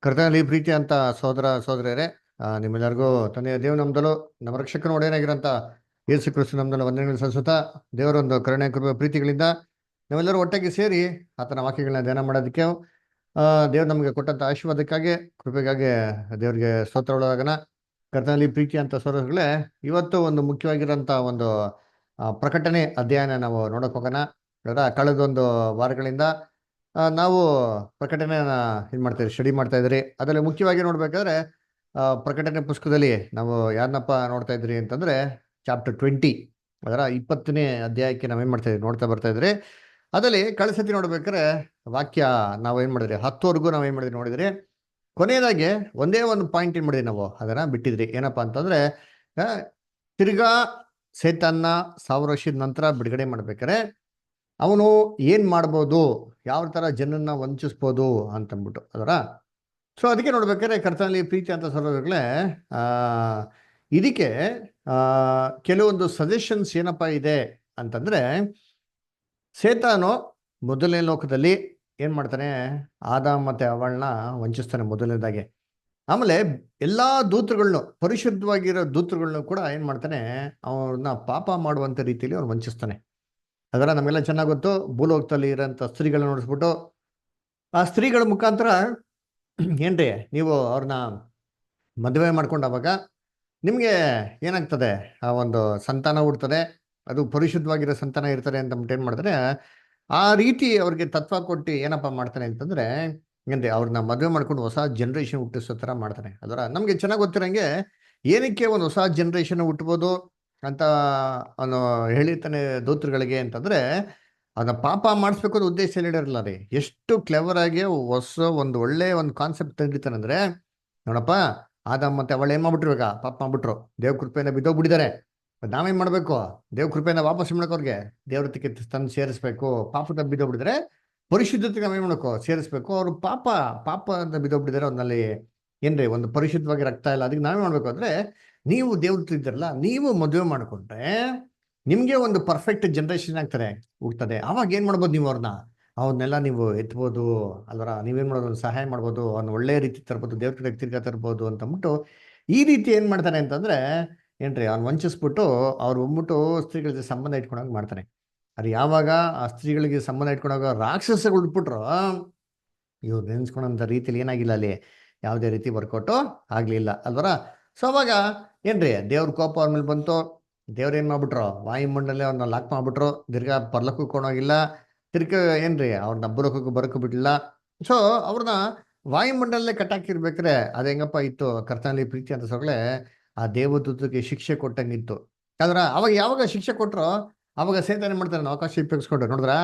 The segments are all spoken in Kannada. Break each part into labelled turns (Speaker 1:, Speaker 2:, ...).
Speaker 1: ಕರ್ತನಲ್ಲಿ ಪ್ರೀತಿ ಅಂತ ಸೋದರ ಸೋದರಿಯರೇ, ನಿಮ್ಮೆಲ್ಲರಿಗೂ ತಂದೆಯ ದೇವ ನಮ್ದಲು ನಮ್ಮ ರಕ್ಷಕನ ಒಡೆಯನಾಗಿರಂತ ಯೇಸು ಕ್ರಿಸ್ತು ನಮ್ದಲು ವಂದನೆಗಳು ಸಲ್ಲಿಸುತ್ತಾ, ದೇವರೊಂದು ಕರುಣೆ ಕೃಪೆ ಪ್ರೀತಿಗಳಿಂದ ನಾವೆಲ್ಲರೂ ಒಟ್ಟಾಗಿ ಸೇರಿ ಆತನ ವಾಕ್ಯಗಳನ್ನ ಧ್ಯಾನ ಮಾಡೋದಕ್ಕೆ ದೇವ್ರು ನಮಗೆ ಕೊಟ್ಟಂತ ಆಶೀರ್ವಾದಕ್ಕಾಗಿ ಕೃಪೆಗಾಗಿ ದೇವರಿಗೆ ಸ್ತೋತ್ರ ಒಳಗನ. ಕರ್ತನಲ್ಲಿ ಪ್ರೀತಿ ಅಂತ ಸೋದರಗಳೇ, ಇವತ್ತು ಒಂದು ಮುಖ್ಯವಾಗಿರೋಂಥ ಒಂದು ಪ್ರಕಟಣೆ ಅಧ್ಯಯನ ನಾವು ನೋಡಕ್ ಹೋಗೋಣ. ಕಳೆದೊಂದು ವಾರಗಳಿಂದ ನಾವು ಪ್ರಕಟಣೆನ ಇದು ಮಾಡ್ತಾ ಇದ್ರಿ, ಸ್ಟಡಿ ಮಾಡ್ತಾ ಇದ್ರಿ. ಅದರಲ್ಲಿ ಮುಖ್ಯವಾಗಿ ನೋಡ್ಬೇಕಾದ್ರೆ ಪ್ರಕಟಣೆ ಪುಸ್ತಕದಲ್ಲಿ ನಾವು ಯಾರನ್ನಪ್ಪ ನೋಡ್ತಾ ಇದ್ರಿ ಅಂತಂದ್ರೆ ಚಾಪ್ಟರ್ 20, ಅದರ 20ನೇ ಅಧ್ಯಾಯಕ್ಕೆ ನಾವೇನ್ ಮಾಡ್ತಾ ಇದ್ರಿ, ನೋಡ್ತಾ ಬರ್ತಾ ಇದ್ರಿ. ಅದರಲ್ಲಿ ಕಳೆಸತಿ ನೋಡ್ಬೇಕಾದ್ರೆ ವಾಕ್ಯ ನಾವು ಏನ್ ಮಾಡಿದ್ರಿ, 10ವರೆಗೂ ನಾವ್ ಏನ್ ಮಾಡಿದ್ರಿ ನೋಡಿದ್ರಿ. ಕೊನೆಯದಾಗಿ ಒಂದೇ ಒಂದು ಪಾಯಿಂಟ್ ಏನ್ ಮಾಡಿದ್ರಿ, ನಾವು ಅದನ್ನ ಬಿಟ್ಟಿದ್ರಿ. ಏನಪ್ಪಾ ಅಂತಂದ್ರೆ ಆ, ತಿರ್ಗಾ ಸೇತನ್ನ 1000 ವರ್ಷದ ನಂತರ ಬಿಡುಗಡೆ ಮಾಡ್ಬೇಕಾರೆ ಅವನು ಏನ್ ಮಾಡ್ಬೋದು, ಯಾವ ತರ ಜನನ್ನ ವಂಚಿಸ್ಬೋದು ಅಂತಂದ್ಬಿಟ್ಟು ಅದರ. ಸೊ ಅದಕ್ಕೆ ನೋಡ್ಬೇಕಾದ್ರೆ ಕರ್ತನಲ್ಲಿ ಪ್ರೀತಿ ಅಂತ ಸರೋಗಳೇ, ಆ ಇದಕ್ಕೆ ಆ ಕೆಲವೊಂದು ಸಜೆಷನ್ಸ್ ಏನಪ್ಪಾ ಇದೆ ಅಂತಂದ್ರೆ, ಸೇತಾನು ಮೊದಲನೇ ಲೋಕದಲ್ಲಿ ಏನ್ ಮಾಡ್ತಾನೆ, ಆದಾಮ್ ಮತ್ತೆ ಅವಳನ್ನ ವಂಚಿಸ್ತಾನೆ ಮೊದಲನೇದಾಗೆ. ಆಮೇಲೆ ಎಲ್ಲಾ ದೂತರುಗಳನ್ನು, ಪರಿಶುದ್ಧವಾಗಿರೋ ದೂತರುಗಳನ್ನು ಕೂಡ ಏನ್ ಮಾಡ್ತಾನೆ, ಅವ್ರನ್ನ ಪಾಪ ಮಾಡುವಂತ ರೀತಿಯಲ್ಲಿ ಅವ್ನು ವಂಚಿಸ್ತಾನೆ. ಅದರ ನಮಗೆಲ್ಲ ಚೆನ್ನಾಗಿ ಗೊತ್ತು. ಭೂಲೋಕದಲ್ಲಿ ಇರೋಂಥ ಸ್ತ್ರೀಗಳನ್ನ ನೋಡಿಸ್ಬಿಟ್ಟು ಆ ಸ್ತ್ರೀಗಳ ಮುಖಾಂತರ ಏನ್ರಿ, ನೀವು ಅವ್ರನ್ನ ಮದುವೆ ಮಾಡ್ಕೊಂಡಾಗ ನಿಮಗೆ ಏನಾಗ್ತದೆ, ಆ ಒಂದು ಸಂತಾನ ಹುಡ್ತದೆ, ಅದು ಪರಿಶುದ್ಧವಾಗಿರೋ ಸಂತಾನ ಇರ್ತಾರೆ ಅಂತ ಏನ್ ಮಾಡ್ತಾರೆ, ಆ ರೀತಿ ಅವ್ರಿಗೆ ತತ್ವ ಕೊಟ್ಟು ಏನಪ್ಪ ಮಾಡ್ತಾನೆ ಅಂತಂದ್ರೆ, ಏನ್ರಿ ಅವ್ರನ್ನ ಮದುವೆ ಮಾಡ್ಕೊಂಡು ಹೊಸ ಜನರೇಷನ್ ಹುಟ್ಟಿಸೋ ತರ ಮಾಡ್ತಾನೆ. ಅದರ ನಮ್ಗೆ ಚೆನ್ನಾಗಿ ಗೊತ್ತಿರಂಗೆ ಏನಕ್ಕೆ ಒಂದು ಹೊಸ ಜನರೇಷನ್ ಹುಟ್ಟಬೋದು ಅಂತ ಅವನು ಹೇಳಿರ್ತಾನೆ ದೂತರುಗಳಿಗೆ ಅಂತಂದ್ರೆ, ಅದನ್ನ ಪಾಪ ಮಾಡಿಸ್ಬೇಕು ಅನ್ನೋ ಉದ್ದೇಶ ಹೇಳಿರಲ್ಲ ರೀ. ಎಷ್ಟು ಕ್ಲೆವರ್ ಆಗಿ ಹೊಸ ಒಂದು ಒಳ್ಳೆ ಒಂದು ಕಾನ್ಸೆಪ್ಟ್ ತಂದಿರ್ತಾನಂದ್ರೆ, ನೋಡಪ್ಪ ಆದಾಮ್ ಮತ್ತೆ ಅವಳು ಏನ್ ಮಾಡ್ಬಿಟ್ರು, ಇವಾಗ ಪಾಪ ಮಾಡ್ಬಿಟ್ರು, ದೇವ್ ಕೃಪೆಯಿಂದ ಬಿದ್ದೋಗ್ಬಿಟ್ಟಿದ್ದಾರೆ. ನಾವೇನ್ ಮಾಡ್ಬೇಕು, ದೇವ್ ಕೃಪೆಯಿಂದ ವಾಪಸ್ ಮಾಡಕ್ ಅವ್ರಿಗೆ ದೇವ್ರತಿಗೆ ತಂದು ಸೇರಿಸ್ಬೇಕು. ಪಾಪದ ಬಿದ್ದೋಗ್ಬಿಟ್ಟಿದ್ರೆ ಪರಿಶುದ್ಧತೆಗೆ ನಾವೇನ್ ಮಾಡ್ಬೇಕು, ಸೇರಿಸ್ಬೇಕು. ಅವ್ರು ಪಾಪ ಪಾಪ ಅಂತ ಬಿದ್ದೋಗ್ಬಿಟ್ಟಿದ್ದಾರೆ, ಅವ್ರಲ್ಲಿ ಏನ್ರಿ ಒಂದು ಪರಿಶುದ್ಧವಾಗಿ ರಕ್ತ ಇಲ್ಲ. ಅದಕ್ಕೆ ನಾವೇ ಮಾಡ್ಬೇಕು ಅಂದ್ರೆ, ನೀವು ದೇವ್ರ ಇದ್ದಾರಲ್ಲ, ನೀವು ಮದುವೆ ಮಾಡ್ಕೊಂಡ್ರೆ ನಿಮ್ಗೆ ಒಂದು ಪರ್ಫೆಕ್ಟ್ ಜನರೇಷನ್ ಆಗ್ತಾರೆ, ಹುಡ್ತದೆ. ಅವಾಗ ಏನ್ ಮಾಡ್ಬೋದು, ನೀವು ಅವನ್ನೆಲ್ಲ ನೀವು ಎತ್ಬೋದು ಅಲ್ವರ. ನೀವೇನ್ ಮಾಡ್ಬೋದು, ಒಂದು ಸಹಾಯ ಮಾಡ್ಬೋದು, ಅವ್ನ ಒಳ್ಳೆ ರೀತಿ ತರ್ಬೋದು, ದೇವ್ರ ಕಡೆ ತಿರ್ಗಾ ತರ್ಬೋದು ಅಂತಂದ್ಬಿಟ್ಟು ಈ ರೀತಿ ಏನ್ ಮಾಡ್ತಾನೆ ಅಂತಂದ್ರೆ, ಏನ್ರಿ ಅವ್ನು ವಂಚಿಸ್ಬಿಟ್ಟು ಅವ್ರು ಹೋಗ್ಬಿಟ್ಟು ಸ್ತ್ರೀಗಳ ಜೊತೆ ಸಂಬಂಧ ಇಟ್ಕೊಂಡಾಗ ಮಾಡ್ತಾನೆ. ಅದು ಯಾವಾಗ ಆ ಸ್ತ್ರೀಗಳಿಗೆ ಸಂಬಂಧ ಇಟ್ಕೊಂಡಾಗ ರಾಕ್ಷಸಗಳು ಉಟ್ಬಿಟ್ರು, ಇವ್ರು ನೆನ್ಸ್ಕೊಳಂತ ರೀತಿಲಿ ಏನಾಗಿಲ್ಲ, ಅಲ್ಲಿ ಯಾವುದೇ ರೀತಿ ವರ್ಕೌಟು ಆಗ್ಲಿಲ್ಲ ಅಲ್ವರ. ಸೊ ಅವಾಗ ಏನ್ರಿ ದೇವ್ರ ಕೋಪ ಅವ್ರ ಮೇಲೆ ಬಂತು. ದೇವ್ರ ಏನ್ ಮಾಡ್ಬಿಟ್ರು, ವಾಯುಮಂಡಲೇ ಅವ್ರನ್ನ ಲಾಕ್ ಮಾಡ್ಬಿಟ್ರು. ತಿರ್ಗಾ ಪರ್ಲಕ್ಕೂ ಕೊಂಡೋಗಿಲ್ಲ, ತಿರ್ಗಾ ಏನ್ರಿ ಅವ್ರನ್ನ ಬರೋಕ್ಕೂ ಬರಕ್ಕೂ ಬಿಡ್ಲಿಲ್ಲ. ಸೊ ಅವ್ರನ್ನ ವಾಯುಮಂಡಲೇ ಕಟ್ಟಾಕಿರ್ಬೇಕ್ರೆ ಅದು ಹೆಂಗಪ್ಪ ಇತ್ತು, ಕರ್ತನಲ್ಲಿ ಪ್ರೀತಿ ಅಂತ ಸೊಗಳೆ ಆ ದೇವದೂತಕ್ಕೆ ಶಿಕ್ಷೆ ಕೊಟ್ಟಂಗಿತ್ತು. ಆದ್ರ ಅವಾಗ ಯಾವಾಗ ಶಿಕ್ಷೆ ಕೊಟ್ರು, ಅವಾಗ ಸೇತನ ಮಾಡ್ತಾರೆ, ಅವಕಾಶ ಉಪಯೋಗಿಸ್ಕೊಂಡ್ರು. ನೋಡಿದ್ರಾ,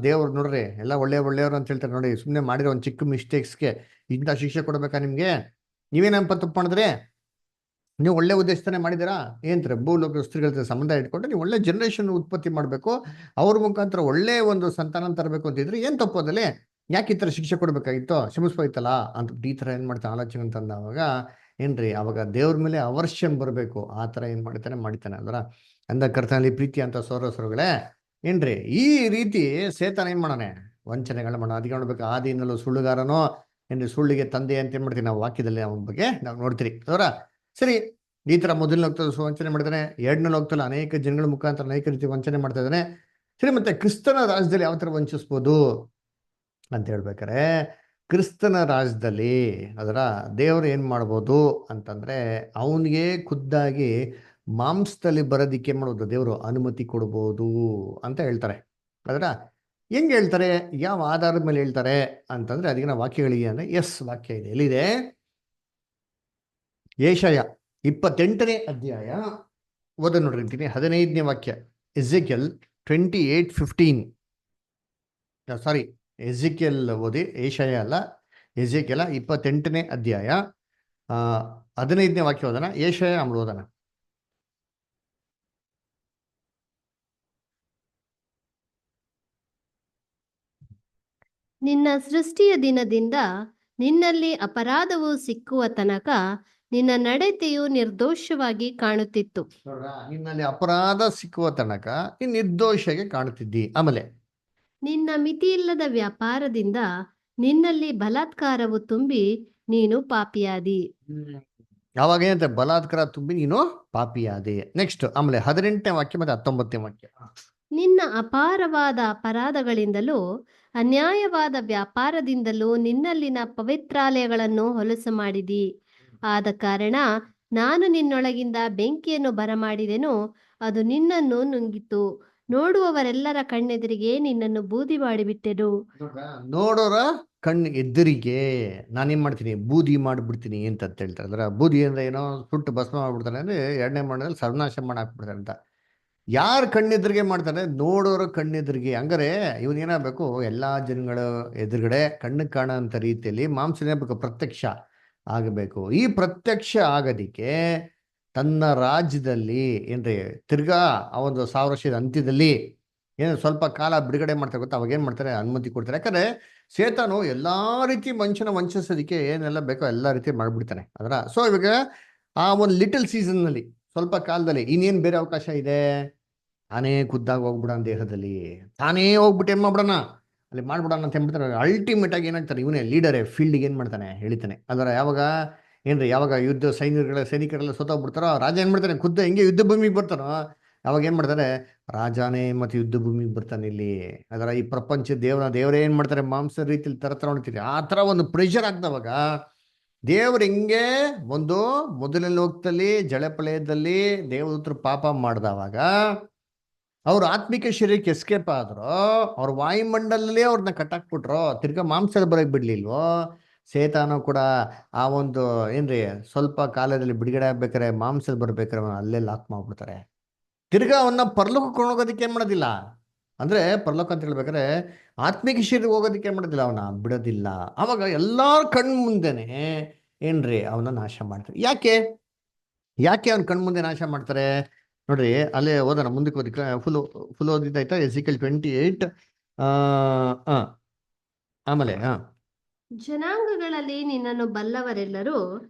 Speaker 1: ದೇವ್ರು ನೋಡ್ರಿ ಎಲ್ಲ ಒಳ್ಳೆಯವ್ರು ಅಂತ ಹೇಳ್ತಾರೆ ನೋಡಿ. ಸುಮ್ಮನೆ ಮಾಡಿರೋ ಒಂದು ಚಿಕ್ಕ ಮಿಸ್ಟೇಕ್ಸ್ಗೆ ಇಂಥ ಶಿಕ್ಷೆ ಕೊಡ್ಬೇಕಾ ನಿಮ್ಗೆ? ನೀವೇನಪ್ಪ ತಪ್ಪು ಮಾಡಿದ್ರಿ, ನೀವು ಒಳ್ಳೆ ಉದ್ದೇಶನೇ ಮಾಡಿದ್ದೀರಾ ಏನ್ತಾರೆ, ಭೂಲೋಕ ಸ್ತ್ರೀಗಳ ಜೊತೆ ಸಂಬಂಧ ಇಟ್ಕೊಂಡು ನೀವು ಒಳ್ಳೆ ಜನರೇಷನ್ ಉತ್ಪತ್ತಿ ಮಾಡಬೇಕು, ಅವ್ರ ಮುಖಾಂತರ ಒಳ್ಳೆ ಒಂದು ಸಂತಾನ ತರಬೇಕು ಅಂತಿದ್ರೆ ಏನ್ ತಪ್ಪೋದಲ್ಲಿ, ಯಾಕೆ ಈ ಥರ ಶಿಕ್ಷೆ ಕೊಡ್ಬೇಕಾಗಿತ್ತು, ಕ್ಷಮಿಸ್ಬೋಯ್ತಲ್ಲ ಅಂತ ಈ ಥರ ಏನ್ ಮಾಡ್ತಾನೆ ಆಲೋಚನೆ ಅಂತಂದಾಗ ಏನ್ರಿ, ಅವಾಗ ದೇವ್ರ ಮೇಲೆ ಅವರ್ಷನ್ ಬರಬೇಕು. ಆ ಥರ ಏನ್ ಮಾಡಿತಾನೆ ಅಲ್ವರ. ಅಂದ ಕರ್ತನಲ್ಲಿ ಪ್ರೀತಿ ಅಂತ ಸೋರಸರುಗಳೇ, ಏನ್ರಿ ಈ ರೀತಿ ಸೇತನ ಏನ್ ಮಾಡೋಣ, ವಂಚನೆಗಳ ಮಾಡೋಣ. ಅದಕ್ಕೆ ನೋಡ್ಬೇಕು, ಆದಿನಲ್ಲೂ ಸುಳ್ಳುಗಾರನೋ ಏನ್ರಿ, ಸುಳ್ಳಿಗೆ ತಂದೆ ಅಂತ ಏನ್ ಮಾಡ್ತೀವಿ ನಾವು ವಾಕ್ಯದಲ್ಲಿ ಅವನ ಬಗ್ಗೆ ನಾವು ನೋಡ್ತೀರಿ ಅವರ. ಸರಿ, ಈ ತರ ಮೊದಲನೇ ಲೋಕದಲ್ಲಿ ವಂಚನೆ ಮಾಡ್ತಾನೆ, ಎರಡನೇ ಲೋಕದಲ್ಲಿ ಅನೇಕ ಜನಗಳ ಮುಖಾಂತರ ಅನೇಕ ರೀತಿ ವಂಚನೆ ಮಾಡ್ತಾ ಇದ್ದಾನೆ. ಸರಿ, ಮತ್ತೆ ಕ್ರಿಸ್ತನ ರಾಜ್ಯದಲ್ಲಿ ಯಾವ ತರ ವಂಚಿಸ್ಬೋದು ಅಂತ ಹೇಳ್ಬೇಕಾರೆ, ಕ್ರಿಸ್ತನ ರಾಜ್ಯದಲ್ಲಿ ಅದರ ದೇವರು ಏನ್ ಮಾಡ್ಬೋದು ಅಂತಂದ್ರೆ, ಅವನಿಗೆ ಖುದ್ದಾಗಿ ಮಾಂಸದಲ್ಲಿ ಬರೋದಿಕ್ಕೆ ಮಾಡೋದು ದೇವರು ಅನುಮತಿ ಕೊಡ್ಬೋದು ಅಂತ ಹೇಳ್ತಾರೆ. ಅದರ ಹೆಂಗ್ ಹೇಳ್ತಾರೆ, ಯಾವ ಆಧಾರದ ಮೇಲೆ ಹೇಳ್ತಾರೆ ಅಂತಂದ್ರೆ, ಅದಕ್ಕೆ ವಾಕ್ಯಗಳಿಗೆ ಅಂದ್ರೆ ಎಸ್ ವಾಕ್ಯ ಇದೆ. ಎಲ್ಲಿದೆ? ಯೆಶಾಯ 28ನೇ ಅಧ್ಯಾಯ ಓದ ನೋಡ್ರಿ, 15ನೇ ವಾಕ್ಯ. ಎಜೆಕಿಯಲ್ 28:15. ಸಾರಿ, ಎಜೆಕಿಯಲ್ ಓದಿ, ಯೆಶಾಯ ಅಲ್ಲ, ಎಜೆಕಿಯಲ 28ನೇ ಅಧ್ಯಾಯ 15ನೇ ವಾಕ್ಯ ಓದನ. ಯೆಶಾಯ ಆಮೇಲೆ ಓದನ.
Speaker 2: ನಿನ್ನ ಸೃಷ್ಟಿಯ ದಿನದಿಂದ ನಿನ್ನಲ್ಲಿ ಅಪರಾಧವು ಸಿಕ್ಕುವ ತನಕ ನಿನ್ನ ನಡತೆಯು ನಿರ್ದೋಷವಾಗಿ ಕಾಣುತ್ತಿತ್ತು.
Speaker 1: ನಿನ್ನಲ್ಲಿ ಅಪರಾಧ ಸಿಕ್ಕುವ ತನಕ ನೀನು ನಿರ್ದೋಷಗೆ ಕಾಣುತ್ತಿದ್ದಿ. ಆಮೇಲೆ
Speaker 2: ನಿನ್ನ ಮಿತಿಯಿಲ್ಲದ ವ್ಯಾಪಾರದಿಂದ ನಿನ್ನಲ್ಲಿ ಬಲಾತ್ಕಾರವು ತುಂಬಿ ನೀನು ಪಾಪಿಯಾದಿ.
Speaker 1: ಅವಾಗ ಏನಂತೆ, ಬಲಾತ್ಕಾರ ತುಂಬಿ ನೀನು ಪಾಪಿಯಾದೆ. ನೆಕ್ಸ್ಟ್ ಆಮೇಲೆ 18ನೇ ವಾಕ್ಯ ಮತ್ತೆ 19ನೇ ವಾಕ್ಯ.
Speaker 2: ನಿನ್ನ ಅಪಾರವಾದ ಅಪರಾಧಗಳಿಂದಲೂ ಅನ್ಯಾಯವಾದ ವ್ಯಾಪಾರದಿಂದಲೂ ನಿನ್ನಲ್ಲಿನ ಪವಿತ್ರಾಲಯಗಳನ್ನು ಹೊಲಸು ಮಾಡಿದಿ. ಆದ ಕಾರಣ ನಾನು ನಿನ್ನೊಳಗಿಂದ ಬೆಂಕಿಯನ್ನು ಬರಮಾಡಿದೆನು, ಅದು ನಿನ್ನನ್ನು ನುಂಗಿತು. ನೋಡುವವರೆಲ್ಲರ ಕಣ್ಣೆದುರಿಗೆ ನಿನ್ನನ್ನು ಬೂದಿ ಮಾಡಿಬಿಟ್ಟೆನು.
Speaker 1: ನೋಡೋರ ಕಣ್ಣು ಎದುರಿಗೆ ನಾನೇನ್ ಮಾಡ್ತೀನಿ, ಬೂದಿ ಮಾಡಿಬಿಡ್ತೀನಿ ಅಂತ ಹೇಳ್ತಾರೆ. ಅಂದ್ರೆ ಬೂದಿ ಅಂದ್ರೆ ಏನೋ ಸುಟ್ಟು ಭಸ್ಮ ಮಾಡ್ಬಿಡ್ತಾರೆ, ಅಂದ್ರೆ ಎರಡನೇ ಮಣ್ಣಲ್ಲಿ ಸರ್ವನಾಶ ಮಾಡಿ ಹಾಕ್ಬಿಡ್ತಾರೆ ಅಂತ. ಯಾರ ಕಣ್ಣೆದುರಿಗೆ ಮಾಡ್ತಾರೆ? ನೋಡೋರ ಕಣ್ಣೆದುರಿಗೆ. ಹಂಗಾರೆ ಇವನ್ ಏನಾಗಬೇಕು, ಎಲ್ಲಾ ಜನಗಳ ಎದುರುಗಡೆ ಕಣ್ಣು ಕಾಣೋಂಥ ರೀತಿಯಲ್ಲಿ ಮಾಂಸನೇಬೇಕು, ಪ್ರತ್ಯಕ್ಷ ಆಗಬೇಕು. ಈ ಪ್ರತ್ಯಕ್ಷ ಆಗೋದಿಕ್ಕೆ ತನ್ನ ರಾಜ್ಯದಲ್ಲಿ ಏನ್ರಿ ತಿರ್ಗಾ ಆ ಒಂದು 1000 ವರ್ಷದ ಅಂತ್ಯದಲ್ಲಿ ಏನು ಸ್ವಲ್ಪ ಕಾಲ ಬಿಡುಗಡೆ ಮಾಡ್ತಾರೆ ಗೊತ್ತಾ, ಅವಾಗ ಏನ್ ಮಾಡ್ತಾರೆ, ಅನುಮತಿ ಕೊಡ್ತಾರೆ. ಯಾಕಂದ್ರೆ ಸೇತಾನು ಎಲ್ಲಾ ರೀತಿ ಮನುಷ್ಯನ ವಂಚಿಸೋದಕ್ಕೆ ಏನೆಲ್ಲ ಬೇಕೋ ಎಲ್ಲಾ ರೀತಿ ಮಾಡ್ಬಿಡ್ತಾನೆ ಅದರ. ಸೊ ಇವಾಗ ಆ ಒಂದು ಲಿಟಲ್ ಸೀಸನ್ ನಲ್ಲಿ, ಸ್ವಲ್ಪ ಕಾಲದಲ್ಲಿ ಇನ್ನೇನ್ ಬೇರೆ ಅವಕಾಶ ಇದೆ? ತಾನೇ ಖುದ್ದಾಗಿ ಹೋಗ್ಬಿಡೋಣ, ದೇಹದಲ್ಲಿ ತಾನೇ ಹೋಗ್ಬಿಟ್ಟು ಏನ್ ಮಾಡ್ಬಿಡೋಣ, ಅಲ್ಲಿ ಮಾಡ್ಬಿಡೋಣ ಅಂತ ಹೇಳ್ಬಿಡ್ತಾರೆ. ಅಲ್ಟಿಮೇಟ್ ಆಗಿ ಏನಾಗ್ತಾರೆ, ಇವನೇ ಲೀಡರೇ ಫೀಲ್ಡ್ಗೆ ಏನ್ ಮಾಡ್ತಾನೆ ಹೇಳಿತಾನೆ. ಅದರ ಯಾವಾಗ ಏನ್ರಿ, ಯಾವಾಗ ಯುದ್ಧ ಸೈನಿಕರೆಲ್ಲ ಸೋತೋಗ್ಬಿಡ್ತಾರೋ, ರಾಜ ಏನ್ ಮಾಡ್ತಾನೆ, ಖುದ್ದ ಹೆಂಗೆ ಯುದ್ಧ ಭೂಮಿಗೆ ಬರ್ತಾನೋ ಅವಾಗ ಏನ್ ಮಾಡ್ತಾರೆ, ರಾಜಾನೇ ಮತ್ತೆ ಯುದ್ಧ ಭೂಮಿಗೆ ಬರ್ತಾನೆ ಇಲ್ಲಿ. ಅದರ ಈ ಪ್ರಪಂಚ ದೇವರೇ ಏನ್ ಮಾಡ್ತಾರೆ, ಮಾಂಸ ರೀತಿಯಲ್ಲಿ ತರ ನೋಡ್ತೀರಿ, ಆ ತರ ಒಂದು ಪ್ರೆಷರ್ ಆಗ್ದವಾಗ ದೇವ್ರು ಹೆಂಗೆ ಒಂದು ಮೊದಲನೇ ಲೋಕದಲ್ಲಿ ಜಳಪಳಯದಲ್ಲಿ ದೇವದೂತರು ಪಾಪ ಮಾಡ್ದವಾಗ ಅವ್ರ ಆತ್ಮಿಕ ಶರೀರಕ್ಕೆ ಎಸ್ಕೇಪ್ ಆದ್ರು, ಅವ್ರ ವಾಯುಮಂಡಲಲ್ಲೇ ಅವ್ರನ್ನ ಕಟ್ಟಾಕ್ಬಿಟ್ರು, ತಿರ್ಗಾ ಮಾಂಸದ ಬರಕ್ ಬಿಡ್ಲಿಲ್ವೋ, ಸೇತಾನು ಕೂಡ ಆ ಒಂದು ಏನ್ರಿ ಸ್ವಲ್ಪ ಕಾಲದಲ್ಲಿ ಬಿಡುಗಡೆ ಆಗ್ಬೇಕಾರೆ, ಮಾಂಸದ ಬರ್ಬೇಕಾರೆ ಅವನ್ನ ಅಲ್ಲೇ ಲಾಕ್ ಮಾಡ್ಬಿಡ್ತಾರೆ. ತಿರ್ಗಾ ಅವನ್ನ ಪರಲೋಕ ಕೊಂಡೋಗೋದಕ್ಕೆ ಏನ್ ಮಾಡೋದಿಲ್ಲ, ಅಂದ್ರೆ ಪರಲೋಕ ಅಂತ ಹೇಳ್ಬೇಕಾರೆ ಆತ್ಮಿಕ ಶರೀರ ಹೋಗೋದಕ್ಕೆ ಏನ್ ಮಾಡೋದಿಲ್ಲ, ಅವನ ಬಿಡೋದಿಲ್ಲ. ಅವಾಗ ಎಲ್ಲಾರ ಕಣ್ ಮುಂದೆನೆ ಏನ್ರಿ ಅವನ ನಾಶ ಮಾಡ್ತಾರೆ. ಯಾಕೆ ಅವನ ಕಣ್ ಮುಂದೆ ನಾಶ ಮಾಡ್ತಾರೆ ನೋಡ್ರಿ. ಅಲ್ಲೇ ಓದೋಣ, ಮುಂದಕ್ಕೆ ಓದಿ, ಫುಲ್ ಓದಿದ್ದಾಯ್ತಾ? ಎಸಿಕಲ್ 28 ಆಮೇಲೆ
Speaker 2: ಜನಾಂಗಗಳಲ್ಲಿ ನಿನ್ನನ್ನು ಬಲ್ಲವರೆಲ್ಲರೂ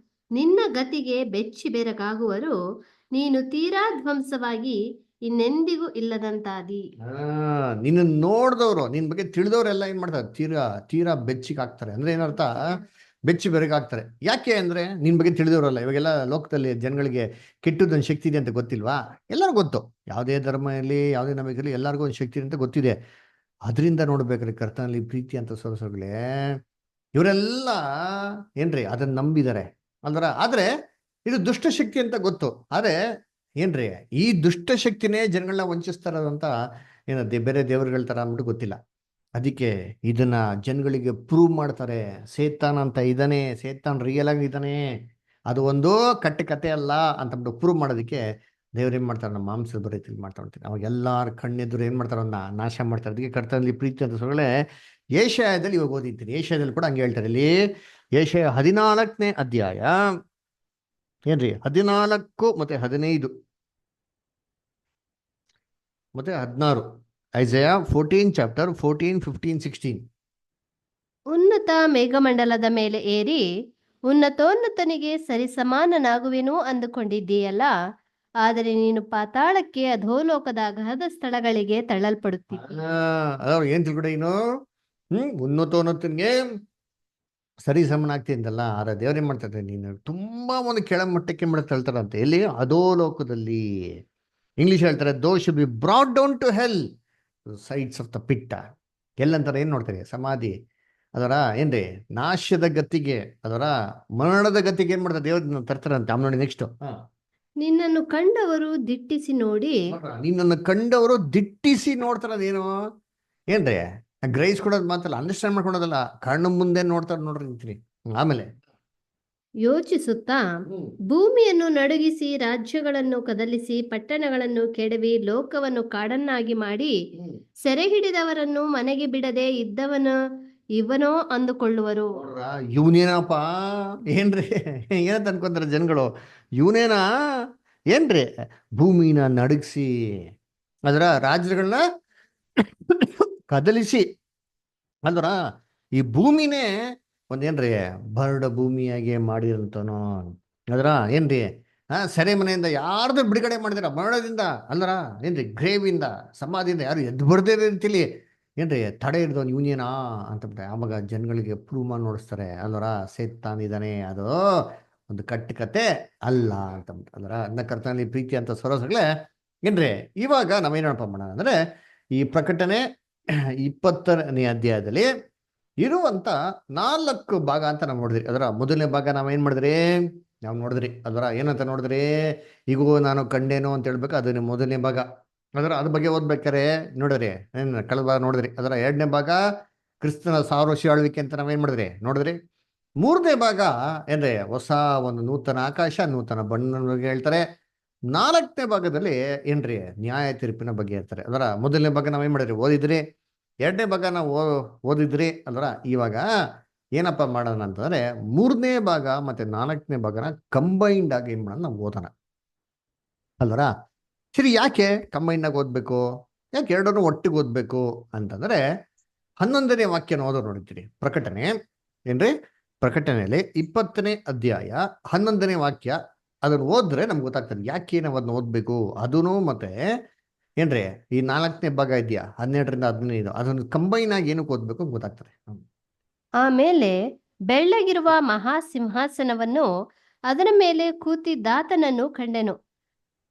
Speaker 2: ನಿನ್ನ ಗತಿಗೆ ಬೆಚ್ಚಿ ಬೆರಗಾಗುವರು. ನೀನು ತೀರಾ ಧ್ವಂಸವಾಗಿ ಇನ್ನೆಂದಿಗೂ ಇಲ್ಲದಂತಾದಿ.
Speaker 1: ನಿನ್ನ ನೋಡ್ದವ್ರು, ನಿನ್ ಬಗ್ಗೆ ತಿಳಿದವ್ರೆಲ್ಲ ಏನ್ ಮಾಡ್ತಾರೆ, ತೀರಾ ಬೆಚ್ಚಿಗೆ ಆಗ್ತಾರೆ. ಅಂದ್ರೆ ಏನರ್ಥ, ಬೆಚ್ಚಿ ಬೆರಗಾಗ್ತಾರೆ. ಯಾಕೆ ಅಂದ್ರೆ ನಿನ್ ಬಗ್ಗೆ ತಿಳಿದವರಲ್ಲ. ಇವಾಗೆಲ್ಲ ಲೋಕದಲ್ಲಿ ಜನಗಳಿಗೆ ಕೆಟ್ಟದೊಂದು ಶಕ್ತಿ ಇದೆ ಅಂತ ಗೊತ್ತಿಲ್ವಾ? ಎಲ್ಲರಿಗೂ ಗೊತ್ತು. ಯಾವುದೇ ಧರ್ಮ ಇರಲಿ, ಯಾವುದೇ ನಂಬಿಕೆ ಇರಲಿ, ಎಲ್ಲರಿಗೂ ಒಂದು ಶಕ್ತಿ ಇದೆ ಅಂತ ಗೊತ್ತಿದೆ. ಅದರಿಂದ ನೋಡ್ಬೇಕ್ರಿ ಕರ್ತನಲ್ಲಿ ಪ್ರೀತಿ ಅಂತ ಸೊರಸೋಗ್ಲೇ ಇವರೆಲ್ಲ ಏನ್ರಿ ಅದನ್ನ ನಂಬಿದ್ದಾರೆ ಅಂದ್ರ. ಆದ್ರೆ ಇದು ದುಷ್ಟಶಕ್ತಿ ಅಂತ ಗೊತ್ತು. ಆದ್ರೆ ಏನ್ರಿ ಈ ದುಷ್ಟಶಕ್ತಿನೇ ಜನಗಳನ್ನ ವಂಚಿಸ್ತಾರಂತ ಬೇರೆ ದೇವರುಗಳ ತರ ಅಂದ್ಬಿಟ್ಟು ಗೊತ್ತಿಲ್ಲ. ಅದಕ್ಕೆ ಇದನ್ನ ಜನಗಳಿಗೆ ಪ್ರೂವ್ ಮಾಡ್ತಾರೆ, ಸೇತಾನ್ ಅಂತ ಇದ್ದಾನೆ, ಸೇತಾನ್ ರಿಯಲ್ ಆಗಿ ಇದ್ದಾನೆ, ಅದು ಒಂದು ಕತೆ ಅಲ್ಲ ಅಂತಂದ್ಬಿಟ್ಟು ಪ್ರೂವ್ ಮಾಡೋದಕ್ಕೆ ದೇವ್ರು ಏನ್ ಮಾಡ್ತಾರೆ, ನಮ್ಮ ಮಾಂಸದ ಬರೀತಿ ಮಾಡ್ತಾ ಹೋಗ್ತಾರೆ. ಅವಾಗ ಎಲ್ಲಾರ ಕಣ್ಣೆದ್ರು ಏನ್ ಮಾಡ್ತಾರೆ, ಅವನ್ನ ನಾಶ ಮಾಡ್ತಾರೆ. ಅದಕ್ಕೆ ಕರ್ತನಲ್ಲಿ ಪ್ರೀತಿ ಅಂತ ಸೊಗಳೆ ಏಷಯದಲ್ಲಿ ಇವಾಗ ಓದಿದ್ದೀನಿ. ಏಷಯದಲ್ಲಿ ಕೂಡ ಹಂಗೆ ಹೇಳ್ತಾರೆ. ಇಲ್ಲಿ ಏಷಯ 14ನೇ ಅಧ್ಯಾಯ ಏನ್ರಿ 14 ಮತ್ತೆ 15 ಮತ್ತೆ 16. ಐಸಯಾ 14 ಚಾಪ್ಟರ್ 14, 15, 16.
Speaker 2: ಉನ್ನತ ಮೇಘಮಂಡಲದ ಮೇಲೆ ಏರಿ ಉನ್ನತೋನ್ನತನಿಗೆ ಸರಿಸಮಾನನಾಗುವೆನು ಅಂದುಕೊಂಡಿದ್ದೀಯಲ್ಲ, ಆದರೆ ನೀನು ಪಾತಾಳಕ್ಕೆ ಅಧೋಲೋಕದ ಅಗಾಧ ಸ್ಥಳಗಳಿಗೆ ತಳ್ಳಲ್ಪಡುತ್ತೀಯ.
Speaker 1: ಅದ್ರ ಏನ್ ತಿಳ್ಕೊಡ ಇನ್ನು ಉನ್ನತೋನ್ನತನ್ಗೆ ಸರಿ ಸಮನಾಗ್ತಿ ಅಂತಲ್ಲ. ಆದ್ರೆ ದೇವ್ರೇನ್ ಮಾಡ್ತಾರೆ, ನೀನು ತುಂಬಾ ಒಂದು ಕೆಳ ಮಟ್ಟಕ್ಕೆ ತಳ್ತಾರಂತೆ. ಎಲ್ಲಿ? ಅಧೋಲೋಕದಲ್ಲಿ. ಇಂಗ್ಲಿಷ್ ಹೇಳ್ತಾರೆ, thou should be brought down to hell sides of the pit. ಎಲ್ಲಂತಾರೆ ಏನ್ ನೋಡ್ತಾರೆ, ಸಮಾಧಿ ಅದರ ಏನ್ರಿ ನಾಶದ ಗತಿಗೆ, ಅದರ ಮರಣದ ಗತಿಗೆ ಏನ್ ಮಾಡ್ತಾರೆ, ದೇವ್ರ ತರ್ತಾರಂತೆ. ಆಮೇಲೆ ನೋಡಿ ನೆಕ್ಸ್ಟ್,
Speaker 2: ನಿನ್ನನ್ನು ಕಂಡವರು ದಿಟ್ಟಿಸಿ ನೋಡಿ,
Speaker 1: ನಿನ್ನನ್ನು ಕಂಡವರು ದಿಟ್ಟಿಸಿ ನೋಡ್ತಾರ. ಅದೇನು ಏನ್ರಿ ಗ್ರಹಿಸ್ಕೊಡೋದು ಮಾತಲ್ಲ, ಅಂಡರ್ಸ್ಟ್ಯಾಂಡ್ ಮಾಡ್ಕೊಳೋದಲ್ಲ, ಕಣ್ಣು ಮುಂದೆ ನೋಡ್ತಾರೆ ನೋಡ್ರಿ ನಿಂತ್ರಿ. ಆಮೇಲೆ
Speaker 2: ಯೋಚಿಸುತ್ತಾ ಭೂಮಿಯನ್ನು ನಡುಗಿಸಿ ರಾಜ್ಯಗಳನ್ನು ಕದಲಿಸಿ ಪಟ್ಟಣಗಳನ್ನು ಕೆಡವಿ ಲೋಕವನ್ನು ಕಾಡನ್ನಾಗಿ ಮಾಡಿ ಸೆರೆ ಹಿಡಿದವರನ್ನು ಮನೆಗೆ ಬಿಡದೆ ಇದ್ದವನು ಇವನೋ ಅಂದುಕೊಳ್ಳುವರು.
Speaker 1: ಇವನೇನಪ್ಪ ಏನ್ರಿ ಏನಂತ ಅನ್ಕೊಂತಾರೆ ಜನಗಳು, ಇವನೇನಾ ಏನ್ರಿ ಭೂಮಿನ ನಡುಗಿಸಿ ಅದರ ರಾಜ್ಯಗಳನ್ನ ಕದಲಿಸಿ, ಅಂದ್ರ ಈ ಭೂಮಿನೇ ಒಂದೇನ್ರಿ ಬರಡ ಭೂಮಿಯಾಗಿ ಮಾಡಿರಂತನೋ ಅದ್ರ ಏನ್ರಿ ಸೆರೆ ಮನೆಯಿಂದ ಯಾರ್ದು ಬಿಡುಗಡೆ ಮಾಡಿದಿರ, ಮರಣದಿಂದ ಅಲ್ಲರ ಏನ್ರಿ ಗ್ರೇವಿಂದ, ಸಮಾಧಿಯಿಂದ ಯಾರು ಎದ್ದು ಬರ್ದೇ ರೀತಿಲಿ ಏನ್ರಿ ತಡೆ ಹಿಡ್ದವನು ಯೂನಿಯನಾ ಅಂತಬಿಟ್ಟೆ ಆವಾಗ ಜನಗಳಿಗೆ ಪ್ರೂವ್ ಮಾಡಿ ನೋಡಿಸ್ತಾರೆ ಅಲ್ವರ ಸೇತಾನಿದ್ದಾನೆ ಅದು ಒಂದು ಕತೆ ಅಲ್ಲ ಅಂತಂದ್ಬಿಟ್ಟು ಅಲ್ವರ ಅದನ್ನ ಕರ್ತನಲ್ಲಿ ಪ್ರೀತಿ ಅಂತ ಸೊರಸಗಳೇ ಏನ್ರಿ ಇವಾಗ ನಾವೇನಪ್ಪ ಮಾಡೋಣ ಅಂದ್ರೆ ಈ ಪ್ರಕಟಣೆ 20ನೇ ಅಧ್ಯಾಯದಲ್ಲಿ ಇರುವಂತ 4 ಭಾಗ ಅಂತ ನಾವು ನೋಡಿದ್ರಿ. ಅದರ ಮೊದಲನೇ ಭಾಗ ನಾವೇನ್ ಮಾಡಿದ್ರಿ, ನಾವು ನೋಡಿದ್ರಿ ಅದರ ಏನಂತ ನೋಡಿದ್ರಿ, ಈಗೂ ನಾನು ಕಂಡೇನು ಅಂತ ಹೇಳ್ಬೇಕು, ಅದು ಮೊದಲನೇ ಭಾಗ. ಅದ್ರ ಬಗ್ಗೆ ಓದ್ಬೇಕಾರೆ ನೋಡಿದ್ರಿ, ಕಳೆದ ಭಾಗ ನೋಡಿದ್ರಿ. ಅದರ 2ನೇ ಭಾಗ ಕ್ರಿಸ್ತನ 1000 ವರ್ಷ ಆಳ್ವಿಕೆ ಅಂತ ನಾವೇನ್ ಮಾಡಿದ್ರಿ ನೋಡಿದ್ರಿ. 3ನೇ ಭಾಗ ಏನ್ರಿ ಹೊಸ ಒಂದು ನೂತನ ಆಕಾಶ ನೂತನ ಬಣ್ಣ ಬಗ್ಗೆ ಹೇಳ್ತಾರೆ. 4ನೇ ಭಾಗದಲ್ಲಿ ಏನ್ರಿ ನ್ಯಾಯ ತೀರ್ಪಿನ ಬಗ್ಗೆ ಹೇಳ್ತಾರೆ. ಅದರ ಮೊದಲನೇ ಭಾಗ ನಾವೇನ್ ಮಾಡಿದ್ರಿ ಓದಿದ್ರಿ, 2ನೇ ಭಾಗ ನಾವು ಓದಿದ್ರಿ. ಅಲ್ವರ ಇವಾಗ ಏನಪ್ಪ ಮಾಡೋಣ ಅಂತಂದ್ರೆ 3ನೇ ಭಾಗ ಮತ್ತೆ 4ನೇ ಭಾಗನ ಕಂಬೈನ್ಡ್ ಆಗಿ ಏನ್ ಮಾಡೋಣ ನಾವು ಓದೋಣ ಅಲ್ವರ. ಸರಿ, ಯಾಕೆ ಕಂಬೈನ್ಡ್ ಆಗಿ ಓದ್ಬೇಕು, ಯಾಕೆ ಎರಡನ್ನೂ ಒಟ್ಟಿಗೆ ಓದ್ಬೇಕು ಅಂತಂದ್ರೆ 11ನೇ ವಾಕ್ಯನ ಓದೋ ನೋಡಿದ್ದೀರಿ ಪ್ರಕಟಣೆ ಏನ್ರಿ. ಪ್ರಕಟಣೆಯಲ್ಲಿ 20ನೇ ಅಧ್ಯಾಯ 11ನೇ ವಾಕ್ಯ ಅದನ್ನ ಓದಿದ್ರೆ ನಮ್ಗೆ ಗೊತ್ತಾಗ್ತದೆ ಯಾಕೆ ನಾವು ಅದನ್ನ ಓದ್ಬೇಕು. ಅದೂ ಮತ್ತೆ ಏನ್ರಿ ಈ 4ನೇ ಭಾಗ ಇದೆಯಾ 12ರಿಂದ 15 ಅದನ್ನು ಕಂಬೈನ್ ಆಗಿ ಏನಕ್ಕೆ ಓದ್ಬೇಕು ಅಂತ ಗೊತ್ತಾಗ್ತದೆ.
Speaker 2: ಆಮೇಲೆ ಬೆಳ್ಳಗಿರುವ ಮಹಾಸಿಂಹಾಸನವನ್ನು ಅದರ ಮೇಲೆ ಕೂತಿದ್ದಾತನನ್ನು ಕಂಡೆನು.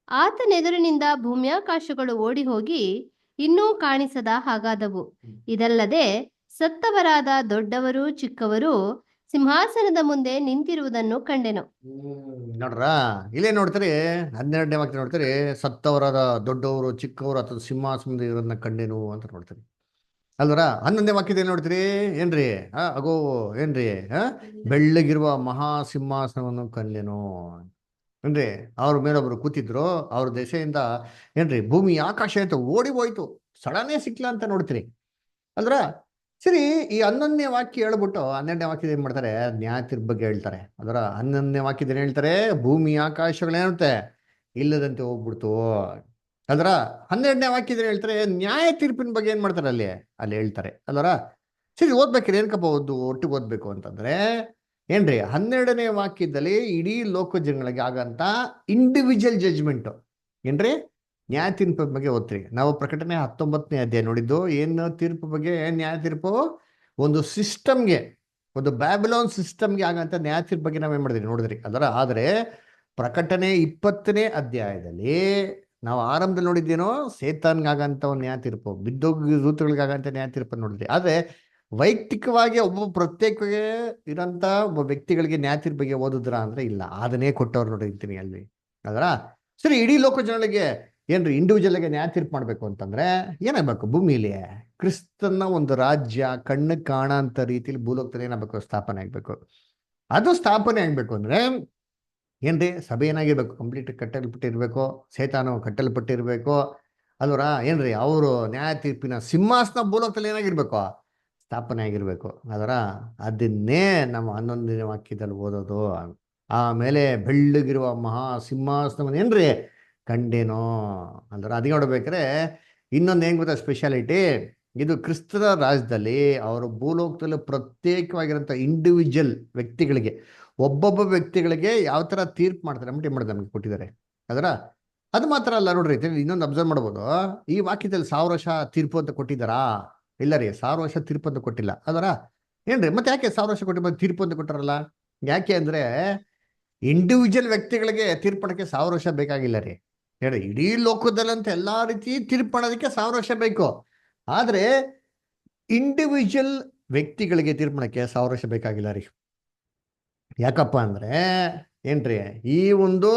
Speaker 2: ಆತನೆದುರಿನಿಂದ ಭೂಮ್ಯಾಕಾಶಗಳು ಓಡಿ ಹೋಗಿ ಇನ್ನೂ ಕಾಣಿಸದ ಹಾಗಾದವು. ಇದಲ್ಲದೆ ಸತ್ತವರಾದ ದೊಡ್ಡವರು ಚಿಕ್ಕವರು ಸಿಂಹಾಸನದ ಮುಂದೆ ನಿಂತಿರುವುದನ್ನು ಕಂಡೆನು.
Speaker 1: ನೋಡ್ರ ಇಲ್ಲೇ ನೋಡ್ತೀರಿ 12ನೇ ವಾಕ್ಯ ನೋಡ್ತೀರಿ, ಸತ್ತವರಾದ ದೊಡ್ಡವರು ಚಿಕ್ಕವರು ಅಥವಾ ಸಿಂಹಾಸನದ ಇವರನ್ನ ಕಂಡೇನು ಅಂತ ನೋಡ್ತೀರಿ ಅಲ್ವರ. 11ನೇ ವಾಕ್ಯದ ನೋಡ್ತೀರಿ ಏನ್ರಿ ಅಗೋ ಏನ್ರಿ ಬೆಳ್ಳಗಿರುವ ಮಹಾಸಿಂಹಾಸನವನ್ನು ಕಂಡೆನು ಏನ್ರಿ. ಅವ್ರ ಮೇಲೊಬ್ರು ಕೂತಿದ್ರು, ಅವ್ರ ದೆಸೆಯಿಂದ ಏನ್ರಿ ಭೂಮಿ ಆಕಾಶ ಅಂತ ಓಡಿ ಹೋಯ್ತು, ಸಡನೇ ಸಿಕ್ಲ ಅಂತ ನೋಡ್ತೀರಿ ಅಲ್ರ. ಸರಿ, ಈ 11ನೇ ವಾಕ್ಯ ಹೇಳ್ಬಿಟ್ಟು 12ನೇ ವಾಕ್ಯದ ಏನ್ ಮಾಡ್ತಾರೆ ನ್ಯಾಯ ತೀರ್ಪು ಬಗ್ಗೆ ಹೇಳ್ತಾರೆ. ಅದರ 11ನೇ ವಾಕ್ಯದ ಏನ್ ಹೇಳ್ತಾರೆ, ಭೂಮಿ ಆಕಾಶಗಳೇನುತ್ತೆ ಇಲ್ಲದಂತೆ ಹೋಗ್ಬಿಡ್ತು. ಅಲ್ರ 12ನೇ ವಾಕ್ಯದ ಹೇಳ್ತಾರೆ ನ್ಯಾಯ ತೀರ್ಪಿನ ಬಗ್ಗೆ ಏನ್ ಮಾಡ್ತಾರೆ ಅಲ್ಲಿ ಹೇಳ್ತಾರೆ ಅಲ್ವರ. ಸರಿ, ಓದ್ಬೇಕ್ರಿ ಏನಕ್ಕಪ್ಪ ಒಟ್ಟಿಗೆ ಓದ್ಬೇಕು ಅಂತಂದ್ರೆ ಏನ್ರಿ 12ನೇ ವಾಕ್ಯದಲ್ಲಿ ಇಡೀ ಲೋಕ ಜನಗಳಿಗೆ ಆಗಂತ ಇಂಡಿವಿಜುವಲ್ ಜಜ್ಮೆಂಟ್ ಏನ್ರಿ ನ್ಯಾಯ ತೀರ್ಪು ಬಗ್ಗೆ ಓದ್ತೀರಿ. ನಾವು ಪ್ರಕಟಣೆ 19ನೇ ಅಧ್ಯಾಯ ನೋಡಿದ್ದು ಏನು ತೀರ್ಪು ಬಗ್ಗೆ, ನ್ಯಾಯ ತೀರ್ಪು ಒಂದು ಸಿಸ್ಟಮ್ಗೆ, ಒಂದು ಬ್ಯಾಬಿಲೋನ್ ಸಿಸ್ಟಮ್ಗೆ ಆಗಂತ ನ್ಯಾಯ ತೀರ್ಪು ಬಗ್ಗೆ ನಾವೇನ್ ಮಾಡಿದ್ರಿ ನೋಡಿದ್ರಿ ಅದರ. ಆದ್ರೆ ಪ್ರಕಟಣೆ 20ನೇ ಅಧ್ಯಾಯದಲ್ಲಿ ನಾವು ಆರಂಭದಲ್ಲಿ ನೋಡಿದ್ದೇನೋ ಸೇತಾನ್ಗಾಗಂತ ಒಂದು ನ್ಯಾಯ ತೀರ್ಪು, ಬಿದ್ದೋಗಿ ದೂತಗಳಿಗಾಗಂತ ನ್ಯಾಯ ತೀರ್ಪು ನೋಡಿದ್ರಿ. ಆದ್ರೆ ವೈಯಕ್ತಿಕವಾಗಿ ಒಬ್ಬ ಪ್ರತ್ಯೇಕವಾಗಿ ಇರೋಂಥ ಒಬ್ಬ ವ್ಯಕ್ತಿಗಳಿಗೆ ನ್ಯಾಯ ತೀರ್ಪು ಬಗ್ಗೆ ಓದಿದ್ರ ಅಂದ್ರೆ ಇಲ್ಲ, ಅದನ್ನೇ ಕೊಟ್ಟವ್ರು ನೋಡಿರ್ತೀನಿ ಅಲ್ಲಿ ಅದರ. ಸರಿ, ಇಡೀ ಲೋಕ ಜನಗಳಿಗೆ ಏನ್ರಿ ಇಂಡಿವಿಜುವಲ್ ಆಗಿ ನ್ಯಾಯ ತೀರ್ಪು ಮಾಡ್ಬೇಕು ಅಂತಂದ್ರೆ ಏನಾಗಬೇಕು, ಭೂಮಿಲಿ ಕ್ರಿಸ್ತನ ಒಂದು ರಾಜ್ಯ ಕಣ್ಣು ಕಾಣಂತ ರೀತಿಲಿ ಭೂಲೋಕದಲ್ಲಿ ಏನಾಗಬೇಕು, ಸ್ಥಾಪನೆ ಆಗ್ಬೇಕು. ಅದು ಸ್ಥಾಪನೆ ಆಗ್ಬೇಕು ಅಂದ್ರೆ ಏನ್ರಿ ಸಭೆ ಏನಾಗಿರ್ಬೇಕು, ಕಂಪ್ಲೀಟ್ ಕಟ್ಟಲ್ಪಟ್ಟಿರ್ಬೇಕು, ಸೇತಾನು ಕಟ್ಟಲ್ಪಟ್ಟಿರ್ಬೇಕು ಅಲ್ವರ. ಏನ್ರಿ ಅವರು ನ್ಯಾಯ ತೀರ್ಪಿನ ಸಿಂಹಾಸನ ಭೂಲೋಕದಲ್ಲಿ ಏನಾಗಿರ್ಬೇಕು, ಸ್ಥಾಪನೆ ಆಗಿರ್ಬೇಕು ಅದರ. ಅದನ್ನೇ ನಮ್ಮ 11ನೇ ವಾಕ್ಯದಲ್ಲಿ ಓದೋದು. ಆಮೇಲೆ ಬೆಳ್ಳಗಿರುವ ಮಹಾ ಸಿಂಹಾಸನವನ್ನು ಏನ್ರಿ ಕಂಡೇನೋ ಅಂದ್ರೆ ಅದಕ್ಕೆ ನೋಡ್ಬೇಕಾರೆ ಇನ್ನೊಂದು ಏನ್ ಗೊತ್ತಾ ಸ್ಪೆಷಾಲಿಟಿ, ಇದು ಕ್ರಿಸ್ತನ ರಾಜ್ಯದಲ್ಲಿ ಅವರು ಭೂಲೋಕದಲ್ಲಿ ಪ್ರತ್ಯೇಕವಾಗಿರೋಂಥ ಇಂಡಿವಿಜುವಲ್ ವ್ಯಕ್ತಿಗಳಿಗೆ, ಒಬ್ಬೊಬ್ಬ ವ್ಯಕ್ತಿಗಳಿಗೆ ಯಾವ ತರ ತೀರ್ಪು ಮಾಡ್ತಾರೆ ಅಂದ್ಬಿಟ್ಟು ಮಾಡಿದ್ರೆ ನಮ್ಗೆ ಕೊಟ್ಟಿದ್ದಾರೆ ಅದರ. ಅದು ಮಾತ್ರ ಅಲ್ಲ ನೋಡ್ರಿ, ಇನ್ನೊಂದು ಅಬ್ಸರ್ವ್ ಮಾಡ್ಬೋದು, ಈ ವಾಕ್ಯದಲ್ಲಿ 1000 ವರ್ಷ ತೀರ್ಪು ಅಂತ ಕೊಟ್ಟಿದ್ದಾರಾ, ಇಲ್ಲ ರೀ 1000 ವರ್ಷ ತೀರ್ಪು ಅಂತ ಕೊಟ್ಟಿಲ್ಲ ಅದರ. ಏನ್ರಿ ಮತ್ತೆ ಯಾಕೆ 1000 ವರ್ಷ ಕೊಟ್ಟಿ ತೀರ್ಪು ಅಂತ ಕೊಟ್ಟಾರಲ್ಲ, ಯಾಕೆ ಅಂದ್ರೆ ಇಂಡಿವಿಜುವಲ್ ವ್ಯಕ್ತಿಗಳಿಗೆ ತೀರ್ಪಣಕ್ಕೆ 1000 ವರ್ಷ ಬೇಕಾಗಿಲ್ಲ ರೀ. ಹೇಳಿ ಇಡೀ ಲೋಕದಲ್ಲಂತ ಎಲ್ಲಾ ರೀತಿ ತೀರ್ಪಣೋದಕ್ಕೆ 1000 ವರ್ಷ ಬೇಕು. ಆದ್ರೆ ಇಂಡಿವಿಜುವಲ್ ವ್ಯಕ್ತಿಗಳಿಗೆ ತೀರ್ಪಣಕ್ಕೆ 1000 ವರ್ಷ ಬೇಕಾಗಿಲ್ಲ ರೀ. ಯಾಕಪ್ಪ ಅಂದ್ರೆ ಏನ್ರಿ ಈ ಒಂದು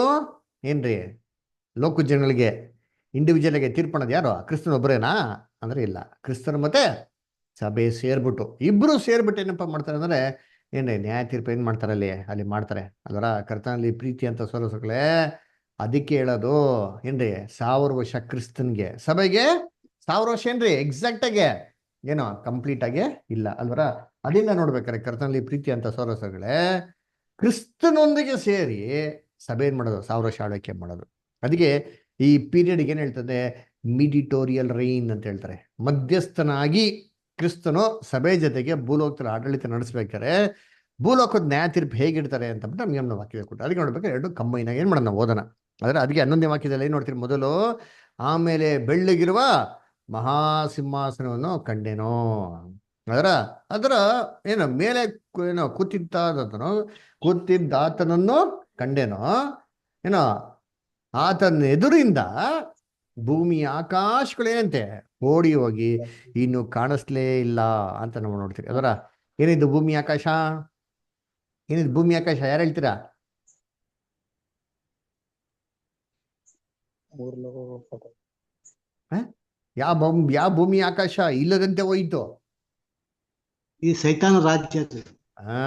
Speaker 1: ಏನ್ರಿ ಲೋಕ ಜನಗಳಿಗೆ ಇಂಡಿವಿಜುವಲ್ ಆಗಿ ತೀರ್ಪಣದ ಯಾರು, ಕ್ರಿಸ್ತನ ಒಬ್ಬರೇನಾ ಅಂದ್ರೆ ಇಲ್ಲ, ಕ್ರಿಸ್ತನ ಮತ್ತೆ ಸಭೆ ಸೇರ್ಬಿಟ್ಟು ಇಬ್ರು ಸೇರ್ಬಿಟ್ಟು ಏನಪ್ಪ ಮಾಡ್ತಾರೆ ಅಂದ್ರೆ ಏನ್ರಿ ನ್ಯಾಯ ತೀರ್ಪು ಏನ್ ಮಾಡ್ತಾರೆ ಅಲ್ಲಿ ಮಾಡ್ತಾರೆ ಅದರ. ಕರ್ತನಲ್ಲಿ ಪ್ರೀತಿ ಅಂತ ಸೋಲಸಗಳೇ ಅದಕ್ಕೆ ಹೇಳೋದು ಏನ್ರಿ 1000 ವರ್ಷ ಕ್ರಿಸ್ತನ್ಗೆ, ಸಭೆಗೆ 1000 ವರ್ಷ ಏನ್ರಿ ಎಕ್ಸಾಕ್ಟ್ ಆಗಿ ಏನೋ ಕಂಪ್ಲೀಟ್ ಆಗಿ ಇಲ್ಲ ಅಲ್ವರ. ಅದನ್ನ ನೋಡ್ಬೇಕಾರೆ ಕರ್ತನಲ್ಲಿ ಪ್ರೀತಿ ಅಂತ ಸೋಲಸಗಳೇ ಕ್ರಿಸ್ತನೊಂದಿಗೆ ಸೇರಿ ಸಭೆ ಏನ್ ಮಾಡೋದು 1000 ವರ್ಷ ಆಳ್ವಿಕೆ ಮಾಡೋದು. ಅದಕ್ಕೆ ಈ ಪೀರಿಯಡ್ಗೆ ಏನ್ ಹೇಳ್ತದೆ ಮಿಡಿಟೋರಿಯಲ್ ರೈನ್ ಅಂತ ಹೇಳ್ತಾರೆ. ಮಧ್ಯಸ್ಥನಾಗಿ ಕ್ರಿಸ್ತನು ಸಭೆ ಜೊತೆಗೆ ಭೂಲೋಕದ ಆಡಳಿತ ನಡೆಸ್ಬೇಕಾರೆ ಭೂಲೋಕದ ನ್ಯಾಯ ತೀರ್ಪು ಹೇಗಿಡ್ತಾರೆ ಅಂತ ನಮ್ಗೆ ನಮ್ನ ವಾಕ್ಯ ಕೊಟ್ಟು ಅದಕ್ಕೆ ನೋಡ್ಬೇಕಾದ್ರೆ ಎರಡು ಕಂಬೈನ್ ಏನ್ ಮಾಡೋಣ ಓದೋಣ. ಆದ್ರೆ ಅದಕ್ಕೆ 11ನೇ ವಾಕ್ಯದಲ್ಲಿ ಏನ್ ನೋಡ್ತೀರಿ ಮೊದಲು, ಆಮೇಲೆ ಬೆಳ್ಳಗಿರುವ ಮಹಾಸಿಂಹಾಸನವನ್ನು ಕಂಡೆನೋ. ಅದರ ಅದರ ಏನು ಮೇಲೆ ಏನೋ ಕೂತಿದ್ದಾತನನ್ನು ಕಂಡೆನೋ. ಏನೋ ಆತನ ಎದುರಿಂದ ಭೂಮಿ ಆಕಾಶಗಳೇನಂತೆ ಓಡಿ ಹೋಗಿ ಇನ್ನು ಕಾಣಿಸ್ಲೇ ಇಲ್ಲ ಅಂತ ನಾವು ನೋಡ್ತೀವಿ. ಅದರ ಏನಿದು ಭೂಮಿ ಆಕಾಶ? ಏನಿದು ಭೂಮಿ ಆಕಾಶ? ಯಾರು ಹೇಳ್ತೀರಾ? ಯಾವ ಭೂಮಿ ಆಕಾಶ ಇಲ್ಲದಂತೆ ಹೋಯಿತು?
Speaker 3: ಈ ಸೈತಾನ ರಾಜ್ಯ.
Speaker 1: ಹಾ,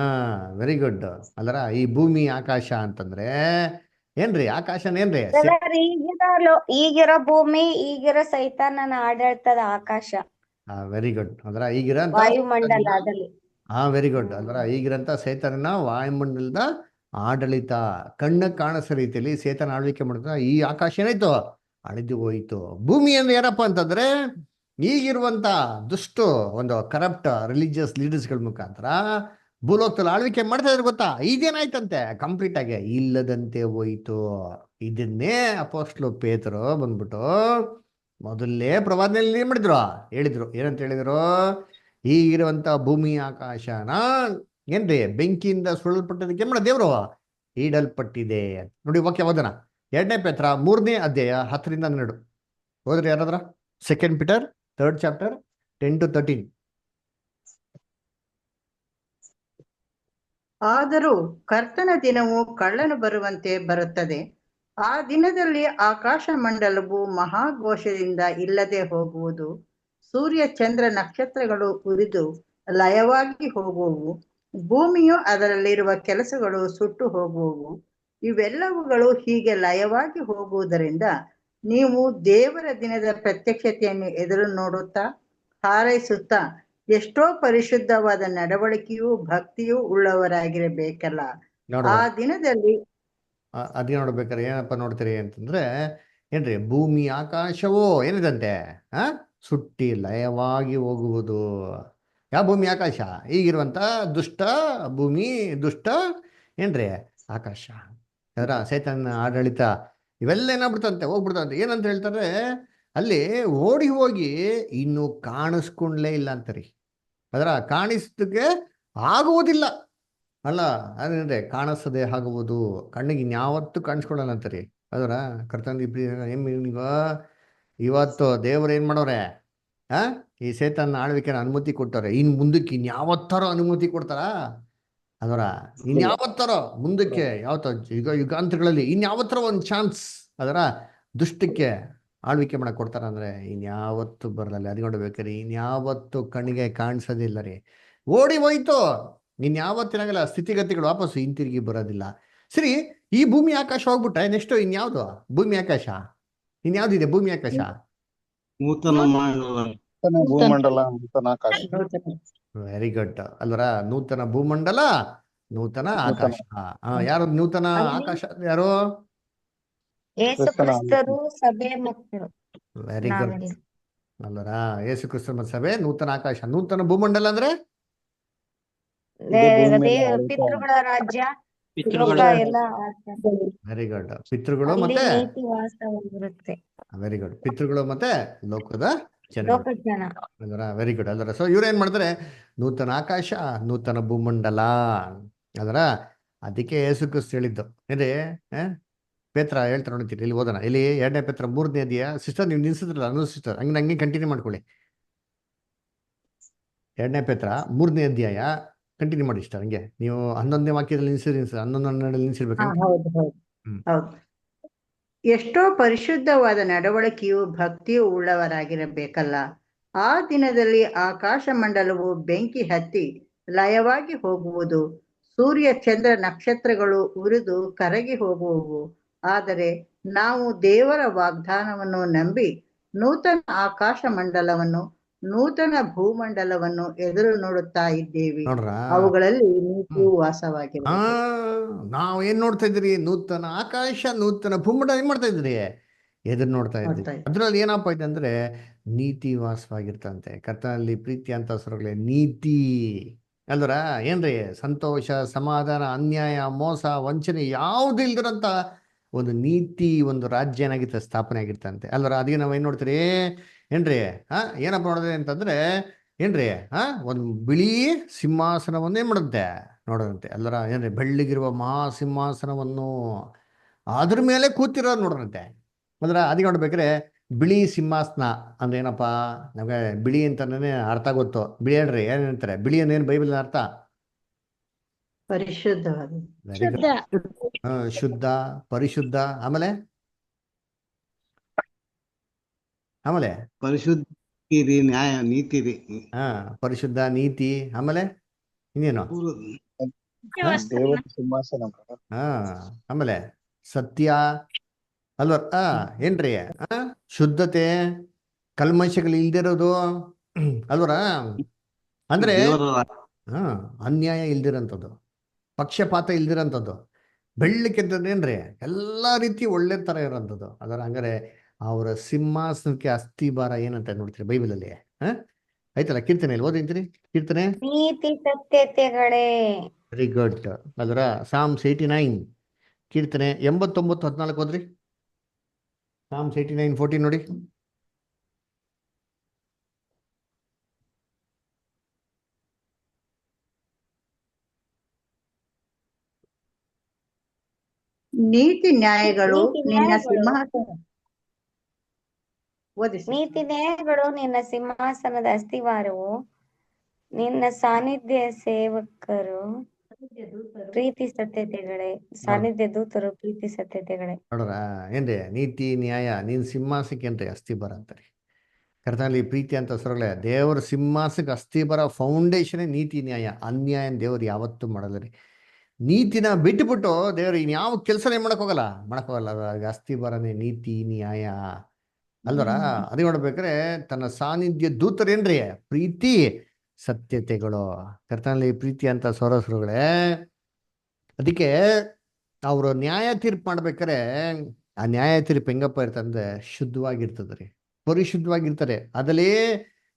Speaker 1: ವೆರಿ ಗುಡ್. ಅಲ್ಲರ ಈ ಭೂಮಿ ಆಕಾಶ ಅಂತಂದ್ರೆ ಏನ್ರಿ? ಆಕಾಶನೇನ್ರಿ?
Speaker 4: ಈಗಿರೋ ಭೂಮಿ, ಈಗಿರೋ ಸೈತಾನನ ಆಡಳಿತದ ಆಕಾಶ,
Speaker 1: ವೆರಿ ಗುಡ್. ಅದರ ಈಗಿರಂತ
Speaker 4: ವಾಯುಮಂಡಲದಲ್ಲಿ.
Speaker 1: Very good. ಅದರ ಈಗಿರಂತ ಸೇತನ ವಾಯುಮಂಡಲದ ಆಡಳಿತ ಕಣ್ಣ ಕಾಣಿಸೋ ರೀತಿಯಲ್ಲಿ ಸೇತನ ಆಳ್ವಿಕೆ ಮಾಡ್ತಾ ಈ ಆಕಾಶ ಏನಾಯ್ತು? ಅಳಿದು ಹೋಯ್ತು. ಭೂಮಿ ಅಂದ್ರೆ ಯಾರಪ್ಪ ಅಂತಂದ್ರೆ ಈಗಿರುವಂತ ದುಷ್ಟು ಒಂದು ಕರಪ್ಟ್ ರಿಲಿಜಿಯಸ್ ಲೀಡರ್ಸ್ಗಳ ಮುಖಾಂತರ ಭೂಲೋಕದಲ್ಲಿ ಆಳ್ವಿಕೆ ಮಾಡ್ತಾ ಇದ್ರೆ ಗೊತ್ತಾ? ಇದೇನಾಯ್ತಂತೆ? ಕಂಪ್ಲೀಟ್ ಆಗಿ ಇಲ್ಲದಂತೆ ಹೋಯ್ತು. ಇದನ್ನೇ ಅಪೊಸ್ತಲ ಪೇತ್ರರು ಬಂದ್ಬಿಟ್ಟು ಮೊದಲನೇ ಪ್ರವಾದನೆಯಲ್ಲಿ ಏನ್ ಮಾಡಿದ್ರು? ಹೇಳಿದ್ರು. ಏನಂತ ಹೇಳಿದ್ರು? ಈಗಿರುವಂತ ಭೂಮಿ ಆಕಾಶನ ಏನ್ರಿ ಬೆಂಕಿಯಿಂದ ಸುಳಲ್ಪಟ್ಟದಕ್ಕೆ ಏನ್ ಮಾಡ ದೇವ್ರು ಈಡಲ್ಪಟ್ಟಿದೆ. ನೋಡಿ ವಾಕ್ಯ ಓದೋಣ. 2 ಪೇತ್ರ 3ನೇ ಅಧ್ಯಾಯ 10-12 ಹೋದ್ರಿ ಯಾರಾದ್ರ? 2 ಪೀಟರ್ 3rd ಚಾಪ್ಟರ್ 10-13.
Speaker 5: ಆದರೂ ಕರ್ತನ ದಿನವು ಕಳ್ಳನು ಬರುವಂತೆ ಬರುತ್ತದೆ. ಆ ದಿನದಲ್ಲಿ ಆಕಾಶ ಮಂಡಲವು ಮಹಾಘೋಷದಿಂದ ಇಲ್ಲದೆ ಹೋಗುವುದು. ಸೂರ್ಯ ಚಂದ್ರ ನಕ್ಷತ್ರಗಳು ಉರಿದು ಲಯವಾಗಿ ಹೋಗುವವು. ಭೂಮಿಯು ಅದರಲ್ಲಿರುವ ಕೆಲಸಗಳು ಸುಟ್ಟು ಹೋಗುವವು. ಇವೆಲ್ಲವುಗಳು ಹೀಗೆ ಲಯವಾಗಿ ಹೋಗುವುದರಿಂದ ನೀವು ದೇವರ ದಿನದ ಪ್ರತ್ಯಕ್ಷತೆಯನ್ನು ಎದುರು ನೋಡುತ್ತಾ ಹಾರೈಸುತ್ತಾ ಎಷ್ಟೋ ಪರಿಶುದ್ಧವಾದ ನಡವಳಿಕೆಯೂ ಭಕ್ತಿಯೂ ಉಳ್ಳವರಾಗಿರಬೇಕಲ್ಲ. ಆ ದಿನದಲ್ಲಿ
Speaker 1: ಅದೇ ನೋಡ್ಬೇಕಾರೆ ಏನಪ್ಪ ನೋಡ್ತೀರಿ ಅಂತಂದ್ರೆ ಏನ್ರಿ? ಭೂಮಿ ಆಕಾಶವೋ ಏನಿದಂತೆ ಸುಟ್ಟಿ ಲಯವಾಗಿ ಹೋಗುವುದು. ಯಾವ ಭೂಮಿ ಆಕಾಶ? ಈಗಿರುವಂತ ದುಷ್ಟ ಭೂಮಿ, ದುಷ್ಟ ಏನ್ರಿ ಆಕಾಶ, ಅದರ ಸೈತಾನ ಆಡಳಿತ ಇವೆಲ್ಲ ಏನಾಗ್ಬಿಡ್ತಂತೆ? ಹೋಗ್ಬಿಡ್ತಂತೆ. ಏನಂತ ಹೇಳ್ತಾರೆ ಅಲ್ಲಿ? ಓಡಿ ಹೋಗಿ ಇನ್ನು ಕಾಣಿಸ್ಕೊಂಡ್ಲೇ ಇಲ್ಲ ಅಂತರಿ. ಅದರ ಕಾಣಿಸೋದಕ್ಕೆ ಆಗುವುದಿಲ್ಲ ಅಲ್ಲ, ಅದೇನ್ರಿ ಕಾಣಿಸದೆ ಆಗುವುದು. ಕಣ್ಣಿಗೆ ಇನ್ಯಾವತ್ತು ಕಾಣಿಸ್ಕೊಳ್ಳಲ್ಲ ಅಂತಾರಿ. ಅದರ ಕರ್ತನ ಇವತ್ತು ದೇವರು ಏನ್ ಮಾಡೋರೆ? ಈ ಸೇತನ ಆಳ್ವಿಕೆನ ಅನುಮತಿ ಕೊಟ್ಟವ್ರೆ. ಇನ್ ಮುಂದಕ್ಕೆ ಇನ್ಯಾವತ್ತಾರ ಅನುಮತಿ ಕೊಡ್ತಾರ? ಅದರ ಇನ್ಯಾವತ್ತಾರ ಮುಂದಕ್ಕೆ ಯಾವತ್ತ ಯುಗಾಂತಗಳಲ್ಲಿ ಇನ್ಯಾವತ್ತರ ಒಂದು ಚಾನ್ಸ್ ಅದರ ದುಷ್ಟಕ್ಕೆ ಆಳ್ವಿಕೆ ಮಾಡಕ್ ಕೊಡ್ತಾರ ಅಂದ್ರೆ ಇನ್ಯಾವತ್ತು ಬರಲ್ಲ. ಅದು ನೋಡ್ಬೇಕ್ರಿ, ಇನ್ಯಾವತ್ತು ಕಣ್ಣಿಗೆ ಕಾಣಿಸೋದಿಲ್ಲ ರೀ. ಓಡಿ ಹೋಯ್ತು. ಇನ್ಯಾವತ್ತಿನಾಗಲ್ಲ ಸ್ಥಿತಿಗತಿಗಳು ವಾಪಸ್ಸು ಹಿಂತಿರುಗಿ ಬರೋದಿಲ್ಲ. ಸರಿ, ಈ ಭೂಮಿ ಆಕಾಶ ಹೋಗ್ಬಿಟ್ರೆ ನೆಕ್ಸ್ಟ್ ಇನ್ಯಾವ್ದು ಭೂಮಿ ಆಕಾಶ? ಇನ್ಯಾವ್ದಿದೆ ಭೂಮಿ ಆಕಾಶ?
Speaker 3: ನೂತನ
Speaker 6: ಭೂಮಂಡಲ, ನೂತನ ಆಕಾಶ.
Speaker 1: Very good. ಅಲ್ವರ ನೂತನ ಭೂಮಂಡಲ, ನೂತನ ಆಕಾಶ. ಯಾರು ನೂತನ ಆಕಾಶ? ಯಾರು?
Speaker 4: ಯೇಸು ಕ್ರಿಸ್ತರು, ಸಭೆ ಮಕ್ಕಳು.
Speaker 1: Very good. ಅಲ್ವರ ಯೇಸು ಕ್ರಿಸ್ತ ಸಭೆ, ನೂತನ ಆಕಾಶ. ನೂತನ ಭೂಮಂಡಲ ಅಂದ್ರೆ
Speaker 4: ಪಿತೃಗಳ ರಾಜ್ಯ, ಎಲ್ಲ
Speaker 1: ವೆರಿ ಗುಡ್. ಪಿತೃಗಳು ಮತ್ತೆ
Speaker 4: ನೀತಿ ವಾಸವಾಗಿರುತ್ತೆ.
Speaker 1: Very good. ಪಿತೃಗಳು ಮತ್ತೆ ಲೋಕದ ಜನ.
Speaker 4: ಲೋಕಜ್ಞಾನ.
Speaker 1: ಅಲ್ವರ ವೆರಿ ಗುಡ್. ಅಲ್ವರ ಸೊ ಇವ್ರು ಏನ್ ಮಾಡ್ತಾರೆ? ನೂತನ ಆಕಾಶ, ನೂತನ ಭೂಮಂಡಲ. ಅದರ ಅದಕ್ಕೆ ಯೇಸು ಕ್ರಿಸ್ತ ಹೇಳಿದ್ದು ಏನ್ರಿ? ಪೇತ್ರ ಹೇಳ್ತಾರೆ ನೋಡ್ತೀರಿ, ಇಲ್ಲಿ ಓದೋಣ. ಇಲ್ಲಿ 2 ಪೇತ್ರ 3ನೇ ಅಧ್ಯಾಯ. ಸಿಸ್ಟರ್ ನೀವು ನಿಲ್ಸಿದ್ರಲ್ಲ, ಅನು ಸಿಸ್ಟರ್ ಹಂಗೆ ಕಂಟಿನ್ಯೂ ಮಾಡ್ಕೊಳ್ಳಿ. 2 ಪೇತ್ರ 3ನೇ ಅಧ್ಯಾಯ ಕಂಟಿನ್ಯೂ ಮಾಡಿ ಇಷ್ಟ. ಹಂಗೆ ನೀವು 11ನೇ ವಾಕ್ಯದಲ್ಲಿ ನಿಲ್ಸಿರಿ, 11-12 ನಿಲ್ಸಿರ್ಬೇಕು.
Speaker 5: ಹೌದು ಹೌದು ಹೌದು. ಎಷ್ಟೋ ಪರಿಶುದ್ಧವಾದ ನಡವಳಿಕೆಯು ಭಕ್ತಿಯೂ ಉಳ್ಳವರಾಗಿರಬೇಕಲ್ಲ. ಆ ದಿನದಲ್ಲಿ ಆಕಾಶ ಮಂಡಲವು ಬೆಂಕಿ ಹತ್ತಿ ಲಯವಾಗಿ ಹೋಗುವುದು. ಸೂರ್ಯ ಚಂದ್ರ ನಕ್ಷತ್ರಗಳು ಉರಿದು ಕರಗಿ ಹೋಗುವವು. ಆದರೆ ನಾವು ದೇವರ ವಾಗ್ದಾನವನ್ನು ನಂಬಿ ನೂತನ ಆಕಾಶ ಮಂಡಲವನ್ನು, ನೂತನ ಭೂಮಂಡಲವನ್ನು ಎದುರು ನೋಡುತ್ತಾ ಇದ್ದೇವೆ. ಅವುಗಳಲ್ಲಿ ನೀತಿಯು ವಾಸವಾಗಿದೆ.
Speaker 1: ನಾವ್ ಏನ್ ನೋಡ್ತಾ ಇದ್ರಿ? ನೂತನ ಆಕಾಶ, ನೂತನ ಭೂಮಂಡಲ ಏನ್ ಮಾಡ್ತಾ ಇದ್ರಿ? ಎದುರು ನೋಡ್ತಾ ಇದ್ರಿ. ಅದ್ರಲ್ಲಿ ಏನಪ್ಪ ಇದೆ ಅಂದ್ರೆ ನೀತಿ ವಾಸವಾಗಿರ್ತಂತೆ. ಕರ್ತನಲ್ಲಿ ಪ್ರೀತಿ ಅಂತ ಸ್ವರಗಳೇ ನೀತಿ ಅಲ್ವರ ಏನ್ರಿ? ಸಂತೋಷ, ಸಮಾಧಾನ, ಅನ್ಯಾಯ, ಮೋಸ, ವಂಚನೆ ಯಾವ್ದು ಇಲ್ದಿರಂತ ಒಂದು ನೀತಿ, ಒಂದು ರಾಜ್ಯ ಏನಾಗಿರ್ತದೆ? ಸ್ಥಾಪನೆ ಆಗಿರ್ತಂತೆ ಅಲ್ವರ. ಅದಕ್ಕೆ ನಾವ್ ಏನ್ ನೋಡ್ತೀರಿ? ಏನ್ರಿ ಏನಪ್ಪ ನೋಡಿದೆ ಅಂತಂದ್ರೆ ಏನ್ರಿ ಒಂದು ಬಿಳಿ ಸಿಂಹಾಸನವನ್ನೇ ಮಾಡುತ್ತೆ ನೋಡೋದಂತೆ ಎಲ್ಲರ ಏನ್ರಿ ಬೆಳ್ಳಿಗಿರುವ ಮಹಾಸಿಂಹಾಸನವನ್ನು ಅದ್ರ ಮೇಲೆ ಕೂತಿರೋರು ನೋಡ್ರಂತೆ ಅಂದ್ರೆ ಅದಕ್ಕೆ ನೋಡ್ಬೇಕ್ರೆ ಬಿಳಿ ಸಿಂಹಾಸನ ಅಂದ್ರೆ ಏನಪ್ಪ ನಮಗೆ ಬಿಳಿ ಅಂತಾನೆ ಅರ್ಥ ಗೊತ್ತು ಬಿಳಿ ಹೇಳ್ರಿ ಏನಂತಾರೆ ಬಿಳಿ ಅಂದೇನು ಬೈಬಲ್ ಅರ್ಥ
Speaker 5: ಪರಿಶುದ್ಧವಾದ
Speaker 1: ವೆರಿ ಗುಡ್ ಶುದ್ಧ ಪರಿಶುದ್ಧ ಆಮೇಲೆ ಆಮೇಲೆ
Speaker 3: ಪರಿಶುದ್ಧ ರೀ ನ್ಯಾಯ ನೀತಿ ರೀ
Speaker 1: ಪರಿಶುದ್ಧ ನೀತಿ ಆಮೇಲೆ ಇನ್ನೇನು
Speaker 6: ದೇವರ ಸಿಂಹಾಸನ
Speaker 1: ಆಮೇಲೆ ಸತ್ಯ ಅಲ್ವ ಏನ್ರಿ ಶುದ್ಧತೆ ಕಲ್ಮಶಗಳು ಇಲ್ದಿರೋದು ಅಲ್ವರ ಅಂದ್ರೆ ಅನ್ಯಾಯ ಇಲ್ದಿರೋಂಥದ್ದು ಪಕ್ಷಪಾತ ಇಲ್ದಿರೋಂಥದ್ದು ಬೆಳ್ಳಕ್ಕೆದ್ದೇನ್ರಿ ಎಲ್ಲ ರೀತಿ ಒಳ್ಳೆ ತರ ಇರೋಂಥದ್ದು ಅದರ ಹಂಗಾರೆ ಅವರ ಸಿಂಹಾಸನಕ್ಕೆ ಅಸ್ಥಿಭಾರ ಏನಂತ ನೋಡ್ತೀರಿ ಬೈಬಲಲ್ಲಿ ಆಯ್ತಲ್ಲ ಕೀರ್ತನೆ ಓದಿಂತೀರಿ ಕೀರ್ತನೆ
Speaker 4: ನೀತಿ ಸತ್ಯತೆಗಳೇ.
Speaker 1: ವೆರಿ ಗುಡ್ ಅದರ ಸಾಮ್ಸ್ 89 ಕೀರ್ತನೆ 89:14 ಓದ್ರಿ. ಸಾಮ್ಸ್ 89:14 ನೋಡಿ.
Speaker 5: ನೀತಿ ನ್ಯಾಯಗಳು ನಿನ್ನ ಸಿಂಹಾಸನ
Speaker 4: ನೀತಿ ನ್ಯಾಯಗಳು ನಿನ್ನ ಸಿಂಹಾಸನದ ಅಸ್ತಿವಾರವು, ನಿನ್ನ ಸಾನ್ನಿಧ್ಯ ಸೇವಕರು ಪ್ರೀತಿ ಸತ್ಯತೆಗಳೇ. ಸಾನ್ನಿಧ್ಯ ದೂತರು ಪ್ರೀತಿ ಸತ್ಯತೆಗಳೇ.
Speaker 1: ನೋಡ್ರ ಏನ್ರಿ ನೀತಿ ನ್ಯಾಯ ನಿನ್ ಸಿಂಹಾಸಕ್ಕೆ ಏನ್ರಿ ಅಸ್ಥಿಬರ ಅಂತಾರೆ. ಕರ್ತನಲ್ಲಿ ಪ್ರೀತಿ ಅಂತ ಸರಳೆ ದೇವರ ಸಿಂಹಾಸಕ್ಕೆ ಅಸ್ಥಿಬರ ಫೌಂಡೇಶನ್ ನೀತಿ ನ್ಯಾಯ. ಅನ್ಯಾಯ ದೇವ್ರು ಯಾವತ್ತೂ ಮಾಡಲ್ಲ. ನೀತಿನ ಬಿಟ್ಟುಬಿಟ್ಟು ದೇವ್ರು ಇನ್ಯಾವ ಕೆಲಸನೇ ಮಾಡಕ್ ಹೋಗಲ್ಲ. ಅಸ್ಥಿಬರನೇ ನೀತಿ ನ್ಯಾಯ ಅಲ್ವರ. ಅದೇ ನೋಡ್ಬೇಕ್ರೆ ತನ್ನ ಸಾನ್ನಿಧ್ಯ ದೂತರೇನ್ರಿ ಪ್ರೀತಿ ಸತ್ಯತೆಗಳು. ಕರ್ತನಲ್ಲಿ ಪ್ರೀತಿ ಅಂತ ಸೊರಸರುಗಳೇ ಅದಕ್ಕೆ ಅವರು ನ್ಯಾಯ ತೀರ್ಪು ಮಾಡ್ಬೇಕಾರೆ ಆ ನ್ಯಾಯ ತೀರ್ಪು ಹೆಂಗಪ್ಪ ಇರ್ತಂದ್ರೆ ಶುದ್ಧವಾಗಿರ್ತದ್ರಿ, ಪರಿಶುದ್ಧವಾಗಿರ್ತಾರೆ. ಅದರಲ್ಲಿ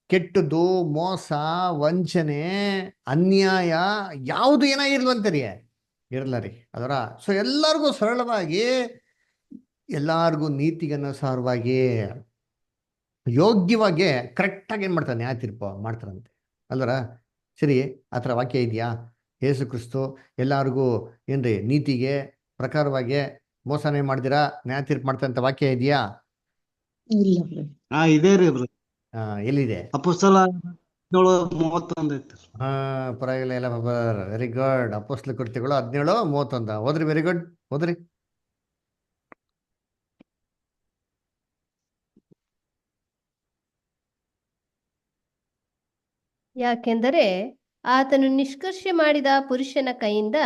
Speaker 1: ಕೆಟ್ಟದ್ದು, ಮೋಸ, ವಂಚನೆ, ಅನ್ಯಾಯ ಯಾವುದು ಏನಾಗಿರ್ಲಂತರಿ ಇರಲ್ಲ ರೀ ಅದರ. ಸೊ ಎಲ್ಲರಿಗೂ ಸರಳವಾಗಿ, ಎಲ್ಲಾರ್ಗೂ ನೀತಿಗನುಸಾರವಾಗಿ, ಯೋಗ್ಯವಾಗಿ ಕರೆಕ್ಟಾಗಿ ಏನ್ ಮಾಡ್ತಾರೆ ನ್ಯಾಯ ತೀರ್ಪು ಮಾಡ್ತಾರಂತೆ ಅಲ್ವರ. ಸರಿ, ಆ ಥರ ವಾಕ್ಯ ಇದೆಯಾ? ಯೇಸು ಕ್ರಿಸ್ತು ಎಲ್ಲಾರ್ಗೂ ಏನ್ರಿ ನೀತಿಗೆ ಪ್ರಕಾರವಾಗಿ ಮೋಸನೆ ಮಾಡ್ದಿರಾ ನ್ಯಾಯ ತೀರ್ಪು ಮಾಡ್ತಾರಂತ ವಾಕ್ಯ ಇದೆಯಾ?
Speaker 3: ಇದೆ ರೀ
Speaker 1: ಎಲ್ಲಿದೆ?
Speaker 3: ಅಪೊಸ್ತಲ 17:31 ಐತಿ.
Speaker 1: ಪರವಾಗಿಲ್ಲ ಎಲ್ಲ ವೆರಿ ಗುಡ್. ಅಪೊಸ್ತಲ ಕೃತ್ಯಗಳು 17:31 ಓದ್ರಿ. ವೆರಿ ಗುಡ್, ಓದ್ರಿ.
Speaker 2: ಯಾಕೆಂದರೆ ಆತನು ನಿಷ್ಕರ್ಷೆ ಮಾಡಿದ ಪುರುಷನ ಕೈಯಿಂದ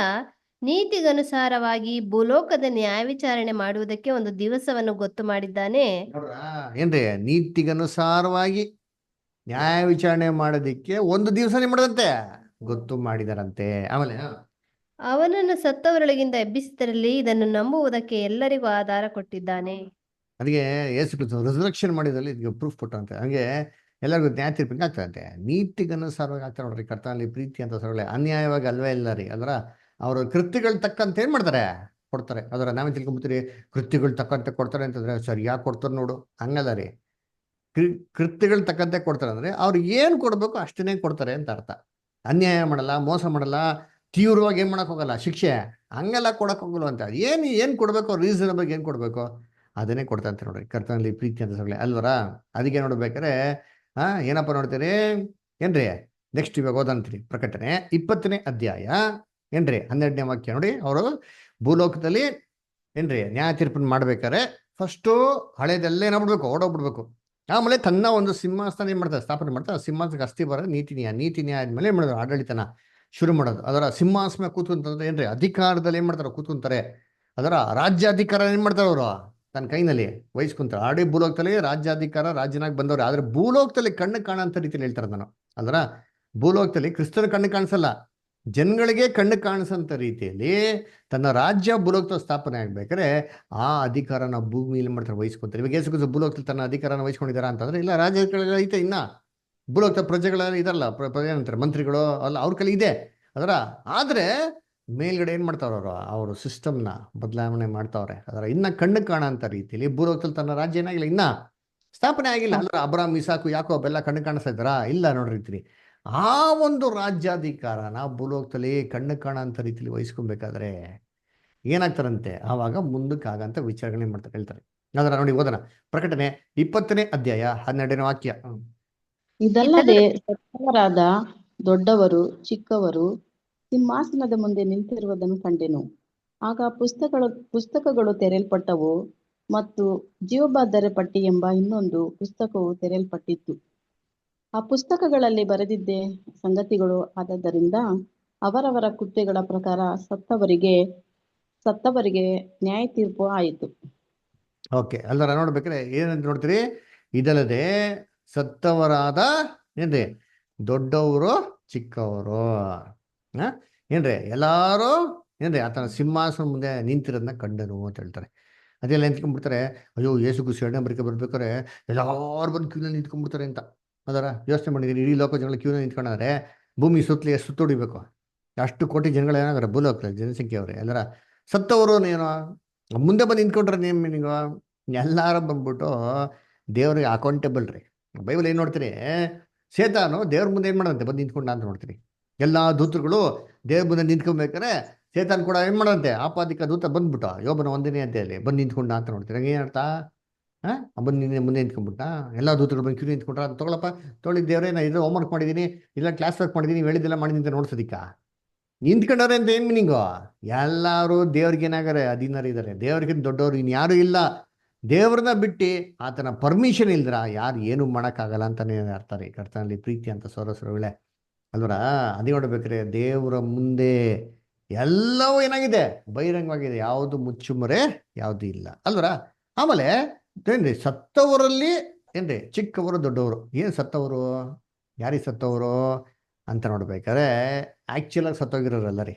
Speaker 2: ನೀತಿಗನುಸಾರವಾಗಿ ಭೂಲೋಕದ ನ್ಯಾಯವಿಚಾರಣೆ ಮಾಡುವುದಕ್ಕೆ ಒಂದು ದಿವಸವನ್ನು ಗೊತ್ತು ಮಾಡಿದ್ದಾನೆ.
Speaker 1: ಏನ್ರಿ ನೀತಿಗನುಸಾರವಾಗಿ ನ್ಯಾಯ ವಿಚಾರಣೆ ಮಾಡೋದಿಕ್ಕೆ ಒಂದು ದಿವಸ ಮಾಡದಂತೆ ಗೊತ್ತು ಮಾಡಿದಾರಂತೆ. ಆಮೇಲೆ
Speaker 2: ಅವನನ್ನು ಸತ್ತವರೊಳಗಿಂದ ಎಬ್ಬಿಸಿದರಲ್ಲಿ ಇದನ್ನು ನಂಬುವುದಕ್ಕೆ ಎಲ್ಲರಿಗೂ ಆಧಾರ ಕೊಟ್ಟಿದ್ದಾನೆ.
Speaker 1: ಅದಕ್ಕೆ ಯೇಸು ಕ್ರಿಸ್ತ ರಿಸರ್ವೇಷನ್ ಮಾಡಿದಲ್ಲಿ ಇದಕ್ಕೆ ಪ್ರೂಫ್ ಕೊಟ್ಟಂತೆ. ಹಂಗೆ ಎಲ್ಲರಿಗೂ ನ್ಯಾಯ ತೀರ್ಪಿಗೆ ಆಗ್ತದಂತೆ. ನೀತಿಗನುಸಾರವಾಗಿ ಆಗ್ತಾರೆ ನೋಡ್ರಿ. ಕರ್ತನಲ್ಲಿ ಪ್ರೀತಿ ಅಂತ ಸರಳೆ ಅನ್ಯಾಯವಾಗಿ ಅಲ್ವೇ ಇಲ್ಲ ರೀ ಅದರ. ಅವರು ಕೃತ್ಯಗಳು ತಕ್ಕಂತ ಏನ್ ಮಾಡ್ತಾರೆ ಕೊಡ್ತಾರೆ ಅದರ. ನಾವೇ ತಿಳ್ಕೊಂಬಿಡ್ತೀರಿ ಕೃತ್ಯಗಳು ತಕ್ಕಂತೆ ಕೊಡ್ತಾರೆ ಅಂತಂದ್ರೆ ಸರಿಯಾಗಿ ಕೊಡ್ತಾರೆ ನೋಡು, ಹಂಗಲ್ಲ ರೀ. ಕೃತ್ಯಗಳು ತಕ್ಕಂತೆ ಕೊಡ್ತಾರೆ ಅಂದ್ರೆ ಅವ್ರು ಏನ್ ಕೊಡ್ಬೇಕು ಅಷ್ಟನ್ನೇ ಕೊಡ್ತಾರೆ ಅಂತ ಅರ್ಥ. ಅನ್ಯಾಯ ಮಾಡಲ್ಲ, ಮೋಸ ಮಾಡಲ್ಲ, ತೀವ್ರವಾಗಿ ಏನ್ ಮಾಡಕ್ ಹೋಗಲ್ಲ, ಶಿಕ್ಷೆ ಹಂಗೆಲ್ಲ ಕೊಡಕ್ ಹೋಗಲ್ಲ ಅಂತ. ಏನ್ ಕೊಡ್ಬೇಕು, ರೀಸನಬಲ್ ಏನ್ ಕೊಡ್ಬೇಕು ಅದನ್ನೇ ಕೊಡ್ತಂತೆ ನೋಡ್ರಿ. ಕರ್ತನಲ್ಲಿ ಪ್ರೀತಿ ಅಂತ ಸರಳೆ ಅಲ್ವರ. ಅದಕ್ಕೆ ನೋಡ್ಬೇಕಾರೆ ಏನಪ್ಪ ನೋಡ್ತೀರಿ ಏನ್ರಿ ನೆಕ್ಸ್ಟ್ ಇವಾಗ ಓದಂತೀರಿ ಪ್ರಕಟಣೆ 20ನೇ ಅಧ್ಯಾಯ ಏನ್ರಿ 12ನೇ ವಾಕ್ಯ ನೋಡಿ. ಅವರು ಭೂಲೋಕದಲ್ಲಿ ಏನ್ರಿ ನ್ಯಾಯ ತೀರ್ಪನ್ನು ಮಾಡ್ಬೇಕಾರೆ ಫಸ್ಟು ಹಳೇದೆಲ್ಲ ಏನಾಗ್ಬಿಡ್ಬೇಕು, ಓಡೋಗ್ಬಿಡ್ಬೇಕು. ಆಮೇಲೆ ತನ್ನ ಒಂದು ಸಿಂಹಾಸನ ಏನ್ ಮಾಡ್ತಾರೆ ಸ್ಥಾಪನೆ ಮಾಡ್ತಾರೆ. ಸಿಂಹಾಸನಕ್ಕೆ ಅಸ್ಥಿ ಬರೋದು ನೀತಿ ನ್ಯಾಯ. ನೀತಿ ನ್ಯಾಯ ಆದ್ಮೇಲೆ ಏನ್ ಮಾಡೋದು ಆಡಳಿತನ ಶುರು ಮಾಡೋದು. ಅದರ ಸಿಂಹಾಸನ ಕೂತ್ಕೊಂತಂದ್ರೆ ಏನ್ರಿ ಅಧಿಕಾರದಲ್ಲಿ ಏನ್ ಮಾಡ್ತಾರೆ ಕೂತ್ಕೊಂತಾರೆ. ಅದರ ರಾಜ್ಯಾಧಿಕಾರ ಏನ್ ಮಾಡ್ತಾರೆ ಅವರು ತನ್ನ ಕೈನಲ್ಲಿ ವಹಿಸ್ಕೊಂತಾರೆ. ಆಡಿ ಭೂಲೋಕದಲ್ಲಿ ರಾಜ್ಯಾಧಿಕಾರ ರಾಜ್ಯನಾಗಿ ಬಂದವ್ರೆ. ಆದ್ರೆ ಭೂಲೋಕದಲ್ಲಿ ಕಣ್ಣು ಕಾಣಂತ ರೀತಿಯಲ್ಲಿ ಹೇಳ್ತಾರೆ ನಾನು ಅದರ. ಭೂಲೋಕದಲ್ಲಿ ಕ್ರಿಸ್ತನ ಕಣ್ಣು ಕಾಣಿಸಲ್ಲ, ಜನಗಳಿಗೆ ಕಣ್ಣು ಕಾಣಿಸಂತ ರೀತಿಯಲ್ಲಿ ತನ್ನ ರಾಜ್ಯ ಭೂಲೋಕದ ಸ್ಥಾಪನೆ ಆಗ್ಬೇಕಾದ್ರೆ ಆ ಅಧಿಕಾರನ ಭೂಮಿಯಲ್ಲಿ ಮಾಡ್ತಾರೆ ವಹಿಸ್ಕೊಂತಾರೆ. ಇವಾಗ ಯೇಸು ಕ್ರಿಸ್ತ ಭೂಲೋಕದಲ್ಲಿ ತನ್ನ ಅಧಿಕಾರನ ವಹಿಸ್ಕೊಂಡಿದಾರ ಅಂತಂದ್ರೆ ಇಲ್ಲ, ರಾಜ್ಯಗಳ ಐತೆ ಇನ್ನ ಭೂಲೋಕದ ಪ್ರಜೆಗಳೆಲ್ಲ ಇದಲ್ಲ, ಏನಂತಾರೆ ಮಂತ್ರಿಗಳು ಅಲ್ಲ, ಅವ್ರ ಕೈಲಿ ಇದೆ ಅದರ. ಆದ್ರೆ ಮೇಲ್ಗಡೆ ಏನ್ ಮಾಡ್ತಾವ್ರ ಅವರು ಸಿಸ್ಟಮ್ನ ಬದಲಾವಣೆ ಮಾಡ್ತಾವ್ರೆ ಅದರ. ಇನ್ನ ಕಣ್ಣು ಕಾಣಂತ ರೀತಿಯಲ್ಲಿ ಭೂಲೋಕದಲ್ಲಿ ತನ್ನ ರಾಜ್ಯ ಏನಾಗಿಲ್ಲ, ಇನ್ನ ಸ್ಥಾಪನೆ ಆಗಿಲ್ಲ. ಅಂದ್ರೆ ಅಬ್ರಾಮ್ ಇಸಾಕು ಯಾಕೋಬ್ ಎಲ್ಲ ಕಣ್ಣು ಕಾಣಿಸ್ತಾ ಇದ್ದಾರಾ? ಇಲ್ಲ ನೋಡಿರ್ತೀರಿ. ಆ ಒಂದು ರಾಜ್ಯಾಧಿಕಾರನ ಭೂಲೋಕದಲ್ಲಿ ಕಣ್ಣು ಕಾಣಂತ ರೀತಿಯಲ್ಲಿ ವಹಿಸ್ಕೊಬೇಕಾದ್ರೆ ಏನಾಗ್ತಾರಂತೆ, ಆವಾಗ ಮುಂದಕ್ಕೆ ಆಗಂತ ವಿಚಾರಗಳನ್ನ ಮಾಡ್ತಾರೆ, ಹೇಳ್ತಾರೆ. ಅದರ ನೋಡಿ ಓದೋಣ. ಪ್ರಕಟಣೆ 20ನೇ ಅಧ್ಯಾಯ 12ನೇ ವಾಕ್ಯ.
Speaker 7: ಇದಲ್ಲದೆ ಸತ್ತವರಾದ ದೊಡ್ಡವರು ಚಿಕ್ಕವರು ಸಿಂಹಾಸನದ ಮುಂದೆ ನಿಂತಿರುವುದನ್ನು ಕಂಡೆನು. ಆಗ ಪುಸ್ತಕಗಳು ತೆರೆಯಲ್ಪಟ್ಟವು ಮತ್ತು ಜೀವಬಾಧ್ಯರ ಪಟ್ಟಿ ಎಂಬ ಇನ್ನೊಂದು ಪುಸ್ತಕವು ತೆರೆಯಲ್ಪಟ್ಟಿತ್ತು. ಆ ಪುಸ್ತಕಗಳಲ್ಲಿ ಬರೆದಿದ್ದ ಸಂಗತಿಗಳು ಆದದ್ದರಿಂದ ಅವರವರ ಕೃತ್ಯಗಳ ಪ್ರಕಾರ ಸತ್ತವರಿಗೆ ನ್ಯಾಯ ತೀರ್ಪು ಆಯಿತು.
Speaker 1: ಓಕೆ, ಅಲ್ಲರ ನೋಡ್ಬೇಕಾದ್ರೆ ಏನಂತ ನೋಡ್ತೀರಿ? ಇದಲ್ಲದೆ ಸತ್ತವರಾದ ಏನ್ರಿ ದೊಡ್ಡವರು ಚಿಕ್ಕವರು ಏನ್ರಿ ಎಲ್ಲಾರು ಏನ್ರಿ ಆತನ ಸಿಂಹಾಸನ ಮುಂದೆ ನಿಂತಿರೋದನ್ನ ಕಂಡನು ಅಂತ ಹೇಳ್ತಾರೆ. ಅದೆಲ್ಲ ನಿಂತ್ಕೊಂಡ್ಬಿಡ್ತಾರೆ. ಅಯ್ಯೋ ಯೇಸು ಕ್ರಿಸ್ತ ಎರಡನೇ ಬರಿಕೆ ಬರ್ಬೇಕಾದ್ರೆ ಎಲ್ಲಾರು ಬಂದು ಕ್ಯೂನಲ್ಲಿ ನಿಂತ್ಕೊಂಡ್ಬಿಡ್ತಾರೆ ಅಂತ. ಅದರ ಯೋಚನೆ ಮಾಡಿದೀನಿ, ಇಡೀ ಲೋಕ ಜನಗಳು ಕ್ಯೂನಲ್ಲಿ ನಿಂತ್ಕೊಂಡ್ರೆ ಭೂಮಿ ಸುತ್ತಲಿ ಎಷ್ಟು ಸುತ್ತೊಡಿಬೇಕು? ಅಷ್ಟು ಕೋಟಿ ಜನಗಳು ಏನಾಗ್ರೆ ಭೂಲೋಕದಲ್ಲಿ ಜನಸಂಖ್ಯೆ ಅವ್ರೆ. ಎಲ್ಲರ ಸತ್ತವರು ಏನೋ ಮುಂದೆ ಬಂದು ನಿಂತ್ಕೊಂಡ್ರೆ ನೀವು ಎಲ್ಲಾರು ಬಂದ್ಬಿಟ್ಟು ದೇವ್ರಿಗೆ ಅಕೌಂಟೇಬಲ್ ರೀ. ಬೈಬಲ್ ಏನ್ ನೋಡ್ತೀರಿ? ಸೇತಾನು ದೇವ್ರ ಮುಂದೆ ಏನ್ ಮಾಡಂತೆ ಬಂದು ನಿಂತ್ಕೊಂಡ ಅಂತ ನೋಡ್ತೀರಿ. ಎಲ್ಲಾ ದೂತರುಗಳು ದೇವ್ರ ಮುಂದೆ ನಿಂತ್ಕೊಬೇಕಾರೆ ಸೇತಾನ್ ಕೂಡ ಏನ್ ಮಾಡಂತೆ ಆಪಾದಿಕ ದೂತ ಬಂದ್ಬಿಟ್ಟ ಯೋಬನ 1ನೇ ಅಧ್ಯಾಯದಲ್ಲಿ ಬಂದು ನಿಂತ್ಕೊಂಡ ಅಂತ ನೋಡ್ತೀರಿ. ಹಂಗೆ ಏನರ್ಥ? ಬಂದು ನಿನ್ನೆ ಮುಂದೆ ನಿಂತ್ಕೊಂಡ್ಬಿಟ್ಟ. ಎಲ್ಲ ದೂತರು ಬಂದು ಕ್ಯೂ ನಿಂತ್ಕೊಂಡ್ರ ಅಂತ ತಗೊಳಪ್ಪ ತೊಗೊಳ್ಳಿ ದೇವ್ರೆ, ನಾ ಇದು ಹೋಮ್ವರ್ಕ್ ಮಾಡಿದ್ದೀನಿ, ಇಲ್ಲ ಕ್ಲಾಸ್ ವರ್ಕ್ ಮಾಡಿದ್ದೀನಿ, ನೀವು ಹೇಳಿದ್ದೆಲ್ಲ ಮಾಡಿದ್ದೀನಿ ಅಂತ ನೋಡ್ಸೋದಿಕ್ಕ ನಿಂತ್ಕೊಂಡವ್ರೆ ಅಂತ ಏನ್ ಮೀನಿಂಗು? ಎಲ್ಲಾರು ದೇವ್ರಿಗೆ ಏನಾಗಾರೆ ಅಧೀನರು ಇದ್ದಾರೆ. ದೇವ್ರಿಗಿಂತ ದೊಡ್ಡವ್ರು ಇನ್ಯಾರು ಇಲ್ಲ. ದೇವ್ರನ್ನ ಬಿಟ್ಟು ಆತನ ಪರ್ಮಿಷನ್ ಇಲ್ದ್ರ ಯಾರು ಏನು ಮಾಡೋಕ್ಕಾಗಲ್ಲ ಅಂತಾನೆ ಅರ್ಥ ರೀ. ಕರ್ತನಲ್ಲಿ ಪ್ರೀತಿ ಅಂತ ಸೊರಸೊರಳೆ ಅಲ್ವರ. ಅದೇ ನೋಡ್ಬೇಕ್ರೆ ದೇವರ ಮುಂದೆ ಎಲ್ಲವೂ ಏನಾಗಿದೆ? ಬಹಿರಂಗವಾಗಿದೆ. ಯಾವುದು ಮುಚ್ಚುಮರೆ ಯಾವುದು ಇಲ್ಲ ಅಲ್ವರ. ಆಮೇಲೆ ಏನ್ರಿ ಸತ್ತವರಲ್ಲಿ ಏನ್ರಿ ಚಿಕ್ಕವರು ದೊಡ್ಡವರು. ಏನ್ ಸತ್ತವರು? ಯಾರಿಗೆ ಸತ್ತವರು ಅಂತ ನೋಡ್ಬೇಕಾದ್ರೆ ಆಕ್ಚುಲ್ ಆಗಿ ಸತ್ತೋಗಿರೋರಲ್ಲ ರೀ.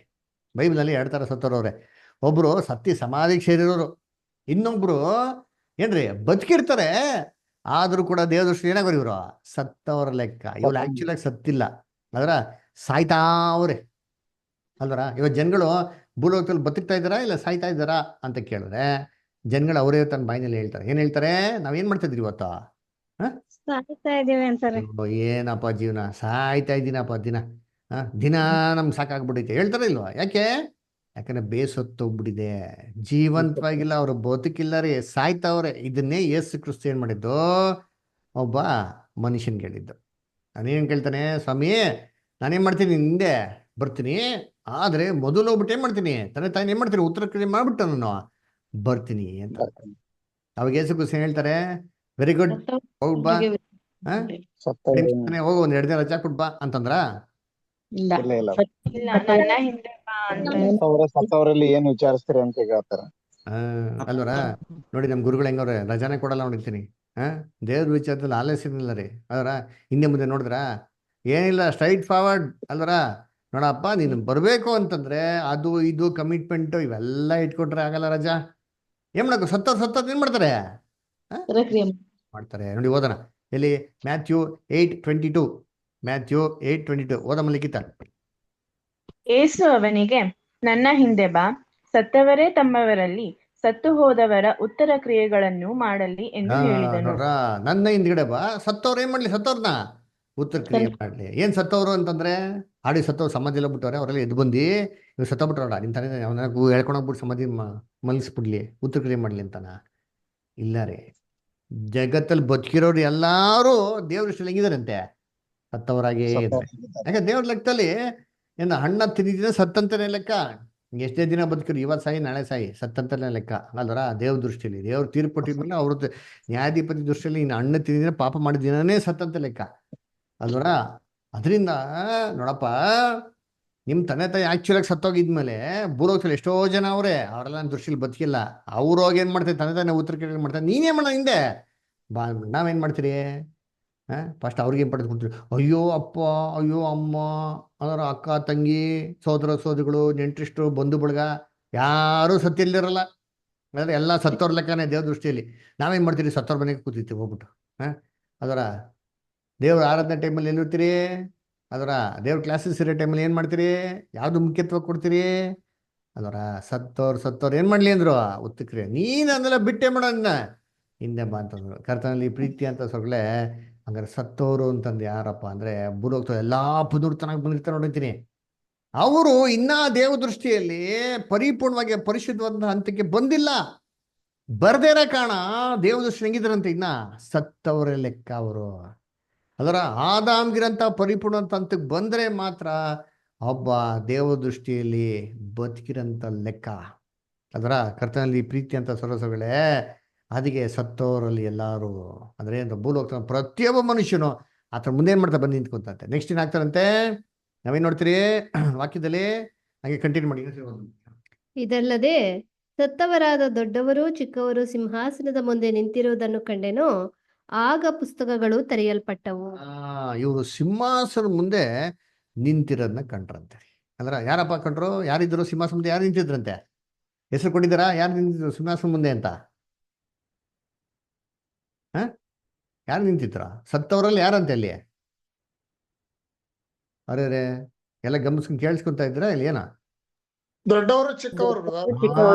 Speaker 1: ಬೈಬಲ್ನಲ್ಲಿ 2 ಥರ ಸತ್ತೋರವ್ರೆ. ಒಬ್ರು ಸತ್ತಿ ಸಮಾಧಿಗೆ ಸೇರಿರೋರು, ಇನ್ನೊಬ್ರು ಏನ್ರಿ ಬದುಕಿರ್ತಾರೆ ಆದ್ರೂ ಕೂಡ ದೇವದೃಷ್ಟಿ ಏನಾಗೋರು ಇವರು ಸತ್ತವರ ಲೆಕ್ಕ. ಇವ್ರು ಆಕ್ಚುಲ್ ಆಗಿ ಸತ್ತಿಲ್ಲ, ಅದರ ಸಾಯ್ತಾವ್ರೆ ಅಲ್ವರ. ಇವಾಗ ಜನಗಳು ಭೂಲೋಕದಲ್ಲಿ ಬದುಕ್ತಾ ಇದ್ದಾರಾ ಇಲ್ಲ ಸಾಯ್ತಾ ಇದ್ದಾರಾ ಅಂತ ಕೇಳಿದ್ರೆ ಜನಗಳು ಅವರೇ ತನ್ನ ಬಾಯಿನಲ್ಲಿ ಹೇಳ್ತಾರೆ. ಏನ್ ಹೇಳ್ತಾರೆ? ನಾವೇನ್ ಮಾಡ್ತಾ ಇದ್ರಿ ಇವತ್ತು?
Speaker 8: ಸಾಯ್ತಾ ಇದೀವಿ ಅಂತಾರೆ.
Speaker 1: ಏನಪ್ಪ ಜೀವನ, ಸಾಯ್ತಾ ಇದ್ದೀನಪ್ಪ ದಿನ ನಮ್ಗೆ ಸಾಕಾಗ್ಬಿಟ್ಟೈತೆ ಹೇಳ್ತಾರೆ ಇಲ್ವಾ? ಯಾಕಂದ್ರೆ ಬೇಸೊತ್ತೋಗ್ಬಿಟ್ಟಿದೆ, ಜೀವಂತವಾಗಿಲ್ಲ, ಅವ್ರು ಬದುಕಿಲ್ಲ ರೀ, ಸಾಯ್ತಾವ್ರೆ. ಇದನ್ನೇ ಯೇಸು ಕ್ರಿಸ್ತ ಏನ್ ಮಾಡಿದ್ದು? ಒಬ್ಬ ಮನುಷ್ಯನ್ಗೆ ಹೇಳಿದ್ದು. ನಾನೇನ್ ಕೇಳ್ತಾನೆ, ಸ್ವಾಮಿ ನಾನೇನ್ ಮಾಡ್ತೀನಿ, ಹಿಂದೆ ಬರ್ತೀನಿ, ಆದ್ರೆ ಮೊದಲು ಹೋಗ್ಬಿಟ್ಟು ಏನ್ ಮಾಡ್ತೀನಿ, ತಂದೆ ತಾಯಿ ಏನ್ ಮಾಡ್ತೀನಿ, ಉತ್ತರ ಕ್ರಿಯೆ ಮಾಡ್ಬಿಟ್ಟು ನಾನು ಬರ್ತೀನಿ ಅಂತ. ಅವಾಗ ಯೇಸು ಕ್ರಿಸ್ತ ಹೇಳ್ತಾರೆ, ವೆರಿ ಗುಡ್, ಹೋಗ್ಬಾ, ಹೋಗು, 1-2 ದಿನ ರಜಾ ಕೊಡ್ಬಾ ಅಂತಂದ್ರ
Speaker 6: ಇಲ್ಲ ಇಲ್ಲ
Speaker 8: ಇಲ್ಲ, ನನ್ನ ಹಿಂದೆ ಬಾ ಅಂತ.
Speaker 6: ಸತ್ತವರಲ್ಲಿ ಏನ್ ವಿಚಾರಿಸ್ತೀರಿ ಅಂತ ಕೇಳ್ತಾರ.
Speaker 1: ಅಲ್ವರ. ನೋಡಿ ನಮ್ ಗುರುಗಳು ಹೆಂಗವ್ರೆ, ರಜಾನೆ ಕೊಡಲ್ಲ ನೋಡಿರ್ತೀನಿ. ದೇವ್ರ ವಿಚಾರದಲ್ಲಿ ಆಲಸ್ಯನಿಲ್ಲ ರೀ. ಅದರ ಹಿಂದೆ ಮುಂದೆ ನೋಡಿದ್ರ ಏನಿಲ್ಲ, ಸ್ಟ್ರೈಟ್ ಫಾರ್ವರ್ಡ್ ಅಲ್ವರ. ನೋಡಪ್ಪ ನೀನು ಬರ್ಬೇಕು ಅಂತಂದ್ರೆ ಅದು ಇದು ಕಮಿಟ್ಮೆಂಟ್ ಇವೆಲ್ಲ ಇಟ್ಕೊಟ್ರೆ ಆಗಲ್ಲ. ರಜಾ ಏನ್ ಮಾಡಬೇಕು? ಸತ್ತೋದ್ ಏನ್ ಮಾಡ್ತಾರೆ? ಮಾಡ್ತಾರೆ. ನೋಡಿ ಓದೋಣ ಇಲ್ಲಿ ಮ್ಯಾಥ್ಯೂ 8:22. ಮ್ಯಾಥ್ಯೂ 8:22 ಓದಮ್ಮ ಲಿಖಿತ.
Speaker 9: ಯೇಸು ಅವನಿಗೆ, ನನ್ನ ಹಿಂದೆ ಬಾ, ಸತ್ತವರೇ ತಮ್ಮವರಲ್ಲಿ ಸತ್ತು ಹೋದವರ ಉತ್ತರ ಕ್ರಿಯೆಗಳನ್ನು ಮಾಡಲಿ ಎಂದು ಹೇಳಿದನು.
Speaker 1: ನೋಡ್ರ, ನನ್ನ ಹಿಂದ್ಗಡೆ ಬಾ, ಸತ್ತವ್ರು ಏನ್ ಮಾಡ್ಲಿ? ಸತ್ತವ್ರನ್ನ ಉತ್ತರ ಕ್ರಿಯೆ ಮಾಡ್ಲಿ. ಏನ್ ಸತ್ತವ್ರು ಅಂತಂದ್ರೆ ಆಡಿ ಸತ್ತವ್ರು ಸಮಾಧಿ ಎಲ್ಲ ಬಿಟ್ಟವ್ರೆ, ಅವರೆಲ್ಲ ಎದ್ದು ಬಂದು ಇವ್ ಸತ್ತ ಬಿಟ್ಟವ್ರ, ನಿಮ್ ತಾನೇ ಅವನಾಗೂ ಹೇಳ್ಕೊಂಡೋಗ್ಬಿಟ್ಟು ಸಮಾಧಿ ಮಲಗಿಸ್ಬಿಡ್ಲಿ, ಉತ್ತರ ಕ್ರಿಯೆ ಮಾಡ್ಲಿ ಅಂತಾನ? ಇಲ್ಲ ರೀ. ಜಗತ್ತಲ್ಲಿ ಬದುಕಿರೋರು ಎಲ್ಲಾರು ದೇವ್ರ ಇಷ್ಟ ಹೆಂಗಿದಾರಂತೆ? ಸತ್ತವರಾಗೇ ಇದ್ದಾರೆ. ಯಾಕೆ ದೇವ್ರ ಲೆಕ್ಕದಲ್ಲಿ ಏನು ಹಣ್ಣ ತಿಂದಿದ್ರೆ ಸತ್ತಂತಾನೆ ಲೆಕ್ಕ. ಎಷ್ಟೇ ದಿನ ಬದುಕಿರು, ಇವತ್ತು ಸಾಯಿ ನಾಳೆ ಸಾಯಿ ಸತ್ತಂತಾನೆ ಲೆಕ್ಕ ಅಲ್ವರ. ದೇವ್ರ ದೃಷ್ಟಿಯಲ್ಲಿ ದೇವ್ರ ತೀರ್ಪಟ್ಟಿದ್ಮೇಲೆ ಅವ್ರದ್ದು ನ್ಯಾಯಾಧಿಪತಿ ದೃಷ್ಟಿಯಲ್ಲಿ ಇನ್ನು ಹಣ್ಣು ತಿಂದಿದ್ರೆ ಪಾಪ ಮಾಡಿದ ದಿನನೇ ಸತ್ತಂತ ಲೆಕ್ಕ ಅಲ್ವರ. ಅದರಿಂದ ನೋಡಪ್ಪ, ನಿಮ್ ತಂದೆ ತಾಯಿ ಆಕ್ಚುಲಾಗಿ ಸತ್ತೋಗಿದ್ಮೇಲೆ ಭೂಲೋಕದಲ್ಲಿ ಎಷ್ಟೋ ಜನ ಅವ್ರೆ, ಅವರೆಲ್ಲ ನನ್ನ ದೃಷ್ಟಿಲಿ ಬದುಕಿಲ್ಲ. ಅವ್ರು ಹೋಗಿ ಏನ್ ಮಾಡ್ತಾರೆ? ತಂದೆ ತಾಯಿ ಉತ್ತರ ಕೇಳಿ ಮಾಡ್ತಾರೆ. ನೀನೇನ್ ಮಾಡ ಹಿಂದೆ ಬಾ, ನಾವೇನ್ ಮಾಡ್ತೀರಿ? ಫಸ್ಟ್ ಅವ್ರಿಗೆ ಪಡೆದು ಕೊಡ್ತೀವಿ. ಅಯ್ಯೋ ಅಪ್ಪ, ಅಯ್ಯೋ ಅಮ್ಮ, ಅದರ ಅಕ್ಕ ತಂಗಿ, ಸೋದರ ಸೋದರಿಗಳು, ನೆಂಟ್ರಿಷ್ಟು, ಬಂಧು ಬಳಗ ಯಾರೂ ಸತ್ತಿಲ್ದಿರಲ್ಲ. ಅಂದ್ರೆ ಎಲ್ಲ ಸತ್ತವ್ರ ಲೆಕ್ಕನೇ ದೇವ್ರ ದೃಷ್ಟಿಯಲ್ಲಿ. ನಾವೇನ್ ಮಾಡ್ತೀರಿ? ಸತ್ತವ್ರ ಮನೆಗೆ ಕೂತಿರ್ತೀವಿ ಹೋಗ್ಬಿಟ್ಟು. ಅದರ ದೇವ್ರ ಆರಾಧನೆ ಟೈಮಲ್ಲಿ ಎಲ್ಲಿರ್ತೀರಿ? ಅದರ ದೇವ್ರ ಕ್ಲಾಸಸ್ ಇರೋ ಟೈಮಲ್ಲಿ ಏನ್ ಮಾಡ್ತೀರಿ? ಯಾವ್ದು ಮುಖ್ಯತ್ವ ಕೊಡ್ತೀರಿ? ಅದರ ಸತ್ತವ್ರು ಏನ್ ಮಾಡ್ಲಿ ಅಂದ್ರು ಉತ್ತಕ್ರಿಯೆ. ನೀನ್ ಅದನ್ನೆಲ್ಲ ಬಿಟ್ಟೆ ಮಾಡೋಣ. ಹಿಂದೆ ಬಾ ಅಂತಂದ್ರು. ಕರ್ತನಲ್ಲಿ ಪ್ರೀತಿ ಅಂತ ಸೊಗಳೆ ಹಂಗಾರೆ ಸತ್ತೋರು ಅಂತಂದು ಯಾರಪ್ಪ ಅಂದ್ರೆ ಭೂಲೋಕದ ಎಲ್ಲಾ ಪುನರ್ತನಾಗಿ ಬಂದಿರ್ತಾರೆ ನೋಡಿರ್ತೀನಿ. ಅವರು ಇನ್ನ ದೇವದೃಷ್ಟಿಯಲ್ಲಿ ಪರಿಪೂರ್ಣವಾಗಿ ಪರಿಶುದ್ಧವಾದ ಹಂತಕ್ಕೆ ಬಂದಿಲ್ಲ. ಬರ್ದೇ ಇರೋ ಕಾರಣ ದೇವದೃಷ್ಟಿ ಹೆಂಗಿದ್ರಂತೆ, ಇನ್ನ ಸತ್ತವರೇ ಲೆಕ್ಕ ಅವರು. ಅದರ ಆದಾಮ್ಗಿರಂತ ಪರಿಪೂರ್ಣ ಹಂತಕ್ಕೆ ಬಂದ್ರೆ ಮಾತ್ರ ಒಬ್ಬ ದೇವದೃಷ್ಟಿಯಲ್ಲಿ ಬದುಕಿರಂತ ಲೆಕ್ಕ. ಅದರ ಕರ್ತನಲ್ಲಿ ಪ್ರೀತಿ ಅಂತ ಸೊಗಳೆ ಅದಕ್ಕೆ ಸತ್ತವರಲ್ಲಿ ಎಲ್ಲಾರು ಅಂದ್ರೆ ಭೂಲೋಕ ಪ್ರತಿಯೊಬ್ಬ ಮನುಷ್ಯನು ಆತರ ಮುಂದೆ ಏನ್ ಮಾಡ್ತಾ ಬಂದು ನಿಂತ್ಕೊಂತಂತೆ. ನೆಕ್ಸ್ಟ್ ಏನಾಗ್ತಾರಂತೆ ನಾವೇನ್ ನೋಡ್ತೀರಿ ವಾಕ್ಯದಲ್ಲಿ, ಹಾಗೆ ಕಂಟಿನ್ಯೂ ಮಾಡಿ.
Speaker 2: ಇದಲ್ಲದೆ ಸತ್ತವರಾದ ದೊಡ್ಡವರು ಚಿಕ್ಕವರು ಸಿಂಹಾಸನದ ಮುಂದೆ ನಿಂತಿರುವುದನ್ನು ಕಂಡೆನು. ಆಗ ಪುಸ್ತಕಗಳು ತೆರೆಯಲ್ಪಟ್ಟವು.
Speaker 1: ಇವರು ಸಿಂಹಾಸನ ಮುಂದೆ ನಿಂತಿರೋದನ್ನ ಕಂಡ್ರಂತೆ. ಅಂದ್ರ ಯಾರಪ್ಪ ಕಂಡ್ರು? ಯಾರಿದ್ರು ಸಿಂಹಾಸನ ಮುಂದೆ? ಯಾರು ನಿಂತಿದ್ರಂತೆ? ಹೆಸರು ಕೊಟ್ಟಿದ್ದಾರಾ? ಯಾರು ನಿಂತಿದ್ರು ಸಿಂಹಾಸನ ಮುಂದೆ ಅಂತ? ಯಾರು ನಿಂತಿದ್ರ? ಸತ್ತವರಲ್ಲಿ ಯಾರಂತೆ ಅಲ್ಲಿ? ಅರೆ ಎಲ್ಲ ಗಮನಿಸ್ಕೊಂಡು ಕೇಳಿಸ್ಕೊಂತ ಇದ್ರ ಇಲ್ಲಿ ಏನ?
Speaker 10: ದೊಡ್ಡವರು ಚಿಕ್ಕವರು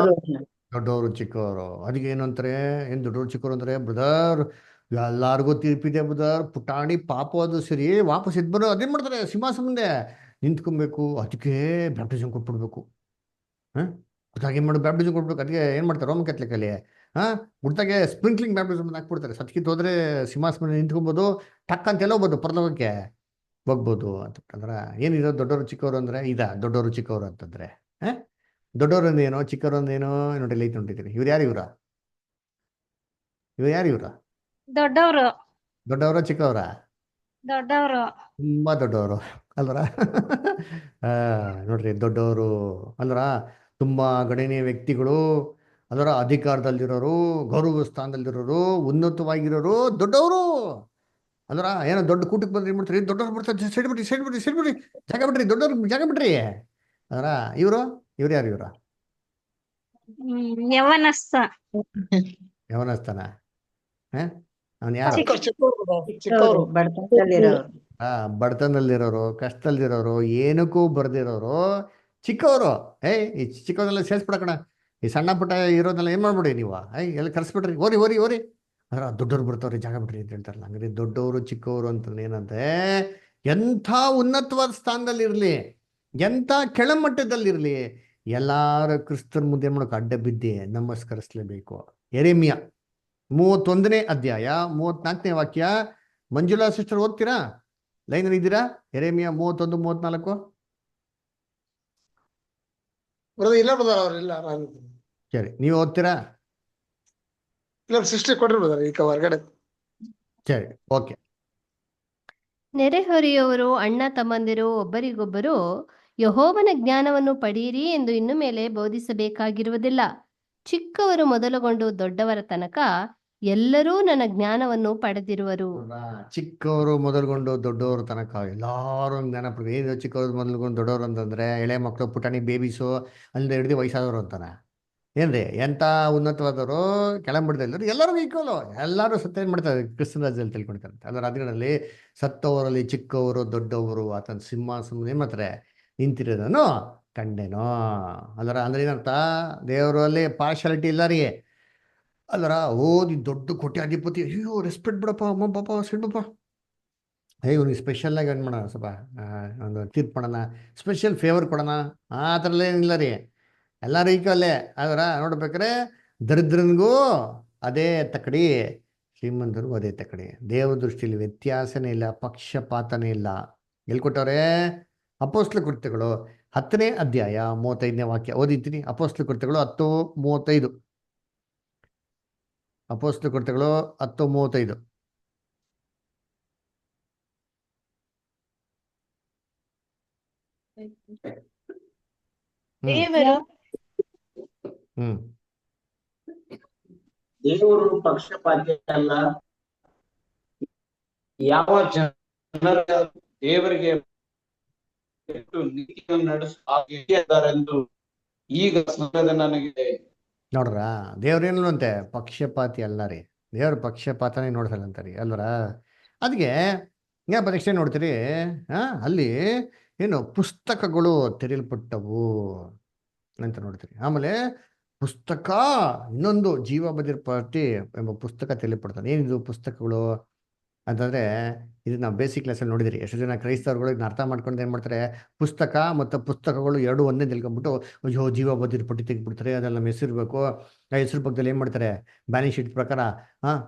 Speaker 1: ದೊಡ್ಡವರು ಚಿಕ್ಕವರು. ಅದಕ್ಕೆ ಏನು ಅಂತಾರೆ? ಏನ್ ದೊಡ್ಡವರು ಚಿಕ್ಕವರು ಅಂದ್ರೆ ಬ್ರದರ್ ಎಲ್ಲಾರ್ಗೂ ತೀರ್ಪಿದೆ ಬ್ರದರ್. ಪುಟಾಣಿ ಪಾಪ ಅದು ಸರಿ, ವಾಪಸ್ ಇದ್ಬರೋ ಅದೇನ್ ಮಾಡ್ತಾರೆ? ಸಿಂಹಾಸನ ಮುಂದೆ ನಿಂತ್ಕೊಬೇಕು. ಅದಕ್ಕೆ ಬ್ಯಾಪ್ಟಿಸಮ್ ಕೊಟ್ಬಿಡ್ಬೇಕು. ಗುಡ್ತಾಗ ಏನ್ ಮಾಡೋದು? ಬ್ಯಾಪ್ಟಿಸಮ್ ಕೊಡ್ಬೇಕು. ಅದಕ್ಕೆ ಏನ್ ಮಾಡ್ತಾರೆ ರೋಮನ್ ಕ್ಯಾಥಲಿಕ್ ಅಲ್ಲಿ? ಗುಡ್ತಾಗೆ ಸ್ಪ್ರಿಂಕ್ಲಿಂಗ್ ಬ್ಯಾಪ್ಟಿಸಮ್ ಹಾಕ್ಬಿಡ್ತಾರೆ. ಸತ್ಕಿತ್ ಹೋದ್ರೆ ಸಿಂಹಾಸನ ನಿಂತ್ಕೊಬೋದು, ಟಕ್ ಅಂತ ಎಲ್ಲ ಹೋಗ್ಬೋದು, ಪರಲೋಕಕ್ಕೆ ಹೋಗ್ಬೋದು ಅಂತಂದ್ರ. ಏನಿರೋದು ದೊಡ್ಡವರು ಚಿಕ್ಕವರು ಅಂದ್ರೆ ದೊಡ್ಡವರು ಚಿಕ್ಕವರು ಅಂತಂದ್ರೆ ದೊಡ್ಡವರು ಅಂದೇನೋ ಚಿಕ್ಕವರು ಅಂದೇನೋ ನೋಡಿ ಲೈಟ್ ನೋಡಿದ್ದೀರಿ. ಇವ್ರು ಯಾರು? ಇವ್ರ
Speaker 8: ದೊಡ್ಡವರು
Speaker 1: ದೊಡ್ಡವರ ಚಿಕ್ಕವರ?
Speaker 8: ದೊಡ್ಡವರು
Speaker 1: ತುಂಬಾ ದೊಡ್ಡವರು ಅಲ್ವರ? ನೋಡ್ರಿ ದೊಡ್ಡವರು ಅಲ್ವರ, ತುಂಬಾ ಗಣನೀಯ ವ್ಯಕ್ತಿಗಳು ಅದರ ಅಧಿಕಾರದಲ್ಲಿರೋರು, ಗೌರವ ಸ್ಥಾನದಲ್ಲಿರೋರು, ಉನ್ನತವಾಗಿರೋರು ದೊಡ್ಡವರು ಅಂದ್ರ. ಏನೋ ದೊಡ್ಡ ಕೂಟಕ್ಕೆ ಬಂದ್ರೆ ಏನ್ ಮಾಡ್ತಾರೆ? ದೊಡ್ಡವ್ರು ಬರ್ತಾರೆ, ಸೈಡ್ ಬಿಡ್ರಿ ಜಾಗ ಬಿಡ್ರಿ, ದೊಡ್ಡವ್ರು ಜಾಗ ಬಿಡ್ರಿ ಅದರ. ಇವ್ರು ಯಾರು? ಇವ್ರ ಯವನಸ್ಥಾನ. ಅವನ್ ಯಾರು?
Speaker 10: ಚಿಕ್ಕವರು
Speaker 1: ಬಡತನದಲ್ಲಿರೋರು, ಕಷ್ಟದಲ್ಲಿರೋರು, ಏನಕ್ಕೂ ಬರ್ದಿರೋರು ಚಿಕ್ಕವರು. ಈ ಚಿಕ್ಕವನ್ನೆಲ್ಲ ಸೇರಿಸ್ಬಿಡಕಣ. ಈ ಸಣ್ಣ ಪುಟ್ಟ ಇರೋದೆಲ್ಲ ಏನ್ ಮಾಡ್ಬಿಡಿ ನೀವು, ಎಲ್ಲ ಕರ್ಸ್ಬಿಡ್ರಿ, ಓರಿ ಅದ್ರ ದೊಡ್ಡವ್ರು ಬರ್ತಾವ್ರಿ, ಜಾಗ ಬಿಡ್ರಿ ಅಂತ ಹೇಳ್ತಾರಲ್ಲ. ಹಂಗ್ರೆ ದೊಡ್ಡವರು ಚಿಕ್ಕವರು ಅಂತ ಏನಂದ್ರೆ ಎಂಥ ಉನ್ನತವಾದ ಸ್ಥಾನದಲ್ಲಿರ್ಲಿ, ಎಂಥ ಕೆಳಮಟ್ಟದಲ್ಲಿರ್ಲಿ, ಎಲ್ಲಾರು ಕ್ರಿಸ್ತನ ಮುಂದೆ ಮಾಡೋಕೆ ಅಡ್ಡ ಬಿದ್ದಿ ನಮಸ್ಕರಿಸ್ಲೇಬೇಕು. ಯೆರೆಮೀಯ 31ನೇ ಅಧ್ಯಾಯ 34ನೇ ವಾಕ್ಯ. ಮಂಜುಳಾ ಸಿಸ್ಟರ್ ಓದ್ತೀರಾ? ಲೈನ್ ಇದ್ದೀರಾ? ಯೆರೆಮೀಯ 31-34.
Speaker 10: ಇಲ್ಲ ಬ್ರದರ್, ಅವ್ರಿಲ್ಲ.
Speaker 1: ಸರಿ, ನೀವು ಓದ್ತೀರಾ?
Speaker 10: ಇಲ್ಲ ಸಿಸ್ಟರ್ ಕೊಡ್ರಿ ಬ್ರದರ್, ಈಗ ಹೊರಗಡೆ.
Speaker 1: ಸರಿ, ಓಕೆ.
Speaker 2: ನೆರೆಹೊರೆಯವರು ಅಣ್ಣ ತಮ್ಮಂದಿರು ಒಬ್ಬರಿಗೊಬ್ಬರು ಯೆಹೋವನ ಜ್ಞಾನವನ್ನು ಪಡೆಯಿರಿ ಎಂದು ಇನ್ನು ಮೇಲೆ ಬೋಧಿಸಬೇಕಾಗಿರುವುದಿಲ್ಲ. ಚಿಕ್ಕವರು ಮೊದಲುಗೊಂಡು ದೊಡ್ಡವರ ತನಕ ಎಲ್ಲರೂ ನನ್ನ ಜ್ಞಾನವನ್ನು ಪಡೆದಿರುವರು.
Speaker 1: ಚಿಕ್ಕವರು ಮೊದಲುಗೊಂಡು ದೊಡ್ಡವ್ರ ತನಕ ಎಲ್ಲಾರು ಜ್ಞಾನ ಪಡೆದು. ಏನು ಚಿಕ್ಕವರು ಮೊದಲುಗೊಂಡು ದೊಡ್ಡವರು ಅಂತಂದ್ರೆ ಎಳೆ ಮಕ್ಕಳು, ಪುಟಾಣಿ ಬೇಬೀಸು, ಅಲ್ಲಿಂದ ಹಿಡಿದು ವಯಸ್ಸಾದವರು ಅಂತಾನೆ. ಏನ್ರಿ ಎಂತ ಉನ್ನತವಾದವರು, ಕೆಳಮಟ್ಟದಲ್ಲರು ಎಲ್ಲರಿಗೂ ಈಕ್ವಲು. ಎಲ್ಲರೂ ಸತ್ಯ ಏನ್ ಮಾಡ್ತಾರೆ? ಕ್ರಿಸ್ತನ ರಾಜ್ಯದಲ್ಲಿ ತಿಳ್ಕೊಳ್ತಾರೆ. ಅದರ ಅದರಲ್ಲಿ ಸತ್ತವರಲ್ಲಿ ಚಿಕ್ಕವರು ದೊಡ್ಡವರು ಆತನ ಸಿಂಹಾಸನ ಏನ್ ಮಾಡ್ತಾರೆ? ನಿಂತಿರೋದನ್ನು ಕಂಡೆನೋ. ಅದರ ಅಂದ್ರೆ ಏನರ್ಥ? ದೇವರಲ್ಲಿ ಪಾರ್ಶಾಲಿಟಿ ಇಲ್ಲ ರೀ. ಅಲ್ಲರ ಓದಿ ದೊಡ್ಡ ಕೋಟ್ಯಾಧಿಪತಿ, ಅಯ್ಯೋ ರೆಸ್ಪೆಕ್ಟ್ ಬಿಡಪ್ಪ, ಅಮ್ಮ ಪಾಪ ಸಿಡ್ಬಪ್ಪ, ಇವ್ನಿಗೆ ಸ್ಪೆಷಲ್ ಆಗಿ ಏನು ಮಾಡೋಣ, ಸ್ವಲ್ಪ ಒಂದು ತೀರ್ಪು ಮಾಡೋಣ, ಸ್ಪೆಷಲ್ ಫೇವರ್ ಕೊಡೋಣ, ಆ ಥರಲ್ಲ ಏನಿಲ್ಲ ರೀ. ಎಲ್ಲರೂ ಈಕ್ವಲ್ಲೇ. ಅದರ ನೋಡ್ಬೇಕಾರೆ ದರಿದ್ರನಿಗೂ ಅದೇ ತಕಡಿ, ಶ್ರೀಮಂತರಿಗೂ ಅದೇ ತಕಡಿ. ದೇವ ದೃಷ್ಟಿಯಲ್ಲಿ ವ್ಯತ್ಯಾಸನೇ ಇಲ್ಲ, ಪಕ್ಷಪಾತನೇ ಇಲ್ಲ. ಎಲ್ಲಿ ಕೊಟ್ಟವ್ರೆ? ಅಪೊಸ್ತಲ ಕೃತ್ಯಗಳು 10ನೇ ಅಧ್ಯಾಯ 35ನೇ ವಾಕ್ಯ ಓದಿದ್ದೀನಿ. ಅಪೊಸ್ತಲ ಕೃತ್ಯಗಳು 10:35. ಅಪೊಸ್ತಲ ಕೃತ್ಯಗಳು 10:35.
Speaker 11: ದೇವರು ಪಕ್ಷಪಾತಿ ಅಲ್ಲ. ಯಾವ ಜನರ ದೇವರಿಗೆ ನೀತಿಯನ್ನು ನಡೆಸುತ್ತಾರೆಂದು ಈಗ ನನಗೆ
Speaker 1: ನೋಡ್ರ, ದೇವ್ರೇನಂತೆ? ಪಕ್ಷಪಾತಿ ಅಲ್ಲ ರೀ. ದೇವ್ರ ಪಕ್ಷಪಾತನೇ ನೋಡ್ಸಲ್ಲ ಅಂತ ರೀ ಅಲ್ವರ. ಅದಕ್ಕೆ ಏನಪ್ಪ ನೆಕ್ಸ್ಟ್ ನೋಡ್ತೀರಿ? ಅಲ್ಲಿ ಏನು ಪುಸ್ತಕಗಳು ತೆರೆಯಲ್ಪಟ್ಟವು ಅಂತ ನೋಡ್ತೀರಿ. ಆಮೇಲೆ ಪುಸ್ತಕ, ಇನ್ನೊಂದು ಜೀವ ಬದಿರ್ಪಾಟಿ ಎಂಬ ಪುಸ್ತಕ ತಿಳಿಪಡ್ತಾನೆ. ಏನಿದು ಪುಸ್ತಕಗಳು ಅಂತಂದ್ರೆ, ಇದು ನಾವು ಬೇಸಿಕ್ ಕ್ಲಾಸಲ್ಲಿ ನೋಡಿದಿರಿ. ಎಷ್ಟು ಜನ ಕ್ರೈಸ್ತರುಗಳು ಇದನ್ನ ಅರ್ಥ ಮಾಡ್ಕೊಂಡು ಏನು ಮಾಡ್ತಾರೆ, ಪುಸ್ತಕ ಮತ್ತು ಪುಸ್ತಕಗಳು ಎರಡು ಒಂದೇ ತಿಳ್ಕೊಂಡ್ಬಿಟ್ಟು ಅಯ್ಯೋ ಜೀವ ಬದಿರ್ ಪಟ್ಟಿ ತೆಗೆದ್ಬಿಡ್ತಾರೆ, ಅದ್ರಲ್ಲಿ ನಮ್ಮ ಹೆಸರಿರ್ಬೇಕು. ಆ ಹೆಸರು ಪಕ್ಕದಲ್ಲಿ ಏನು ಮಾಡ್ತಾರೆ, ಬ್ಯಾಲೆನ್ಸ್ ಶೀಟ್ ಪ್ರಕಾರ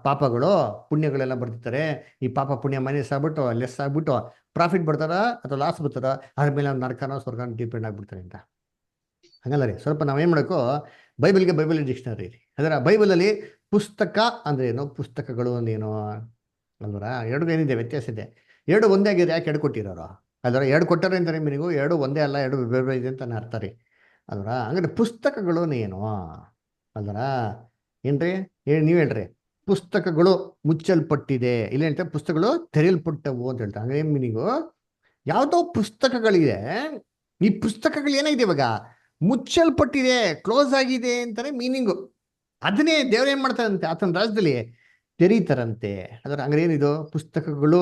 Speaker 1: ಪಾಪಗಳು ಪುಣ್ಯಗಳೆಲ್ಲ ಬರ್ತಿರ್ತಾರೆ. ಈ ಪಾಪ ಪುಣ್ಯ ಮೈನಸ್ ಆಗ್ಬಿಟ್ಟು ಲೆಸ್ ಆಗ್ಬಿಟ್ಟು ಪ್ರಾಫಿಟ್ ಬರ್ತಾರ ಅಥವಾ ಲಾಸ್ ಬರ್ತಾರ, ಅದ್ರ ಮೇಲೆ ಅವ್ರು ನರಕನೋ ಸ್ವರ್ಗನೋ ಡಿಪೆಂಡ್ ಆಗ್ಬಿಡ್ತಾರೆ ಅಂತ. ಹಂಗಲ್ಲ ರೀ, ಸ್ವಲ್ಪ ನಾವೇನು ಮಾಡಬೇಕು, ಬೈಬಲ್ ಡಿಕ್ಷನರಿ ರೀ. ಅದರ ಬೈಬಲಲ್ಲಿ ಪುಸ್ತಕ ಅಂದ್ರೆ ಏನು, ಪುಸ್ತಕಗಳು ಅಂದೇನು ಅಲ್ವರ, ಎರಡು ಏನಿದೆ ವ್ಯತ್ಯಾಸ ಇದೆ. ಎರಡು ಒಂದೇ ಆಗಿದೆ, ಯಾಕೆ ಎರಡು ಕೊಟ್ಟಿರೋರು ಅಲ್ವರ? ಎರಡು ಕೊಟ್ಟಾರೆ ಅಂತಾರೆ ಮೀನಿಗೂ, ಎರಡು ಒಂದೇ ಅಲ್ಲ, ಎರಡು ಬೇರೆ ಬೇರೆ ಇದೆ ಅಂತ ಅರ್ಥ ರೀ ಅಲ್ವರ. ಹಂಗಾರೆ ಪುಸ್ತಕಗಳು ಏನು ಅಲ್ವರ ಏನ್ರಿ, ನೀವು ಹೇಳ್ರಿ. ಪುಸ್ತಕಗಳು ಮುಚ್ಚಲ್ಪಟ್ಟಿದೆ, ಇಲ್ಲ ಹೇಳ್ತಾರೆ ಪುಸ್ತಕಗಳು ತೆರೆಯಲ್ಪಟ್ಟವು ಅಂತ ಹೇಳ್ತಾರೆ. ಹಂಗಾರೆ ಮೀನಿಂಗು, ಯಾವುದೋ ಪುಸ್ತಕಗಳಿದೆ, ಈ ಪುಸ್ತಕಗಳು ಏನಾಗಿದೆ ಇವಾಗ ಮುಚ್ಚಲ್ಪಟ್ಟಿದೆ, ಕ್ಲೋಸ್ ಆಗಿದೆ ಅಂತಾನೆ ಮೀನಿಂಗು. ಅದನ್ನೇ ದೇವ್ರು ಏನ್ ಮಾಡ್ತಾರಂತೆ, ಆತನ ರಾಜ್ಯದಲ್ಲಿ ತೆರೀತಾರಂತೆ. ಅದರ ಹಂಗಾರೆ ಏನಿದು ಪುಸ್ತಕಗಳು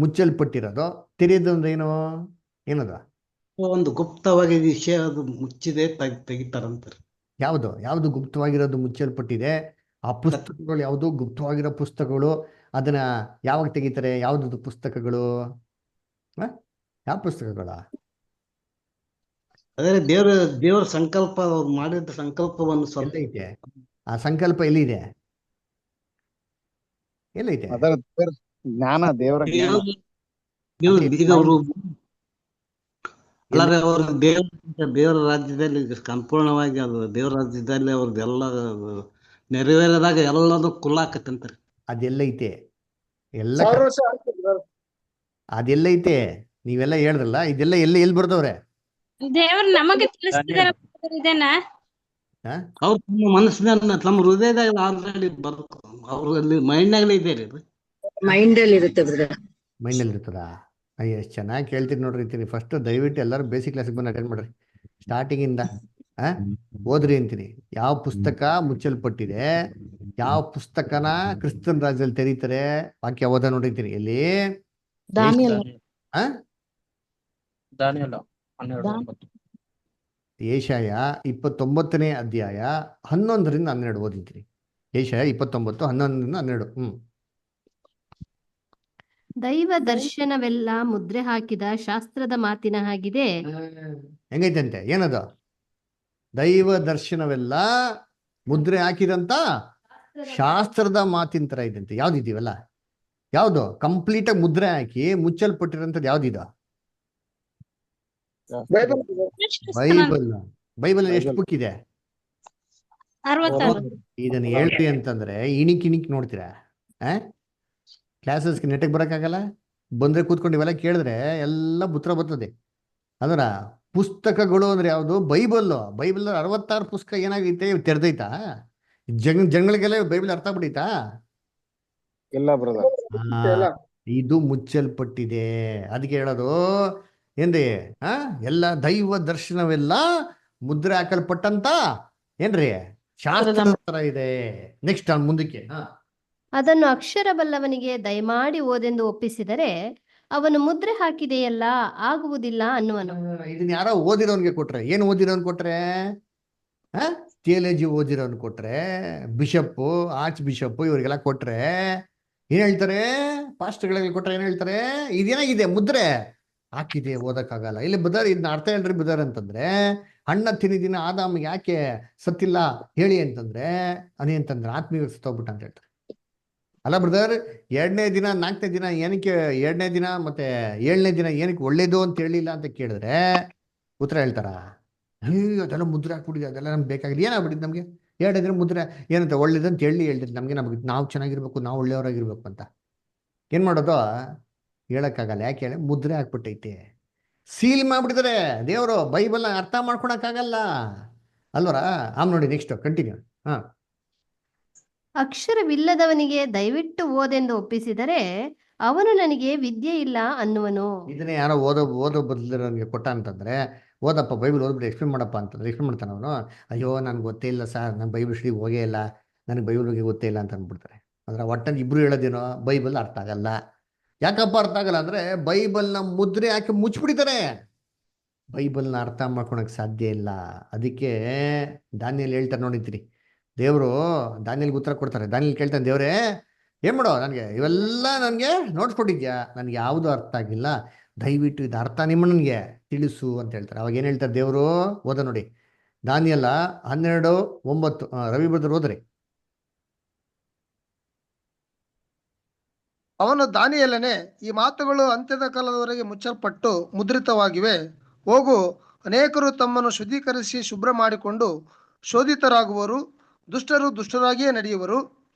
Speaker 1: ಮುಚ್ಚಲ್ಪಟ್ಟಿರೋದು, ತೆರೆಯೋದು ಅಂದ್ರೆ ಏನು, ಏನದ?
Speaker 3: ಒಂದು ಗುಪ್ತವಾಗಿ ವಿಷಯ ಅದು ಮುಚ್ಚಿದೆ ತೆಗಿತಾರಂತಾರೆ.
Speaker 1: ಯಾವುದು ಗುಪ್ತವಾಗಿರೋದು ಮುಚ್ಚಲ್ಪಟ್ಟಿದೆ? ಆ ಪುಸ್ತಕಗಳು ಯಾವುದು ಗುಪ್ತವಾಗಿರೋ ಪುಸ್ತಕಗಳು, ಅದನ್ನ ಯಾವಾಗ ತೆಗಿತಾರೆ? ಯಾವ್ದು ಪುಸ್ತಕಗಳು? ಯಾವ ಪುಸ್ತಕಗಳ?
Speaker 3: ಅದೇ ದೇವರ ಸಂಕಲ್ಪ, ಅವ್ರು ಮಾಡಿದ ಸಂಕಲ್ಪವನ್ನು ಸ್ವಲ್ಪ
Speaker 1: ಎಲ್ಲೈತೆ ಆ ಸಂಕಲ್ಪ? ಎಲ್ಲಿದೆ? ಎಲ್ಲೈತೆ?
Speaker 6: ಅದರ ಜ್ಞಾನ, ದೇವರ ಜ್ಞಾನ.
Speaker 3: ಈಗ ಅವರು ಅಲ್ಲದೆ ಅವರು ದೇವರ ರಾಜ್ಯದಲ್ಲಿ ಸಂಪೂರ್ಣವಾಗಿ ಅದು ದೇವರ ರಾಜ್ಯದಲ್ಲಿ ಅವ್ರದ್ದೆಲ್ಲ ನೆರವೇರಿದಾಗ ಎಲ್ಲದೂ ಕುಲ್ಲಾಕತ್ತಂತಾರೆ.
Speaker 1: ಅದೆಲ್ಲೈತೆ? ಎಲ್ಲ
Speaker 10: 1000 ವರ್ಷ ಆಯ್ತು brother.
Speaker 1: ಅದೆಲ್ಲೈತೆ? ನೀವೆಲ್ಲ ಹೇಳಿದ್ರಲ್ಲ, ಇದೆಲ್ಲ ಎಲ್ಲಿ ಬರ್ದವ್ರೆ?
Speaker 8: ದೇವ್ರು ನಮಗೆ ತಿಳಿಸ್ತಿದಾರ ಇದನ್ನ.
Speaker 3: ಅವ್ರು ತಮ್ಮ ಮನಸ್ಸಿನ ತಮ್ಮ ಹೃದಯದಾಗ ಆಲ್ರೆಡಿ ಬರ್ಬೇಕು, ಅವ್ರಲ್ಲಿ ಮೈಂಡ್ನಾಗಲೇ ಇದೆ ರೀ.
Speaker 5: ಮೈಂಡ್ ಅಲ್ಲಿ ಇರುತ್ತೆ ಬ್ರದರ್.
Speaker 1: ಮೈಂಡಲ್ಲಿ ಇರ್ತದ? ಅಯ್ಯ, ಎಷ್ಟು ಚೆನ್ನಾಗಿ ಕೇಳ್ತೀನಿ ನೋಡ್ರಿ ಅಂತೀನಿ. ಫಸ್ಟ್ ದಯವಿಟ್ಟು ಎಲ್ಲರೂ ಬೇಸಿಕ್ ಕ್ಲಾಸಿಗೆ ಬಂದು ಅಟೆಂಡ್ ಮಾಡ್ರಿ, ಸ್ಟಾರ್ಟಿಂಗಿಂದ ಓದ್ರಿ ಅಂತೀನಿ. ಯಾವ ಪುಸ್ತಕ ಮುಚ್ಚಲ್ಪಟ್ಟಿದೆ, ಯಾವ ಪುಸ್ತಕನ ಕ್ರಿಸ್ತನ್ ರಾಜ್ಯದಲ್ಲಿ ತೆರೀತಾರೆ, ವಾಕ್ಯ ಓದ ನೋಡಿರ್ತೀನಿ. ಎಲ್ಲಿ? ಏಷಾಯ 29ನೇ ಅಧ್ಯಾಯ 11ರಿಂದ 12 ಓದಿದ್ದೀನಿ. ಏಷಾಯ 29, 11ರಿಂದ 12.
Speaker 2: ದೈವ ದರ್ಶನವೆಲ್ಲ ಮುದ್ರೆ ಹಾಕಿದ ಶಾಸ್ತ್ರದ ಮಾತಿನ ಹಾಗಿದೆ.
Speaker 1: ಹೆಂಗೈತಂತೆ? ಏನದು? ದೈವ ದರ್ಶನವೆಲ್ಲ ಮುದ್ರೆ ಹಾಕಿದಂತ ಶಾಸ್ತ್ರದ ಮಾತಿನ ತರ ಇದಂತೆ. ಯಾವ್ದಿದೀವಲ್ಲ, ಯಾವ್ದು ಕಂಪ್ಲೀಟ್ ಆಗಿ ಮುದ್ರೆ ಹಾಕಿ ಮುಚ್ಚಲ್ಪಟ್ಟಿರೋಂಥದ್ದು ಯಾವ್ದಿದ? ಬೈಬಲ್ ಎಷ್ಟು ಬುಕ್ ಇದೆ?
Speaker 8: 66.
Speaker 1: ಇದನ್ನ ಹೇಳ್ರಿ ಅಂತಂದ್ರೆ ಇಣಿಕ್ ನೋಡ್ತೀರಾ? ಕ್ಲಾಸಸ್ಗೆ ನೆಟ್ಟಿಗೆ ಬರೋಕ್ಕಾಗಲ್ಲ. ಬಂದ್ರೆ ಕೂತ್ಕೊಂಡು ಇವೆಲ್ಲ ಕೇಳಿದ್ರೆ ಎಲ್ಲ ಉತ್ತರ ಬರ್ತದೆ. ಅದರ ಪುಸ್ತಕಗಳು ಅಂದ್ರೆ ಯಾವುದು? ಬೈಬಲ್ 66 ಪುಸ್ತಕ ಏನಾಗೈತೆ, ತೆರೆದೈತಾ? ಜನಗಳಿಗೆಲ್ಲ ಬೈಬಲ್ ಅರ್ಥ ಆಗ್ಬಿಟ್ಟೈತಾ?
Speaker 6: ಇಲ್ಲ ಬ್ರದರ್,
Speaker 1: ಇದು ಮುಚ್ಚಲ್ಪಟ್ಟಿದೆ. ಅದಕ್ಕೆ ಹೇಳೋದು ಏನ್ರಿ, ಎಲ್ಲ ದೈವ ದರ್ಶನವೆಲ್ಲ ಮುದ್ರೆ ಹಾಕಲ್ಪಟ್ಟಂತ ಏನ್ರಿ ಶಾಸ್ತ್ರದ ತರ ಇದೆ. ನೆಕ್ಸ್ಟ್ ಮುಂದಕ್ಕೆ,
Speaker 2: ಅದನ್ನು ಅಕ್ಷರ ಬಲ್ಲವನಿಗೆ ದಯಮಾಡಿ ಓದೆಂದು ಒಪ್ಪಿಸಿದರೆ ಅವನು ಮುದ್ರೆ ಹಾಕಿದೆಯಲ್ಲ ಆಗುವುದಿಲ್ಲ ಅನ್ನುವನು.
Speaker 1: ಇದನ್ನ ಯಾರೋ ಓದಿರೋನ್ಗೆ ಕೊಟ್ರೆ, ಏನು ಓದಿರೋನ್ ಕೊಟ್ರೆ? ಥಿಯಾಲಜಿ ಓದಿರೋನ್ ಕೊಟ್ರೆ, ಬಿಷಪ್ಪು, ಆರ್ಚ್ ಬಿಷಪ್ಪು ಇವರಿಗೆಲ್ಲ ಕೊಟ್ರೆ ಏನ್ ಹೇಳ್ತಾರೆ? ಪಾಸ್ಟರ್ಗಳಿಗೆ ಕೊಟ್ರೆ ಏನ್ ಹೇಳ್ತಾರೆ? ಇದೇನಾಗಿದೆ? ಮುದ್ರೆ ಹಾಕಿದೆ, ಓದಕ್ಕಾಗಲ್ಲ. ಇಲ್ಲಿ ಬದರ್ ಇದನ್ನ ಅರ್ಥ ಹೇಳ್ರಿ ಬದರ್ ಅಂತಂದ್ರೆ, ಹಣ್ಣ ತಿನ್ನಿದಿನ ಆದಾಮಿಗೆ ಯಾಕೆ ಸತ್ತಿಲ್ಲ ಹೇಳಿ ಅಂತಂದ್ರೆ, ಅದೇಂತಂದ್ರೆ ಆತ್ಮೀಯ ಸತ್ತೋಗ್ಬಿಟ್ಟ ಅಂತ ಹೇಳ್ತಾರೆ. ಅಲ್ಲ ಬ್ರದರ್, 2ನೇ ದಿನ 4ನೇ ದಿನ ಏನಕ್ಕೆ, 2ನೇ ದಿನ ಮತ್ತೆ 7ನೇ ದಿನ ಏನಕ್ಕೆ ಒಳ್ಳೇದು ಅಂತ ಹೇಳಿಲ್ಲ ಅಂತ ಕೇಳಿದ್ರೆ ಉತ್ತರ ಹೇಳ್ತಾರ, ಅದೆಲ್ಲ ಮುದ್ರೆ ಹಾಕ್ಬಿಟ್ಟಿದೆ, ಅದೆಲ್ಲ ನಮ್ಗೆ ಬೇಕಾಗಿದೆ. ಏನಾಗ್ಬಿಟ್ಟಿದೆ ನಮ್ಗೆ? 2ನೇ ದಿನ ಮುದ್ರೆ ಏನಂತ ಒಳ್ಳೇದು ಅಂತ ಹೇಳ್ತಿದ್ರು ನಮ್ಗೆ ನಾವು ಚೆನ್ನಾಗಿರ್ಬೇಕು, ನಾವು ಒಳ್ಳೆಯವರಾಗಿರ್ಬೇಕು ಅಂತ. ಏನ್ ಮಾಡೋದು? ಹೇಳಕ್ಕಾಗಲ್ಲ. ಯಾಕೆ ಹೇಳಿ? ಮುದ್ರೆ ಹಾಕ್ಬಿಟ್ಟೈತೆ, ಸೀಲ್ ಮಾಡ್ಬಿಟ್ಟಿದ್ದಾರೆ ದೇವರು. ಬೈಬಲ್ನ ಅರ್ಥ ಮಾಡ್ಕೊಳಕ್ಕಾಗಲ್ಲ ಅಲ್ವರ? ನೋಡಿ ನೆಕ್ಸ್ಟ್ ಕಂಟಿನ್ಯೂ.
Speaker 2: ಅಕ್ಷರವಿಲ್ಲದವನಿಗೆ ದಯವಿಟ್ಟು ಓದೆಂದು ಒಪ್ಪಿಸಿದರೆ ಅವನು ನನಗೆ ವಿದ್ಯೆ ಇಲ್ಲ ಅನ್ನುವನು.
Speaker 1: ಇದನ್ನೇ ಯಾರೋ ಓದೋ ಬದಲಿರೋನಿಗೆ ಕೊಟ್ಟ ಅಂತಂದ್ರೆ, ಓದಪ್ಪ ಬೈಬಲ್ ಓದ್ಬಿಟ್ಟು ಎಕ್ಸ್ಪ್ಲೇನ್ ಮಾಡಪ್ಪ ಅಂತಂದ್ರೆ ಎಕ್ಸ್ಪ್ಲೇನ್ ಮಾಡ್ತಾನೆ ಅವನು. ಅಯ್ಯೋ ನನ್ಗೆ ಗೊತ್ತೇ ಇಲ್ಲ ಸರ್, ನಾನು ಬೈಬಲ್ ಸ್ಟಡಿ ಹೋಗೇ ಇಲ್ಲ, ನನಗೆ ಬೈಬಲ್ ಬಗ್ಗೆ ಗೊತ್ತೇ ಇಲ್ಲ ಅಂತ ಅಂದ್ಬಿಡ್ತಾರೆ. ಅಂದ್ರೆ ಒಟ್ಟಲ್ಲಿ ಇಬ್ರು ಹೇಳೋದೇನೋ ಬೈಬಲ್ ಅರ್ಥ ಆಗಲ್ಲ. ಯಾಕಪ್ಪ ಅರ್ಥ ಆಗಲ್ಲ ಅಂದ್ರೆ, ಬೈಬಲ್ನ ಮುದ್ರೆ ಹಾಕಿ ಮುಚ್ಚಿಬಿಡ್ತಾರೆ. ಬೈಬಲ್ನ ಅರ್ಥ ಮಾಡ್ಕೊಳಕ್ ಸಾಧ್ಯ ಇಲ್ಲ. ಅದಕ್ಕೆ ದಾನಿಯಲ್ಲಿ ಹೇಳ್ತಾರೆ ನೋಡಿದ್ರಿ, ದೇವರು ದಾನಿಯಲ್ಗೆ ಉತ್ತರ ಕೊಡ್ತಾರೆ. ದಾನಿಯಲ್ಲಿ ಕೇಳ್ತಾನೆ, ದೇವ್ರೇ ಏನ್ ಮಾಡೋ, ನನಗೆ ಇವೆಲ್ಲ ನನಗೆ ನೋಡ್ಸ್ಕೊಟ್ಟಿದ್ಯಾ, ನನಗೆ ಯಾವುದು ಅರ್ಥ ಆಗಿಲ್ಲ, ದಯವಿಟ್ಟು ಇದು ಅರ್ಥ ನಿಮ್ಮ ನನಗೆ ತಿಳಿಸು ಅಂತ ಹೇಳ್ತಾರೆ. ಅವಾಗ ಏನು ಹೇಳ್ತಾರೆ ದೇವರು? ಓದ ನೋಡಿ, ದಾನಿಯಲ್ಲ 12:9. ರವಿ ಬ್ರದರ್ ಓದ್ರಿ.
Speaker 10: ಅವನು ದಾನಿಯೇಲನೇ, ಈ ಮಾತುಗಳು ಅಂತ್ಯದ ಕಾಲದವರೆಗೆ ಮುಚ್ಚಲ್ಪಟ್ಟು ಮುದ್ರಿತವಾಗಿವೆ. ಹೋಗು, ಅನೇಕರು ತಮ್ಮನ್ನು ಶುದ್ಧೀಕರಿಸಿ ಶುಭ್ರ ಮಾಡಿಕೊಂಡು ಶೋಧಿತರಾಗುವರು, ದುಷ್ಟರು ದುಷ್ಟರಾಗಿಯೇ ನಡೆಯುವರು,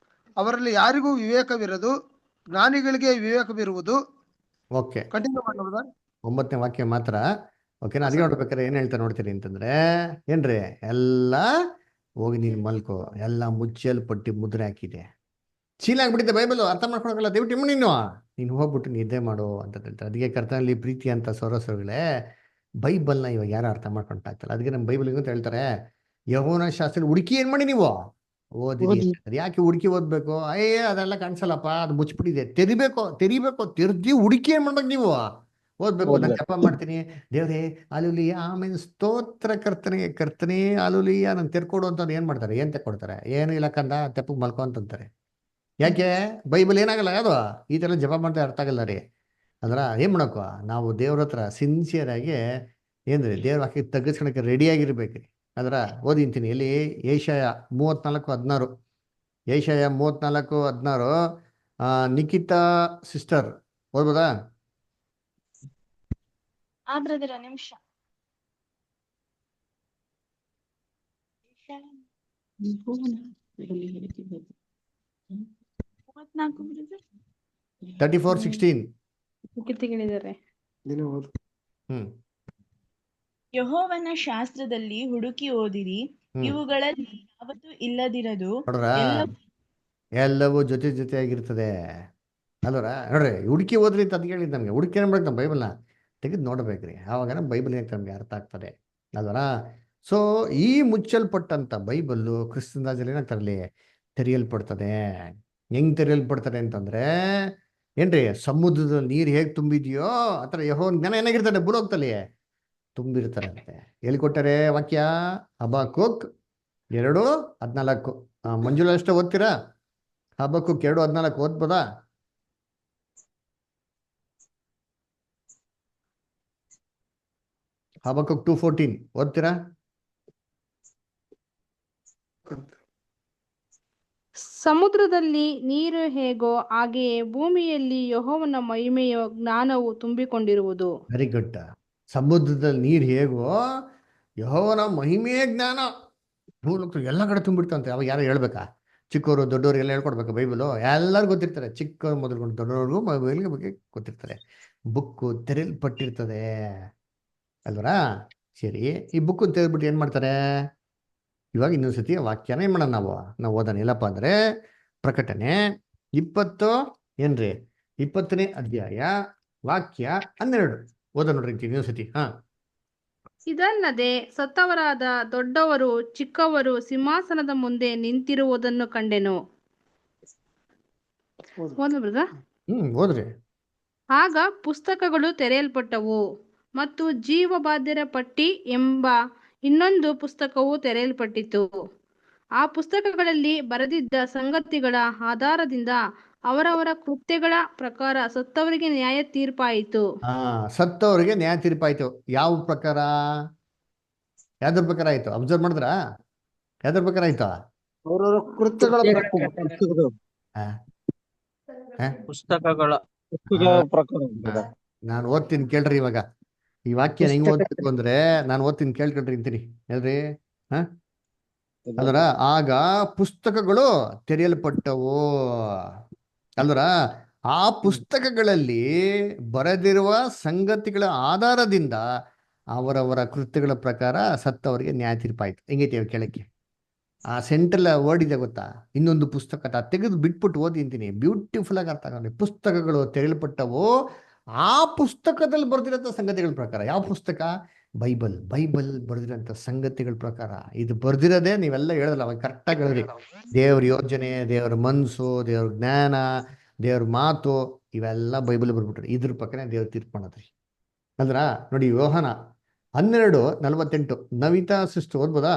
Speaker 10: ಅವರಲ್ಲಿ ಯಾರಿಗೂ ವಿವೇಕವಿರದು, ಜ್ಞಾನಿಗಳಿಗೆ ವಿವೇಕವಿರುವುದು.
Speaker 1: ಓಕೆ,
Speaker 10: ಕಂಟಿನ್ಯೂ ಮಾಡೋದಾ?
Speaker 1: 9ನೇ ವಾಕ್ಯ ಮಾತ್ರ. ಓಕೆನಾ? ಅದಕ್ಕೆ ನೋಡ್ಬೇಕಾದ್ರೆ ಏನ್ ಹೇಳ್ತಾರೆ ನೋಡ್ತೀರಿ ಅಂತಂದ್ರೆ, ಏನ್ರಿ, ಎಲ್ಲ ಹೋಗಿ ನೀನು ಮಲ್ಕೋ, ಎಲ್ಲ ಮುಚ್ಚಲ್ಪಟ್ಟು ಮುದ್ರೆ ಹಾಕಿದೆ, ಚೀಲ ಆಗ್ಬಿಟ್ಟಿದೆ ಬೈಬಲ್, ಅರ್ಥ ಮಾಡ್ಕೊಳಕಲ್ಲ, ದಯವಿಟ್ಟು ನೀನು ಹೋಗ್ಬಿಟ್ಟು ನಿದ್ದೆ ಮಾಡು ಅಂತ ಹೇಳ್ತಾರೆ. ಅದಕ್ಕೆ ಕರ್ತನಲ್ಲಿ ಪ್ರೀತಿ ಅಂತ ಸೊರಸರುಗಳೇ, ಬೈಬಲ್ನ ಇವಾಗ ಯಾರು ಅರ್ಥ ಮಾಡ್ಕೊಂತಾಗ್ತಲ್ಲ. ಅದಕ್ಕೆ ನಮ್ಮ ಬೈಬಲ್ ಅಂತ ಹೇಳ್ತಾರೆ, ಯೆಹೋವನ ಶಾಸ್ತ್ರ ಹುಡುಕಿ ಏನ್ ಮಾಡಿ ನೀವು ಓದಿರಿ. ಯಾಕೆ ಹುಡುಕಿ ಓದ್ಬೇಕು? ಅದೆಲ್ಲ ಕಾಣಿಸಲ್ಲಪ್ಪ, ಅದು ಮುಚ್ಚಿಬಿಟ್ಟಿದೆ, ತೆರಿಬೇಕು, ತೆರೆದಿ ಹುಡುಕಿ ಏನ್ ಮಾಡ್ಬೇಕು ನೀವು ಓದ್ಬೇಕು. ನಾನು ಜಪ ಮಾಡ್ತೀನಿ, ದೇವ್ರೇ ಅಲುಲಿಯ ಆಮೇಲೆ ಸ್ತೋತ್ರ ಕರ್ತನೆ ಅಲುಲಿಯ ನಾನು ತೆರ್ಕೊಡು ಅಂತ ಏನ್ ಮಾಡ್ತಾರೆ? ಏನ್ ತೆಕ್ಕೊಡ್ತಾರೆ? ಏನು ಇಲ್ಲ ಕಂದ, ತೆಪ್ಪಗೆ ಮಲ್ಕೊ ಅಂತಂತಾರೆ. ಯಾಕೆ? ಬೈಬಲ್ ಏನಾಗಲ್ಲ ಅದು ಈ ಥರ ಜಪ ಮಾಡ್ತಾ ಅರ್ಥ ಆಗಲ್ಲ ರೀ. ಅದರ ಏನ್ ಮಾಡಬೇಕು? ನಾವು ದೇವ್ರ ಹತ್ರ ಸಿನ್ಸಿಯರ್ ಆಗಿ ಏನ್ರಿ ದೇವ್ರ ವಾಕ್ಯ ತಗ್ಗಿಸ್ಕೊಳಕ್ಕೆ ರೆಡಿಯಾಗಿರ್ಬೇಕ್ರಿ. ಅದರ ಓದಿಂತೀನಿ ಎಲ್ಲಿ? ಏಷಯ 34:16. ಏಷಯ 34:16. ನಿಖಿತಾ ಸಿಸ್ಟರ್ ಓದ್ಬೋದಾ?
Speaker 9: ನಿಮಿಷ.
Speaker 7: ಹೇಳಿಕೆ
Speaker 1: 34:16.
Speaker 9: ಯೆಹೋವನ ಶಾಸ್ತ್ರದಲ್ಲಿ ಹುಡುಕಿ ಓದಿರಿ, ಇವುಗಳಲ್ಲಿ ಯಾವತ್ತೂ ಇಲ್ಲದಿರದು,
Speaker 1: ನೋಡ್ರ, ಎಲ್ಲವೂ ಜೊತೆಯಾಗಿರ್ತದೆ ಅಲ್ವರ. ನೋಡ್ರಿ, ಹುಡುಕಿ ಓದ್ರಿ ಅಂತ ಅದ್ ಹೇಳಿದ್ ನಮ್ಗೆ. ಹುಡುಕಿ ಏನ್ ಮಾಡ್ಬೇಕು? ನಮ್ಮ ಬೈಬಲ್ನ ತೆಗೆದು ನೋಡ್ಬೇಕ್ರಿ, ಆವಾಗ ಬೈಬಲ್ ಏನಕ್ಕೆ ನಮ್ಗೆ ಅರ್ಥ ಆಗ್ತದೆ ಅಲ್ವರ. ಸೊ ಈ ಮುಚ್ಚಲ್ಪಟ್ಟಂತ ಬೈಬಲ್ಲು ಕ್ರಿಸ್ತನ ರಾಜ್ಯದಲ್ಲಿ ಏನಾಗ್ತಾರಲ್ಲಿ? ತೆರೆಯಲ್ಪಡ್ತದೆ. ಹೆಂಗ್ ತೆರೆಯಲ್ಪಡ್ತಾರೆ ಅಂತಂದ್ರೆ, ಏನ್ರಿ, ಸಮುದ್ರದ ನೀರು ಹೇಗೆ ತುಂಬಿದೆಯೋ ಆ ಥರ ಯೆಹೋವನ ಜ್ಞಾನ ಏನಾಗಿರ್ತಾರೆ? ಭೂಲೋಕದಲ್ಲಿ ತುಂಬಿರ್ತಾರಂತೆ. ಎಲ್ಲಿ ಕೊಟ್ಟಾರೆ ವಾಕ್ಯ? ಹಬಕ್ಕೂಕ್ 2:14. ಮಂಜುಳಾ ಅಷ್ಟೇ ಓದ್ತೀರಾ? ಹಬಕ್ಕೂಕ್ 2:14 ಓದ್ಬೋದಾ? ಹಬಕ್ಕೂಕ್ 2:14 ಓದ್ತೀರಾ?
Speaker 8: ಸಮುದ್ರದಲ್ಲಿ ನೀರು ಹೇಗೋ ಹಾಗೆಯೇ ಭೂಮಿಯಲ್ಲಿ ಯೆಹೋವನ ಮಹಿಮೆಯ ಜ್ಞಾನವು ತುಂಬಿಕೊಂಡಿರುವುದು.
Speaker 1: Very good. ಸಮುದ್ರದಲ್ಲಿ ನೀರು ಹೇಗೋ ಯೆಹೋವನ ಮಹಿಮೆಯ ಜ್ಞಾನ ಭೂಲೋಕ ಎಲ್ಲ ಕಡೆ ತುಂಬಿಡ್ತಂತೆ. ಅವಾಗ ಯಾರು ಹೇಳ್ಬೇಕಾ? ಚಿಕ್ಕವರು ದೊಡ್ಡವರು ಎಲ್ಲ ಹೇಳ್ಕೊಡ್ಬೇಕಾ? ಬೈಬಲು ಎಲ್ಲರೂ ಗೊತ್ತಿರ್ತಾರೆ, ಚಿಕ್ಕವ್ರು ಮೊದಲ್ಕೊಂಡು ದೊಡ್ಡವ್ರಿಗೂ ಬೈಬಲ್ ಬಗ್ಗೆ ಗೊತ್ತಿರ್ತಾರೆ. ಬುಕ್ಕು ತೆರೆಯಲ್ಪಟ್ಟಿರ್ತದೆ ಅಲ್ವರಾ? ಸರಿ, ಈ ಬುಕ್ಕು ತೆರೆದ್ಬಿಟ್ಟು ಏನ್ ಮಾಡ್ತಾರೆ? ಇವಾಗ ಇನ್ನೊಂದ್ಸತಿ ವಾಕ್ಯನ ಏನ್ ಮಾಡೋಣ? ನಾವು ಓದೋಣ. ಇಲ್ಲಪ್ಪ ಅಂದ್ರೆ ಪ್ರಕಟಣೆ 20ನೇ ಅಧ್ಯಾಯ ವಾಕ್ಯ 12 ಓದ ನೋಡ್ರಿ ಇನ್ನೊಂದ್ಸತಿ.
Speaker 8: ಇದಲ್ಲದೆ ಸತ್ತವರಾದ ದೊಡ್ಡವರು ಚಿಕ್ಕವರು ಸಿಂಹಾಸನದ ಮುಂದೆ ನಿಂತಿರುವುದನ್ನು ಕಂಡೆನು.
Speaker 1: ಓದ್ರಿ.
Speaker 8: ಆಗ ಪುಸ್ತಕಗಳು ತೆರೆಯಲ್ಪಟ್ಟವು, ಮತ್ತು ಜೀವಬಾಧ್ಯರ ಪಟ್ಟಿ ಎಂಬ ಇನ್ನೊಂದು ಪುಸ್ತಕವು ತೆರೆಯಲ್ಪಟ್ಟಿತು. ಆ ಪುಸ್ತಕಗಳಲ್ಲಿ ಬರೆದಿದ್ದ ಸಂಗತಿಗಳ ಆಧಾರದಿಂದ ಅವರವರ ಕೃತ್ಯಗಳ ಪ್ರಕಾರ ಸತ್ತವರಿಗೆ ನ್ಯಾಯ ತೀರ್ಪಾಯಿತು.
Speaker 1: ಸತ್ತವರಿಗೆ ನ್ಯಾಯ ತೀರ್ಪಾಯ್ತು. ಯಾವ ಪ್ರಕಾರ? ಯಾವ್ದ್ರ ಪ್ರಕಾರ ಆಯ್ತು? ಅಬ್ಸರ್ವ್ ಮಾಡಿದ್ರ? ಯಾವ್ದ್ರ ಪ್ರಕಾರ ಆಯ್ತು?
Speaker 10: ಅವರವರ ಕೃತ್ಯಗಳ
Speaker 11: ಪುಸ್ತಕಗಳ
Speaker 6: ಪ್ರಕಾರ.
Speaker 1: ನಾನು ಓದ್ತೀನಿ ಕೇಳ್ರಿ. ಇವಾಗ ಈ ವಾಕ್ಯ ಹೆಂಗ್ ಓದ್ಬೇಕು ಅಂದ್ರೆ, ನಾನು ಓದ್ತೀನಿ ಕೇಳ್ಕೊಳ್ರಿ ಅಂತೀನಿ ಹೇಳ್ರಿ. ಅಲ್ವರ, ಆಗ ಪುಸ್ತಕಗಳು ತೆರೆಯಲ್ಪಟ್ಟವು ಅಲ್ವರ. ಆ ಪುಸ್ತಕಗಳಲ್ಲಿ ಬರೆದಿರುವ ಸಂಗತಿಗಳ ಆಧಾರದಿಂದ ಅವರವರ ಕೃತ್ಯಗಳ ಪ್ರಕಾರ ಸತ್ತವರಿಗೆ ನ್ಯಾಯ ತೀರ್ಪಾಯ್ತು. ಹೆಂಗೈತೆ ಕೇಳಕ್ಕೆ? ಆ ಸೆಂಟ್ರಲ್ ವರ್ಡ್ ಇದೆ ಗೊತ್ತಾ? ಇನ್ನೊಂದು ಪುಸ್ತಕ ತೆಗೆದು ಬಿಟ್ಬಿಟ್ಟು ಓದಿ ಅಂತೀನಿ, ಬ್ಯೂಟಿಫುಲ್ ಆಗಿ ಅರ್ಥ ಆಗುತ್ತೆ. ಪುಸ್ತಕಗಳು ತೆರೆಯಲ್ಪಟ್ಟವು ಆ ಪುಸ್ತಕದಲ್ಲಿ ಬರೆದಿರೋಂಥ ಸಂಗತಿಗಳ ಪ್ರಕಾರ. ಯಾವ ಪುಸ್ತಕ? ಬೈಬಲ್ ಬರೆದಿರೋಂಥ ಸಂಗತಿಗಳ ಪ್ರಕಾರ. ಇದು ಬರ್ದಿರೋದೇ ನೀವೆಲ್ಲ ಹೇಳೋದಲ್ಲ, ಅವಾಗ ಕರೆಕ್ಟಾಗಿ ಹೇಳಿದ್ರಿ. ದೇವ್ರ ಯೋಜನೆ, ದೇವ್ರ ಮನಸ್ಸು, ದೇವ್ರ ಜ್ಞಾನ, ದೇವ್ರ ಮಾತು ಇವೆಲ್ಲ ಬೈಬಲ್ ಬರ್ಬಿಟ್ರಿ. ಇದ್ರ ಪ್ರಕಾರ ದೇವ್ರ ತೀರ್ಪು ಮಾಡದ್ರಿ. ಅಂದ್ರ ನೋಡಿ, ಯೋಹಾನ 12:48. ನವಿತಾ ಸಿಸ್ಟರ್ ಓದ್ಬೋದಾ?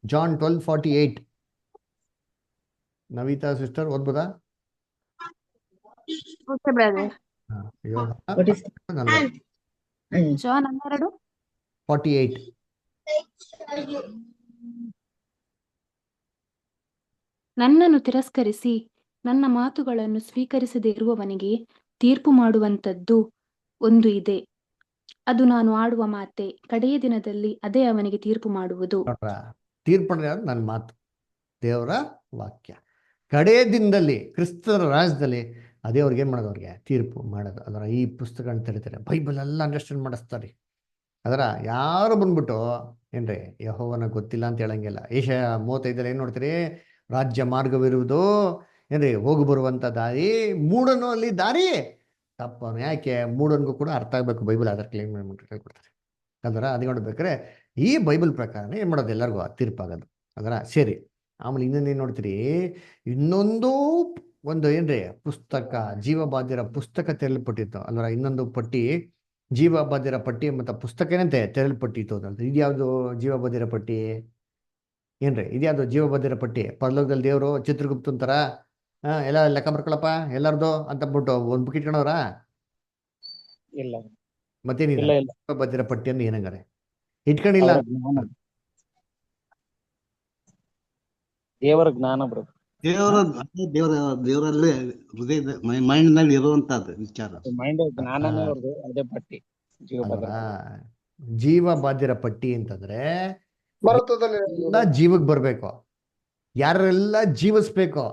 Speaker 1: ಜಾನ್ 12:48. ನವಿತಾ ಸಿಸ್ಟರ್ ಓದ್ಬೋದಾ?
Speaker 12: Okay brother.
Speaker 1: ಹಾ, ಯೋಹ
Speaker 5: What is
Speaker 1: 40.
Speaker 12: ಜಾನ್ 12.
Speaker 1: 48.
Speaker 12: ನನ್ನನ್ನು ತಿರಸ್ಕರಿಸಿ ನನ್ನ ಮಾತುಗಳನ್ನು ಸ್ವೀಕರಿಸದೇ ಇರುವವನಿಗೆ ತೀರ್ಪು ಮಾಡುವಂಥದ್ದು ಒಂದು ಇದೆ. ಅದು ನಾನು ಆಡುವ ಮಾತೆ. ಕಡೆಯ ದಿನದಲ್ಲಿ ಅದೇ ಅವನಿಗೆ ತೀರ್ಪು ಮಾಡುವುದು.
Speaker 1: ನೋಡ್ರ, ತೀರ್ಪು ನನ್ನ ಮಾತು, ದೇವರ ವಾಕ್ಯ. ಕಡೆಯ ದಿನದಲ್ಲಿ ಕ್ರಿಸ್ತರ ರಾಜ್ಯದಲ್ಲಿ ಅದೇ ಅವ್ರಿಗೆ ಏನು ಮಾಡೋದು, ಅವ್ರಿಗೆ ತೀರ್ಪು ಮಾಡೋದು. ಅದರ ಈ ಪುಸ್ತಕ ತೆರೀತಾರೆ, ಬೈಬಲ್ ಎಲ್ಲ ಅಂಡರ್ಸ್ಟ್ಯಾಂಡ್ ಮಾಡಿಸ್ತಾರೆ. ಅದರ ಯಾರು ಬಂದ್ಬಿಟ್ಟು ಏನ್ರಿ ಯೆಹೋವನ ಗೊತ್ತಿಲ್ಲ ಅಂತ ಹೇಳಂಗಿಲ್ಲ. ಏಷ್ಯಾ 35 ಏನು ನೋಡ್ತೀರಿ? ರಾಜ್ಯ ಮಾರ್ಗವಿರುವುದು ಏನ್ರಿ, ಹೋಗಿ ಬರುವಂತ ದಾರಿ, ಮೂಡನು ಅಲ್ಲಿ ದಾರಿ ತಪ್ಪನು. ಯಾಕೆ? ಮೂಡನ್ಗೂ ಕೂಡ ಅರ್ಥ ಆಗ್ಬೇಕು ಬೈಬಲ್, ಅದರ ಕ್ಲೇಮ್ ಹೇಳ್ಕೊಡ್ತಾರೆ. ಅದರ ಅದು ನೋಡ್ಬೇಕಾರೆ ಈ ಬೈಬಲ್ ಪ್ರಕಾರನೇ ಏನು ಮಾಡೋದು, ಎಲ್ಲರಿಗೂ ತೀರ್ಪಾಗೋದು. ಅದರ ಸರಿ. ಆಮೇಲೆ ಇನ್ನೊಂದೇನು ನೋಡ್ತೀರಿ? ಇನ್ನೊಂದು ಒಂದು ಏನ್ರಿ ಪುಸ್ತಕ, ಜೀವಬಾಧ್ಯರ ಪುಸ್ತಕ ತೆರಲ್ಪಟ್ಟಿತ್ತು ಅಲ್ವರ. ಇನ್ನೊಂದು ಪಟ್ಟಿ, ಜೀವಬಾಧ್ಯರ ಪಟ್ಟಿ ಮತ್ತು ಪುಸ್ತಕ ಏನಂತೆ ತೆರಲ್ಪಟ್ಟಿತ್ತು ಅಂತ. ಇದ್ಯಾವುದು ಜೀವಬಾಧ್ಯರ ಪಟ್ಟಿ? ಏನ್ರಿ ಇದ್ಯಾವುದು ಜೀವಬಾಧ್ಯರ ಪಟ್ಟಿ? ಪರಲೋಕದಲ್ಲಿ ದೇವರು ಚಿತ್ರಗುಪ್ತ ಅಂತಾರ ಎಲ್ಲ ಲೆಕ್ಕ ಬರ್ಕೊಳಪ್ಪ ಎಲ್ಲಾರ್ದು ಅಂತ ಬಿಟ್ಟು ಒಂದು ಬುಕ್ ಇಟ್ಕೊಂಡವ್ರ?
Speaker 6: ಇಲ್ಲ
Speaker 1: ಮತ್ತೇನಿಲ್ಲ
Speaker 6: ಇಲ್ಲ ಇಲ್ಲ
Speaker 1: ಜೀವಬಾಧ್ಯರ ಪಟ್ಟಿ ಅಂದ್ರೆ ಏನಂಗಾರೆ ಇಟ್ಕೊಂಡಿಲ್ಲ?
Speaker 6: ಅವರ ಜ್ಞಾನ, ದೇವರ ಜ್ಞಾನ ಬ್ರೋ.
Speaker 3: ದೇವರಲ್ಲೇ ಹೃದಯದ ಮೈಂಡ್ ನಲ್ಲಿ ಇರುವಂತದ್ದು ವಿಚಾರ.
Speaker 6: ಮೈಂಡ್ ಜ್ಞಾನನೇ ಅವ್ರದ್ದು, ಅದೇ ಪಟ್ಟಿ ಜೀವಭದ್ರ.
Speaker 1: ಜೀವಬಾಧ್ಯರ ಪಟ್ಟಿ ಅಂತಂದ್ರೆ
Speaker 10: ಭಾರತದಲ್ಲಿ
Speaker 1: ಎಲ್ಲ ಜೀವಕ್ಕೆ ಬರ್ಬೇಕು. ಯಾರೆಲ್ಲ ಜೀವಿಸ್ಬೇಕು,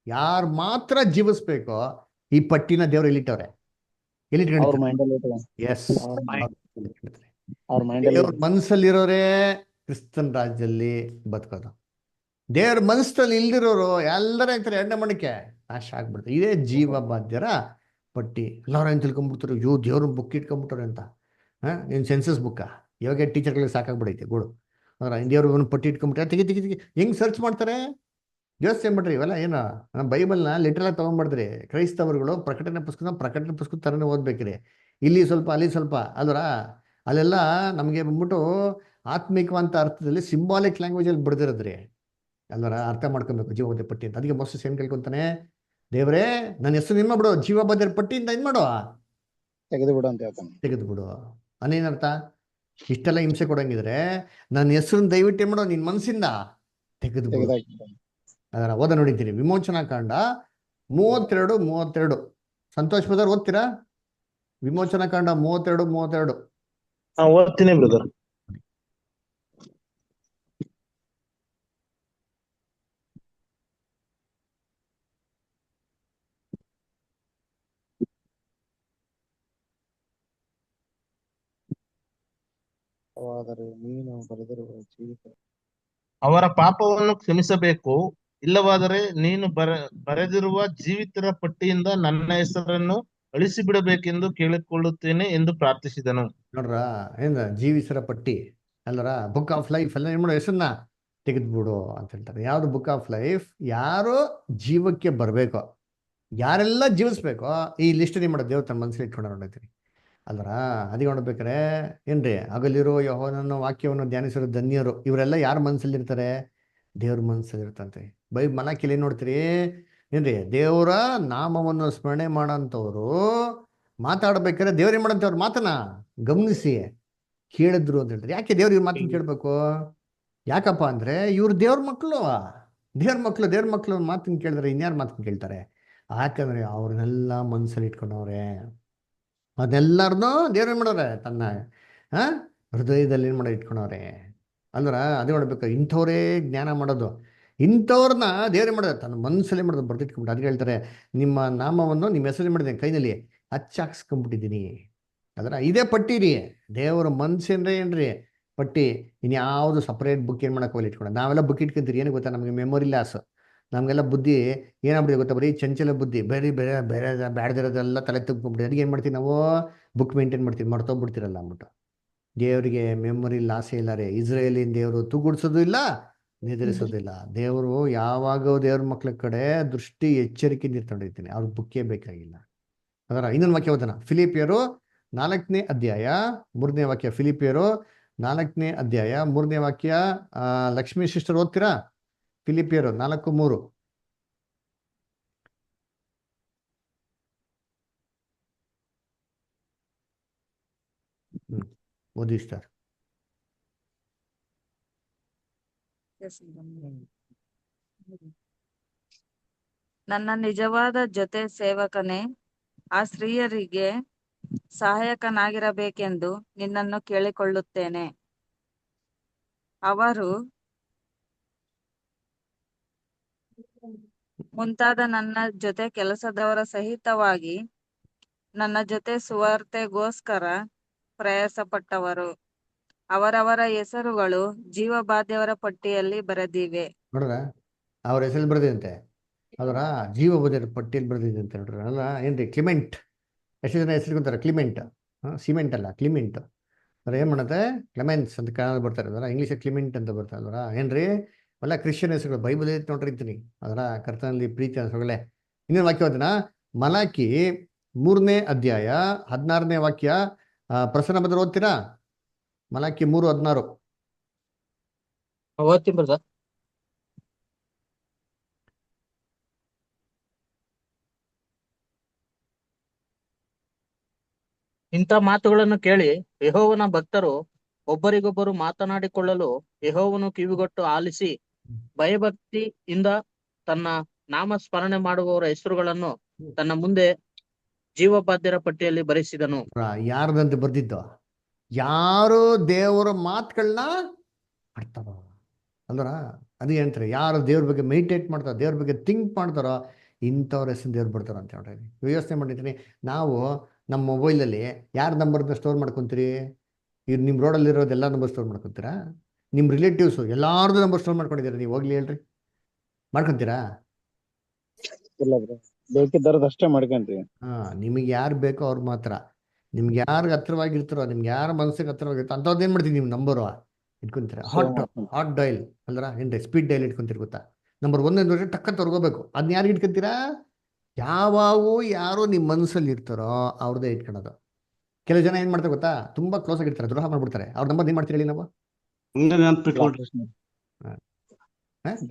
Speaker 1: ಯಾರು ಮಾತ್ರ ಜೀವಿಸ್ಬೇಕು, ಈ ಪಟ್ಟಿನ ದೇವ್ರು ಎಲ್ಲಿಟ್ಟವ್ರೆ,
Speaker 6: ಅವ್ರ
Speaker 1: ಎಲ್ಲಿಟ್ಕೊಂಡಿರ್ತಾರೆ?
Speaker 6: ಮೈಂಡಲ್ಲಿ
Speaker 1: ಎಸ್,
Speaker 6: ಅವ್ರ ಮೈಂಡಲ್ಲಿ
Speaker 1: ದೇವ್ರ ಮನಸ್ಸಲ್ಲಿರೋರೇ ಕ್ರಿಸ್ತನ್ ರಾಜ್ಯದಲ್ಲಿ ಬದುಕೋದು. ದೇವ್ರ ಮನಸ್ಸಲ್ಲಿ ಇಲ್ದಿರೋರು ಎಲ್ಲರೂ ಆಗ್ತಾರೆ ಎಣ್ಣೆ ಮಣಕ್ಕೆ ನಾಶ ಆಗ್ಬಿಡ್ತಾರೆ. ಇದೇ ಜೀವಬಾಧ್ಯರ ಪಟ್ಟಿ. ಎಲ್ಲರೂ ಏನು ತಿಳ್ಕೊಂಡ್ಬಿಡ್ತಾರೆ, ಅಯ್ಯೋ ದೇವ್ರ ಬುಕ್ ಇಟ್ಕೊಂಡ್ಬಿಟ್ಟಾರೆ ಅಂತ. ನೀನು ಸೆನ್ಸಸ್ ಬುಕ್ಕ ಇವಾಗ ಟೀಚರ್ಗಳಿಗೆ ಸಾಕಾಗ್ಬಿಡೈತೆ ಗೋಳು. ಅವ್ರ ದೇವ್ರ ಒಂದು ಪಟ್ಟಿ ಇಟ್ಕೊಂಡ್ಬಿಟ್ರೆ ತೆಗಿ ತೆಗಿ ತೆಗಿ ಹೆಂಗೆ ಸರ್ಚ್ ಮಾಡ್ತಾರೆ? ಯೋಚನೆ ಮಾಡ್ರಿ, ಇವೆಲ್ಲ ಏನು ನಮ್ಮ ಬೈಬಲ್ನ ಲಿಟ್ರಲಾಗಿ ತೊಗೊಂಡ್ಬಿಡ್ದ್ರಿ. ಕ್ರೈಸ್ತವರುಗಳು ಪ್ರಕಟಣೆ ಪುಸ್ತಕ ಥರನೇ ಓದ್ಬೇಕ್ರಿ. ಇಲ್ಲಿ ಸ್ವಲ್ಪ ಅಲ್ಲಿ ಸ್ವಲ್ಪ ಅಲ್ವರ. ಅಲ್ಲೆಲ್ಲ ನಮಗೆ ಬಂದ್ಬಿಟ್ಟು ಆತ್ಮಿಕವಂತ ಅರ್ಥದಲ್ಲಿ ಸಿಂಬಾಲಿಕ್ ಲ್ಯಾಂಗ್ವೇಜಲ್ಲಿ ಬಿಡ್ದಿರೋದ್ರಿ ಅಲ್ವರ. ಅರ್ಥ ಮಾಡ್ಕೊಬೇಕು ಜೀವಬಾಧ್ಯರ ಪಟ್ಟಿ ಅಂತ. ಅದಕ್ಕೆ ಮೋಸಸ್ ಏನು ಕೇಳ್ಕೊಂತಾನೆ, ದೇವರೇ ನನ್ನ ಹೆಸರು ನಿಮ್ಮ ಬಿಡು, ಜೀವಬಾಧ್ಯರ ಪಟ್ಟಿಯಿಂದ ಏನು ಮಾಡು,
Speaker 6: ತೆಗೆದು ಬಿಡು ಅಂತ ಹೇಳ್ತಾನೆ.
Speaker 1: ತೆಗೆದು ಬಿಡು. ಅನೇನರ್ಥ? ಇಷ್ಟೆಲ್ಲ ಹಿಂಸೆ ಕೊಡಂಗಿದ್ರೆ ನನ್ನ ಹೆಸರನ್ನ ದಯವಿಟ್ಟು ಏನು ಮಾಡೋ, ನಿನ್ನ ಮನಸ್ಸಿಂದ ತೆಗೆದು ಬಿಡು.
Speaker 6: ತೆಗೆದಾಕ್ಬಿಡು.
Speaker 1: ಅದರ ಓದ ನೋಡಿದ್ದೀನಿ, ವಿಮೋಚನಾ ಕಾಂಡ 32:32. ಸಂತೋಷ್ ಬ್ರದರ್ ಓದ್ತೀರಾ? ವಿಮೋಚನಾ ಕಾಂಡ 32:32.
Speaker 11: ಓದ್ತೀನಿ ಬ್ರದರ್.
Speaker 6: ಆದರೆ ನೀನು ಬರೆದಿರುವ ಜೀವಿತ
Speaker 11: ಅವರ ಪಾಪವನ್ನು ಕ್ಷಮಿಸಬೇಕು, ಇಲ್ಲವಾದರೆ ನೀನು ಬರೆದಿರುವ ಜೀವಿತರ ಪಟ್ಟಿಯಿಂದ ನನ್ನ ಹೆಸರನ್ನು ಅಳಿಸಿ ಬಿಡಬೇಕೆಂದು ಕೇಳಿಕೊಳ್ಳುತ್ತೇನೆ ಎಂದು ಪ್ರಾರ್ಥಿಸಿದನು.
Speaker 1: ನೋಡ್ರ, ಏನ ಜೀವಿಸರ ಪಟ್ಟಿ ಅಲ್ಲರ, ಬುಕ್ ಆಫ್ ಲೈಫ್ ಎಲ್ಲ ಏನು ಮಾಡೋ, ಹೆಸರನ್ನ ತೆಗೆದ್ಬಿಡು ಅಂತ ಹೇಳ್ತಾರೆ. ಯಾವುದು ಬುಕ್ ಆಫ್ ಲೈಫ್? ಯಾರು ಜೀವಕ್ಕೆ ಬರಬೇಕೋ, ಯಾರೆಲ್ಲ ಜೀವಿಸ್ಬೇಕೋ ಈ ಲಿಸ್ಟ್ ಏನು ಮಾಡೋದು ದೇವ್ರು ತನ್ನ ಮನಸ್ಸಲ್ಲಿ ಇಟ್ಕೊಂಡು ನೋಡೈತಿ ಅಲ್ವರ. ಅದಕ್ಕೆ ನೋಡ್ಬೇಕಾರೆ ಏನ್ರಿ, ಹಗಲಿರೋ ಯೆಹೋವನ ವಾಕ್ಯವನ್ನು ಧ್ಯಾನಿಸಿರೋ ಧನ್ಯರು. ಇವರೆಲ್ಲ ಯಾರ ಮನಸ್ಸಲ್ಲಿ ಇರ್ತಾರೆ? ದೇವ್ರ ಮನಸ್ಸಲ್ಲಿ ಇರ್ತಂತೆ. ಮಲಾಕಿಲಿ ಏನು ನೋಡ್ತೀರಿ ಏನ್ರಿ, ದೇವರ ನಾಮವನ್ನು ಸ್ಮರಣೆ ಮಾಡೋಂಥವ್ರು ಮಾತಾಡ್ಬೇಕಾದ್ರೆ ದೇವ್ರು ಏನು ಮಾಡಂತೆ, ಅವ್ರ ಮಾತನ್ನ ಗಮನಿಸಿ ಕೇಳಿದ್ರು ಅಂತ ಹೇಳ್ತಾರೆ. ಯಾಕೆ ದೇವ್ರ ಇವ್ರ ಮಾತನ್ನ ಕೇಳಬೇಕು? ಯಾಕಪ್ಪ ಅಂದ್ರೆ ಇವ್ರು ದೇವ್ರ ಮಕ್ಕಳು, ದೇವ್ರ ಮಕ್ಕಳು ಮಾತನ್ನ ಕೇಳಿದ್ರೆ ಇನ್ಯಾರು ಮಾತನ್ನ ಕೇಳ್ತಾರೆ? ಯಾಕಂದ್ರೆ ಅವ್ರನ್ನೆಲ್ಲ ಮನಸ್ಸಲ್ಲಿ ಇಟ್ಕೊಂಡವ್ರೆ. ಅದೆಲ್ಲರನ್ನೂ ದೇವ್ರು ಏನು ಮಾಡೋರೆ, ತನ್ನ ಹೃದಯದಲ್ಲಿ ಏನು ಮಾಡೋ ಇಟ್ಕೊಂಡವ್ರೆ ಅಂದ್ರೆ. ಅದೇ ನೋಡ್ಬೇಕು, ಇಂಥವ್ರೇ ಜ್ಞಾನ ಮಾಡೋದು. ಇಂಥವ್ರನ್ನ ದೇವ್ರೇ ಮಾಡೋದು ತನ್ನ ಮನಸ್ಸಲ್ಲೇ ಮಾಡೋದು, ಬರ್ದಿಟ್ಕೊಂಡ್ಬಿಟ್ಟು. ಅದಕ್ಕೆ ಹೇಳ್ತಾರೆ, ನಿಮ್ಮ ನಾಮವನ್ನು ನಿಮ್ಮ ಹೆಸರು ಮಾಡಿದೆ ಕೈನಲ್ಲಿ ಹಚ್ಚಾಕ್ಸ್ಕೊಂಡ್ಬಿಟ್ಟಿದ್ದೀನಿ. ಅದರ ಇದೇ ಪಟ್ಟಿ ರೀ, ದೇವರ ಮನ್ಸೇನ್ರಿ ಏನ್ರಿ ಪಟ್ಟಿ. ಇನ್ಯಾವುದು ಸಪ್ರೇಟ್ ಬುಕ್ ಏನು ಮಾಡೋಕೆ ಹೋಗಿ ಇಟ್ಕೊಂಡು ನಾವೆಲ್ಲ ಬುಕ್ ಇಟ್ಕೊಂತೀರಿ. ಏನು ಗೊತ್ತಾ, ನಮಗೆ ಮೆಮೊರಿ ಲಾಸ್. ನಮಗೆಲ್ಲ ಬುದ್ಧಿ ಏನಾಗ್ಬಿಟ್ಟಿದೆ ಗೊತ್ತಾ, ಬರೀ ಚಂಚಲ ಬುದ್ಧಿ, ಬೇರೆ ಬೇರೆ ಬೇರೆ ಬ್ಯಾಡ್ದಿರೋದೆಲ್ಲ ತಲೆ ತುಂಬಿಬಿಡ್ತೀವಿ. ಅದಕ್ಕೆ ಏನು ಮಾಡ್ತೀವಿ ನಾವು, ಬುಕ್ ಮೇಂಟೈನ್ ಮಾಡ್ತೀವಿ, ಮರ್ತೋಗ್ಬಿಡ್ತೀರಲ್ಲ ಅಂದ್ಬಿಟ್ಟು. ದೇವರಿಗೆ ಮೆಮೊರಿ ಲಾಸೇ ಇಲ್ಲ ರೀ. ಇಸ್ರೇಲಿನ ದೇವರು ತೂಗುಡ್ಸೋದು ಇಲ್ಲ, ನಿದ್ರಿಸೋದು ಇಲ್ಲ. ದೇವರು ಯಾವಾಗ ದೇವ್ರ ಮಕ್ಳ ಕಡೆ ದೃಷ್ಟಿ ಎಚ್ಚರಿಕೆಯಿಂದ ಇರ್ಕೊಂಡಿರ್ತೀನಿ, ಅವ್ರಿಗೆ ಬುಕ್ಕೇ ಬೇಕಾಗಿಲ್ಲ. ಅದರ ಇನ್ನೊಂದು ವಾಕ್ಯ ಓದೋಣ, ಫಿಲಿಪಿಯರು 4ನೇ ಅಧ್ಯಾಯ 3ನೇ ವಾಕ್ಯ. ಫಿಲಿಪಿಯರು 4ನೇ ಅಧ್ಯಾಯ 3ನೇ ವಾಕ್ಯ. ಲಕ್ಷ್ಮೀ ಸಿಸ್ಟರ್ ಓದ್ತೀರಾ? ಫಿಲಿಪಿಯರು 4:3. ಓದಿ ಸರ್.
Speaker 13: ನನ್ನ ನಿಜವಾದ ಜೊತೆ ಸೇವಕನೇ, ಆ ಸ್ತ್ರೀಯರಿಗೆ ಸಹಾಯಕನಾಗಿರಬೇಕೆಂದು ನಿನ್ನನ್ನು ಕೇಳಿಕೊಳ್ಳುತ್ತೇನೆ. ಅವರು ಮುಂತಾದ ನನ್ನ ಜೊತೆ ಕೆಲಸದವರ ಸಹಿತವಾಗಿ ನನ್ನ ಜೊತೆ ಸುವಾರ್ತೆಗೋಸ್ಕರ ಪ್ರಯಾಸಪಟ್ಟವರು. ಅವರವರ ಹೆಸರುಗಳು ಜೀವಬಾಧ್ಯವರ ಪಟ್ಟಿಯಲ್ಲಿ ಬರೆದಿವೆ.
Speaker 1: ನೋಡ್ರ, ಅವ್ರ ಹೆಸರು ಬರ್ದಿದಂತೆ, ಅದರ ಜೀವ ಬದಿಯ ಪಟ್ಟಿಯಲ್ಲಿ ಬರ್ದಿದಂತೆ. ನೋಡ್ರ, ಅಲ್ಲ ಏನ್ರಿ ಕ್ಲಿಮೆಂಟ್, ಎಷ್ಟು ಜನ ಹೆಸರು ಗೊತ್ತಾರೆ? ಕ್ಲಿಮೆಂಟ್, ಸಿಮೆಂಟ್ ಅಲ್ಲ, ಕ್ಲಿಮೆಂಟ್. ಅವ್ರು ಏನು ಮಾಡುತ್ತೆ? ಕ್ಲೆಮೆನ್ಸ್ ಅಂತ ಕನ್ನಡ ಬರ್ತಾರೆ, ಅದರ ಇಂಗ್ಲೀಷ್ ಕ್ಲಿಮೆಂಟ್ ಅಂತ ಬರ್ತಾರೆ. ಅದರ ಏನ್ರಿ ಅಲ್ಲ ಕ್ರಿಶ್ಚಿಯನ್ ಹೆಸರುಗಳು ಬೈಬಲ್ ಐತೆ ನೋಡ್ರಿ ಅಂತೀನಿ. ಅದರ ಕರ್ತನಲ್ಲಿ ಪ್ರೀತಿ ಅನ್ಸೋಗಳೇ. ಇನ್ನೇನು ವಾಕ್ಯ ಓದಿನ ಮಲಾಕಿ 3ನೇ ಅಧ್ಯಾಯ 16ನೇ ವಾಕ್ಯ. ಪ್ರಸನ್ನ ಬದ್ರ ಓದ್ತೀರಾ? ಮಲಾಕಿ 3:16.
Speaker 6: ಓದ್ತೀನಿ ಬ್ರದರ್. ಇಂಥ ಮಾತುಗಳನ್ನು ಕೇಳಿ ಯೆಹೋವನ ಭಕ್ತರು ಒಬ್ಬರಿಗೊಬ್ಬರು ಮಾತನಾಡಿಕೊಳ್ಳಲು ಯೆಹೋವನು ಕಿವಿಗೊಟ್ಟು ಆಲಿಸಿ ಭಯಭಕ್ತಿಯಿಂದ ತನ್ನ ನಾಮ ಸ್ಮರಣೆ ಮಾಡುವವರ ಹೆಸರುಗಳನ್ನು ತನ್ನ ಮುಂದೆ ಜೀವಬಾಧ್ಯರ ಪಟ್ಟಿಯಲ್ಲಿ ಬರೆಸಿದನು.
Speaker 1: ಯಾರ್ದಂತ ಬರ್ದಿದ್ದು? ಯಾರು ದೇವರ ಮಾತುಗಳನ್ನ ಮಾಡ್ತಾರೋ ಅಂದ್ರ ಅದು ಏನಂತಾರೆ, ಯಾರು ದೇವ್ರ ಬಗ್ಗೆ ಮೆಡಿಟೇಟ್ ಮಾಡ್ತಾರೋ, ದೇವ್ರ ಬಗ್ಗೆ ಥಿಂಕ್ ಮಾಡ್ತಾರೋ, ಇಂಥವ್ರ ಹೆಸರು ದೇವ್ರು ಬರ್ತಾರೋ ಅಂತ ಹೇಳ್ರಿ. ಯೋಚನೆ ಮಾಡಿರ್ತೀನಿ. ನಾವು ನಮ್ಮ ಮೊಬೈಲಲ್ಲಿ ಯಾರ ನಂಬರ್ನ ಸ್ಟೋರ್ ಮಾಡ್ಕೊತೀರಿ? ಈಗ ನಿಮ್ಮ ರೋಡಲ್ಲಿರೋದು ಎಲ್ಲ ನಂಬರ್ ಸ್ಟೋರ್ ಮಾಡ್ಕೊತೀರಾ? ನಿಮ್ಮ ರಿಲೇಟಿವ್ಸು ಎಲ್ಲಾರ್ದು ನಂಬರ್ ಸ್ಟೋರ್ ಮಾಡ್ಕೊಂಡಿದ್ದೀರಾ? ನೀವು ಹೋಗ್ಲಿ ಹೇಳ್ರಿ, ಮಾಡ್ಕೊತೀರಾ?
Speaker 6: ಇಲ್ಲ ಬ್ರೋ, ಬೇಕಿದ್ದವ್ರದ್ದು ಅಷ್ಟೇ ಮಾಡ್ಕೊಂತೀವಿ.
Speaker 1: ನಿಮಗೆ ಯಾರು ಬೇಕೋ ಅವ್ರು ಮಾತ್ರ. ನಿಮ್ಗೆ ಯಾರಿಗೆ ಹತ್ರವಾಗಿರ್ತಾರೋ, ನಿಮ್ಗೆ ಯಾರ ಮನಸ್ಸಿಗೆ ಹತ್ರವಾಗಿರ್ತಾರೋ ಅಂಥದ್ದು ಏನು ಮಾಡ್ತೀವಿ? ನಿಮ್ಮ ನಂಬರು ಇಟ್ಕೊಂತೀರ. ಹಾಟ್ ಡೈಲ್ ಅಲ್ದ್ರ ಏನ್ರಿ, ಸ್ಪೀಡ್ ಡೈಲ್ ಇಟ್ಕೊಂತೀರಿ ಗೊತ್ತಾ? ನಂಬರ್ 1 ವರ್ಷ ಟಕ್ಕ ತೊರ್ಗೋಬೇಕು. ಅದನ್ನ ಯಾರಿಗೆ ಇಟ್ಕೊಂತೀರಾ? ಯಾವಾಗೂ ಯಾರು ನಿಮ್ಮ ಮನಸ್ಸಲ್ಲಿ ಇರ್ತಾರೋ ಅವ್ರದ್ದೇ ಇಟ್ಕೊಳೋದು. ಕೆಲವು ಜನ ಏನು ಮಾಡ್ತಾರೆ ಗೊತ್ತಾ? ತುಂಬ ಕ್ಲೋಸ್ ಆಗಿರ್ತಾರೆ, ದ್ರೋಹ ಮಾಡ್ಬಿಡ್ತಾರೆ. ಅವ್ರ ನಂಬರ್ ಏನು ಮಾಡ್ತೀರಿ ಹೇಳಿ ನಾವು?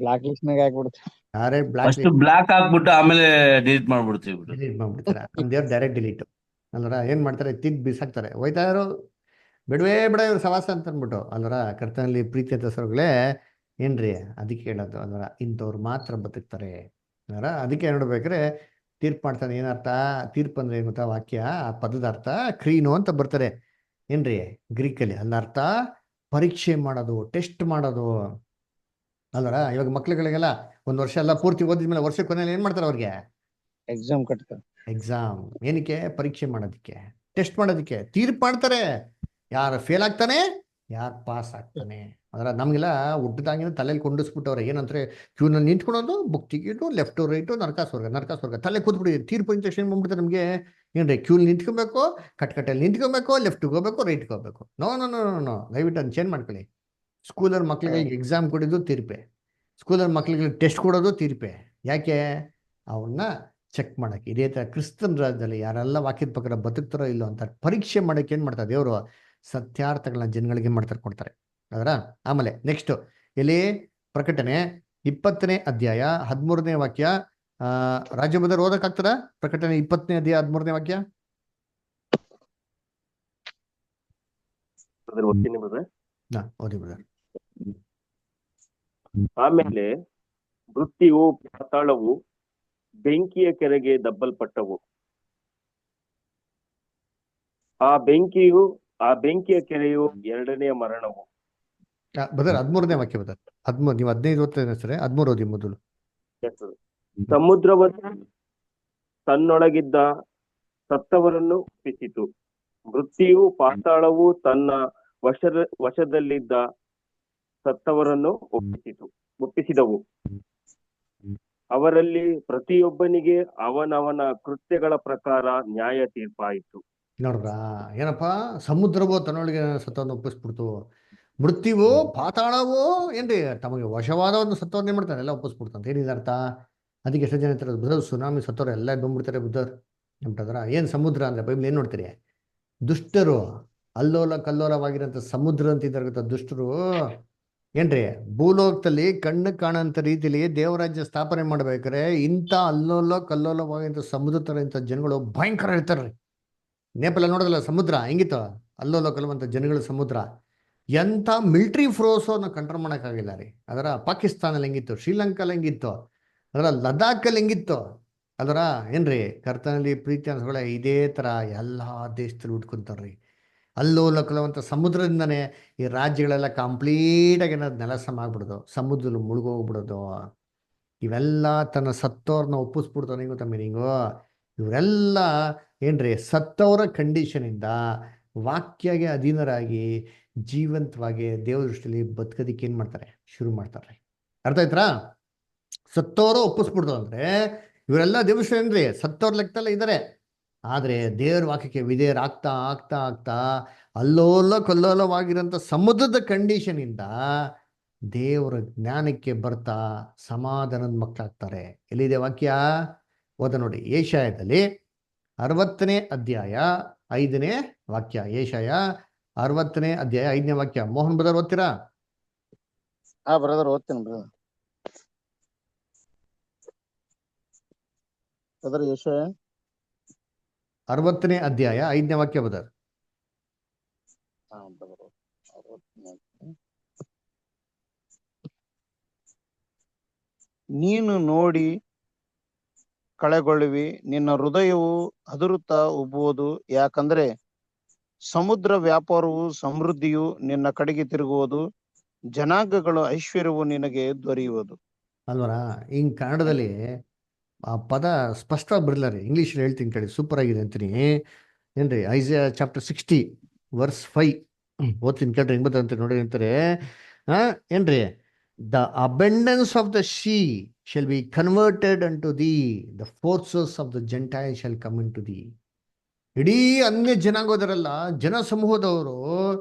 Speaker 6: ಬ್ಲಾಕ್ ಲಿಸ್ಟ್ ನಾಗ ಹಾಕ್ಬಿಡ್ತೀವಿ.
Speaker 1: ಯಾರೇ
Speaker 14: ಬ್ಲಾಕ್ ಹಾಕ್ಬಿಟ್ಟು ಆಮೇಲೆ ಡಿಲೀಟ್ ಮಾಡ್ಬಿಡ್ತೀವಿ.
Speaker 1: ಡಿಲೀಟ್ ಮಾಡ್ಬಿಡ್ತಾರೆ. ನಮ್ದೇವ್ರು ಡೈರೆಕ್ಟ್ ಡಿಲೀಟ್ ಅಲ್ವರ. ಏನು ಮಾಡ್ತಾರೆ? ತಿದ್ದು ಬಿಸಾಕ್ತಾರೆ. ಹೋಯ್ತಾ ಇರೋ ಬಿಡವೇ ಬಿಡ ಇವ್ರು ಸವಾಸ ಅಂತ ಅಂದ್ಬಿಟ್ಟು ಅಲ್ವರ. ಕರ್ತನಲ್ಲಿ ಪ್ರೀತಿ ಅಂತ ಹೆಸರುಗಳೇ ಏನ್ರಿ ಅದಕ್ಕೆ ಹೇಳೋದು ಅಲ್ವರ. ಇಂಥವ್ರು ಮಾತ್ರ ಬದುಕ್ತಾರೆ ಅಲ್ವರ. ಅದಕ್ಕೆ ನೋಡ್ಬೇಕ್ರೆ ತೀರ್ಪು ಮಾಡ್ತಾನೆ. ಏನರ್ಥ ತೀರ್ಪು ಅಂದ್ರೆ ಏನು ಗೊತ್ತಾ? ವಾಕ್ಯ ಆ ಪದದ ಅರ್ಥ ಕ್ರೀನೋ ಅಂತ ಬರ್ತಾರೆ ಏನ್ರಿ ಗ್ರೀಕಲ್ಲಿ. ಅಲ್ಲ ಅರ್ಥ ಪರೀಕ್ಷೆ ಮಾಡೋದು, ಟೆಸ್ಟ್ ಮಾಡೋದು ಅಲ್ವರ. ಇವಾಗ ಮಕ್ಳುಗಳಿಗೆಲ್ಲ 1 ವರ್ಷ ಎಲ್ಲ ಪೂರ್ತಿ ಓದಿದ್ಮೇಲೆ ವರ್ಷ ಕೊನೆಯಲ್ಲಿ ಏನ್ ಮಾಡ್ತಾರೆ? ಅವ್ರಿಗೆ
Speaker 6: ಎಕ್ಸಾಮ್ ಕಟ್ತಾರೆ.
Speaker 1: ಎಕ್ಸಾಮ್ ಏನಕ್ಕೆ? ಪರೀಕ್ಷೆ ಮಾಡೋದಕ್ಕೆ, ಟೆಸ್ಟ್ ಮಾಡೋದಕ್ಕೆ. ತೀರ್ಪು ಮಾಡ್ತಾರೆ. ಯಾರು ಫೇಲ್ ಆಗ್ತಾನೆ, ಯಾರು ಪಾಸ್ ಆಗ್ತಾನೆ. ಅದರ ನಮಗೆಲ್ಲ ಹುಟ್ಟದಾಗಿನ ತಲೆಯಲ್ಲಿ ಕೊಂಡಿಸ್ಬಿಟ್ಟವ್ರೆ. ಏನಂದ್ರೆ ಕ್ಯೂನಲ್ಲಿ ನಿಂತ್ಕೊಳೋದು, ಬುಕ್ ತೆಗಿಯೋದು, ಲೆಫ್ಟ್ ರೈಟು, ನರಕಾಸ್ವರ್ಗ ತಲೆ ಕೂತ್ಬಿಡಿ. ತೀರ್ಪು ಇಂತ ಏನು ಬಂದ್ಬಿಡ್ತಾರೆ ನಮಗೆ. ಏನ್ರಿ ಕ್ಯೂಲ್ ನಿಂತ್ಕೊಬೇಕು, ಕಟ್ಕಟ್ಟಲ್ಲಿ ನಿಂತ್ಕೊಬೇಕು, ಲೆಫ್ಟ್ಗೆ ಹೋಗ್ಬೇಕು, ರೈಟ್ಗೆ ಹೋಗ್ಬೇಕು. ನೋ ನೋ ನೋ ನೋ ದಯವಿಟ್ಟು ಅದನ್ನ ಚೇಂಜ್ ಮಾಡ್ಕೊಳ್ಳಿ. ಸ್ಕೂಲಲ್ಲಿ ಮಕ್ಳಿಗೆ ಎಕ್ಸಾಮ್ ಕೊಡೋದು ತೀರ್ಪೆ, ಸ್ಕೂಲಲ್ಲಿ ಮಕ್ಳಿಗೆ ಟೆಸ್ಟ್ ಕೊಡೋದು ತೀರ್ಪೆ. ಯಾಕೆ? ಅವನ್ನ ಚೆಕ್ ಮಾಡಕ್ಕೆ. ಇದೇ ಥರ ಕ್ರಿಸ್ತನ ರಾಜ್ಯದಲ್ಲಿ ಯಾರೆಲ್ಲ ವಾಕ್ಯದ ಪ್ರಕಾರ ಬದುಕ್ತಾರೋ ಇಲ್ಲೋ ಅಂತ ಪರೀಕ್ಷೆ ಮಾಡಕ್ಕೆ ಏನು ಮಾಡ್ತಾರೆ ದೇವರು? ಸತ್ಯಾರ್ಥಗಳನ್ನ ಜನಗಳಿಗೆ ಮಾಡ್ತಾರೆ, ಕೊಡ್ತಾರೆ ಅದರ. ಆಮೇಲೆ ನೆಕ್ಸ್ಟ್ ಇಲ್ಲಿ ಪ್ರಕಟಣೆ 20ನೇ ಅಧ್ಯಾಯ 13ನೇ ವಾಕ್ಯ. ರಾಜ್ಯಬದ್ಧರು ಓದಕ್ಕಾಗ್ತದ? ಪ್ರಕಟಣೆ 20ನೇ ಅಧ್ಯಾಯ 13ನೇ ವಾಕ್ಯ. ಓದಿ ಬ್ರದರ್.
Speaker 15: ಆಮೇಲೆ ಮೃತ್ಯುವು ಪಾತಾಳವು ಬೆಂಕಿಯ ಕೆರೆಗೆ ದಬ್ಬಲ್ಪಟ್ಟವು. ಆ ಬೆಂಕಿಯ ಕೆರೆಯು 2ನೇ ಮರಣವು.
Speaker 1: ಬದರ್ 13ನೇ ವಾಕ್ಯ ಬದರ್. 13 ನೀವು 15 ಓದ್ತಾ ಸರಿ, 13 ಓದಿ ಮೊದಲು.
Speaker 15: ಸಮುದ್ರವನ್ನು ತನ್ನೊಳಗಿದ್ದ ಸತ್ತವರನ್ನು ಒಪ್ಪಿಸಿತು. ಮೃತ್ಯುವು ಪಾತಾಳವು ತನ್ನ ವಶದಲ್ಲಿದ್ದ ಸತ್ತವರನ್ನು ಒಪ್ಪಿಸಿದವು. ಅವರಲ್ಲಿ ಪ್ರತಿಯೊಬ್ಬನಿಗೆ ಅವನವನ ಕೃತ್ಯಗಳ ಪ್ರಕಾರ ನ್ಯಾಯ ತೀರ್ಪಾಯಿತು.
Speaker 1: ನೋಡ್ರ ಏನಪ್ಪಾ? ಸಮುದ್ರವೋ ತನ್ನೊಳಗೆ ಸತ್ತವನ್ನು ಒಪ್ಪಿಸ್ಬಿಡ್ತು. ಮೃತ್ಯುವು ಪಾತಾಳವೋ ಏನ್ರಿ ತಮಗೆ ವಶವಾದ ಒಂದು ಸತ್ತವನ್ನ ಏನ್ ಮಾಡ್ತಾರೆ? ಎಲ್ಲ ಒಪ್ಪಿಸ್ಬಿಡ್ತಂತ. ಏನಿದೆ ಅರ್ಥ? ಅದಕ್ಕೆ ಎಷ್ಟು ಜನ ಬುಧರ್ ಸುನಾಮಿ ಸತ್ತವ್ರು ಎಲ್ಲ ಬಂದ್ಬಿಡ್ತಾರೆ ಬುಧರ್ ಅಂಟದ್ರ. ಏನ್ ಸಮುದ್ರ ಅಂದ್ರೆ ಬೈಬಲ್ ಏನ್ ನೋಡ್ತೀರಿ? ದುಷ್ಟರು, ಅಲ್ಲೋಲ ಕಲ್ಲೋಲವಾಗಿರೋಂಥ ಸಮುದ್ರ ಅಂತಿದ್ದಾರೆ ದುಷ್ಟರು ಏನ್ರಿ, ಭೂಲೋಕದಲ್ಲಿ ಕಣ್ಣು ಕಾಣಂತ ರೀತಿಲಿ ದೇವರಾಜ್ಯ ಸ್ಥಾಪನೆ ಮಾಡ್ಬೇಕಾರೆ ಇಂಥ ಅಲ್ಲೋಲ ಕಲ್ಲೋಲವಾಗಿಂತ ಸಮುದ್ರ ತರ ಇಂಥ ಜನಗಳು ಭಯಂಕರ ಇರ್ತಾರ್ರಿ. ನೇಪಾಳ ನೋಡೋದಲ್ಲ ಸಮುದ್ರ ಹೆಂಗಿತ್ತು, ಅಲ್ಲೋಲ ಕಲ್ಲುವಂಥ ಜನಗಳ ಸಮುದ್ರ. ಎಂಥ ಮಿಲ್ಟ್ರಿ ಫೋರ್ಸನ್ನು ಕಂಟ್ರೋಲ್ ಮಾಡೋಕ್ಕಾಗಿಲ್ಲ ರೀ. ಅದರ ಪಾಕಿಸ್ತಾನಲ್ಲಿ ಹೆಂಗಿತ್ತು, ಶ್ರೀಲಂಕಾದಲ್ಲಿ ಹೆಂಗಿತ್ತು, ಅದರ ಲದಾಖಲ್ಲಿ ಹೆಂಗಿತ್ತು, ಅದರ ಏನ್ರಿ ಕರ್ತನಲ್ಲಿ ಪ್ರೀತಿ ಅನ್ಸ್ಕೊಳ್ಳೆ ಇದೇ ಥರ ಎಲ್ಲ ದೇಶದಲ್ಲಿ ಉಟ್ಕೊಂತಾರ್ರಿ. ಅಲ್ಲೋಲ ಕಲ್ಲುವಂಥ ಸಮುದ್ರದಿಂದನೇ ಈ ರಾಜ್ಯಗಳೆಲ್ಲ ಕಂಪ್ಲೀಟಾಗಿ ಏನಾದ್ರು ನೆಲಸಮ ಆಗ್ಬಿಡೋದು, ಸಮುದ್ರದಲ್ಲಿ ಮುಳುಗೋಗ್ಬಿಡೋದು. ಇವೆಲ್ಲ ತನ್ನ ಸತ್ತವ್ರನ್ನ ಒಪ್ಪಿಸ್ಬಿಡ್ತಾವ. ನೀವು ಗೊತ್ತಾ ಮೀನಿಂಗು? ಇವರೆಲ್ಲ ಏನ್ರಿ ಸತ್ತವರ ಕಂಡೀಷನಿಂದ ವಾಕ್ಯಗೆ ಅಧೀನರಾಗಿ ಜೀವಂತವಾಗಿ ದೇವ್ರ ದೃಷ್ಟಿಯಲ್ಲಿ ಬದುಕೋದಿಕ್ಕೆ ಏನು ಮಾಡ್ತಾರೆ, ಶುರು ಮಾಡ್ತಾರೆ. ಅರ್ಥ ಆಯ್ತಾ? ಸತ್ತವರು ಒಪ್ಪಿಸ್ಬಿಡ್ತಾವ ಅಂದ್ರೆ ಇವರೆಲ್ಲ ದಿವಸ ಏನ್ರಿ ಸತ್ತವ್ರ ಲೆಕ್ಕದಲ್ಲ ಇದ್ದಾರೆ. ಆದರೆ ದೇವ್ರ ವಾಕ್ಯಕ್ಕೆ ವಿಧೇಯರಾಗ್ತಾ ಆಗ್ತಾ ಆಗ್ತಾ ಅಲ್ಲೋಲ ಕಲ್ಲೋಲವಾಗಿರೋಂಥ ಸಮುದ್ರದ ಕಂಡೀಷನಿಂದ ದೇವರ ಜ್ಞಾನಕ್ಕೆ ಬರ್ತಾ ಸಮಾಧಾನದ ಮಕ್ಕಳಾಗ್ತಾರೆ. ಎಲ್ಲಿದೆ ವಾಕ್ಯ? ಓದ ನೋಡಿ, ಏಷಾಯದಲ್ಲಿ 60ನೇ ಅಧ್ಯಾಯ 5ನೇ ವಾಕ್ಯ. ಏಷಾಯ 60ನೇ ಅಧ್ಯಾಯ 5ನೇ ವಾಕ್ಯ. ಮೋಹನ್ ಬ್ರದರ್ ಓದ್ತೀರಾ?
Speaker 6: ಹಾ ಬ್ರದರ್ ಓದ್ತೀನಿ ಬ್ರದರ್. ಬ್ರದರ್ ಯೆಶಾಯ
Speaker 1: 60ನೇ ಅಧ್ಯಾಯ 5ನೇ ವಾಕ್ಯ ಬ್ರದರ್.
Speaker 6: ಹಾ ಬ್ರದರ್ ನೀನು ನೋಡಿ ಕಳೆಗೊಳ್ಳುವಿ, ನಿನ್ನ ಹೃದಯವು ಹದುರುತ್ತಾ ಉಬ್ಬುವುದು. ಯಾಕಂದ್ರೆ ಸಮುದ್ರ ವ್ಯಾಪಾರವು ಸಮೃದ್ಧಿಯು ನಿನ್ನ ಕಡೆಗೆ ತಿರುಗುವುದು, ಜನಾಂಗಗಳ ಐಶ್ವರ್ಯವು ನಿನಗೆ ದೊರೆಯುವುದು.
Speaker 1: ಅಲ್ವರ? ಹಿಂಗ್ ಕನ್ನಡದಲ್ಲಿ ಆ ಪದ ಸ್ಪಷ್ಟವಾಗಿ ಬರಲ್ಲ ರೀ. ಇಂಗ್ಲೀಷ್ ಹೇಳ್ತೀನಿ ಕೇಳಿ, ಸೂಪರ್ ಆಗಿದೆ ಅಂತೀನಿ. ಏನ್ರಿ, ಐಸಾಯ ಚಾಪ್ಟರ್ 60 ವರ್ಸ್ 5 ಓದ್ತೀನಿ ಕೇಳ್ರಿ, ಹೆಂಗ್ ಬರ್ತಂತ ನೋಡಿ ಅಂತಾರೆ. ಏನ್ರಿ, the abundance of the sea shall be converted unto thee, the forces of the Gentile shall come unto thee. ಇಡೀ ಅನ್ಯ ಜನಾಂಗದವರೆಲ್ಲ, ಜನ ಸಮೂಹದವರು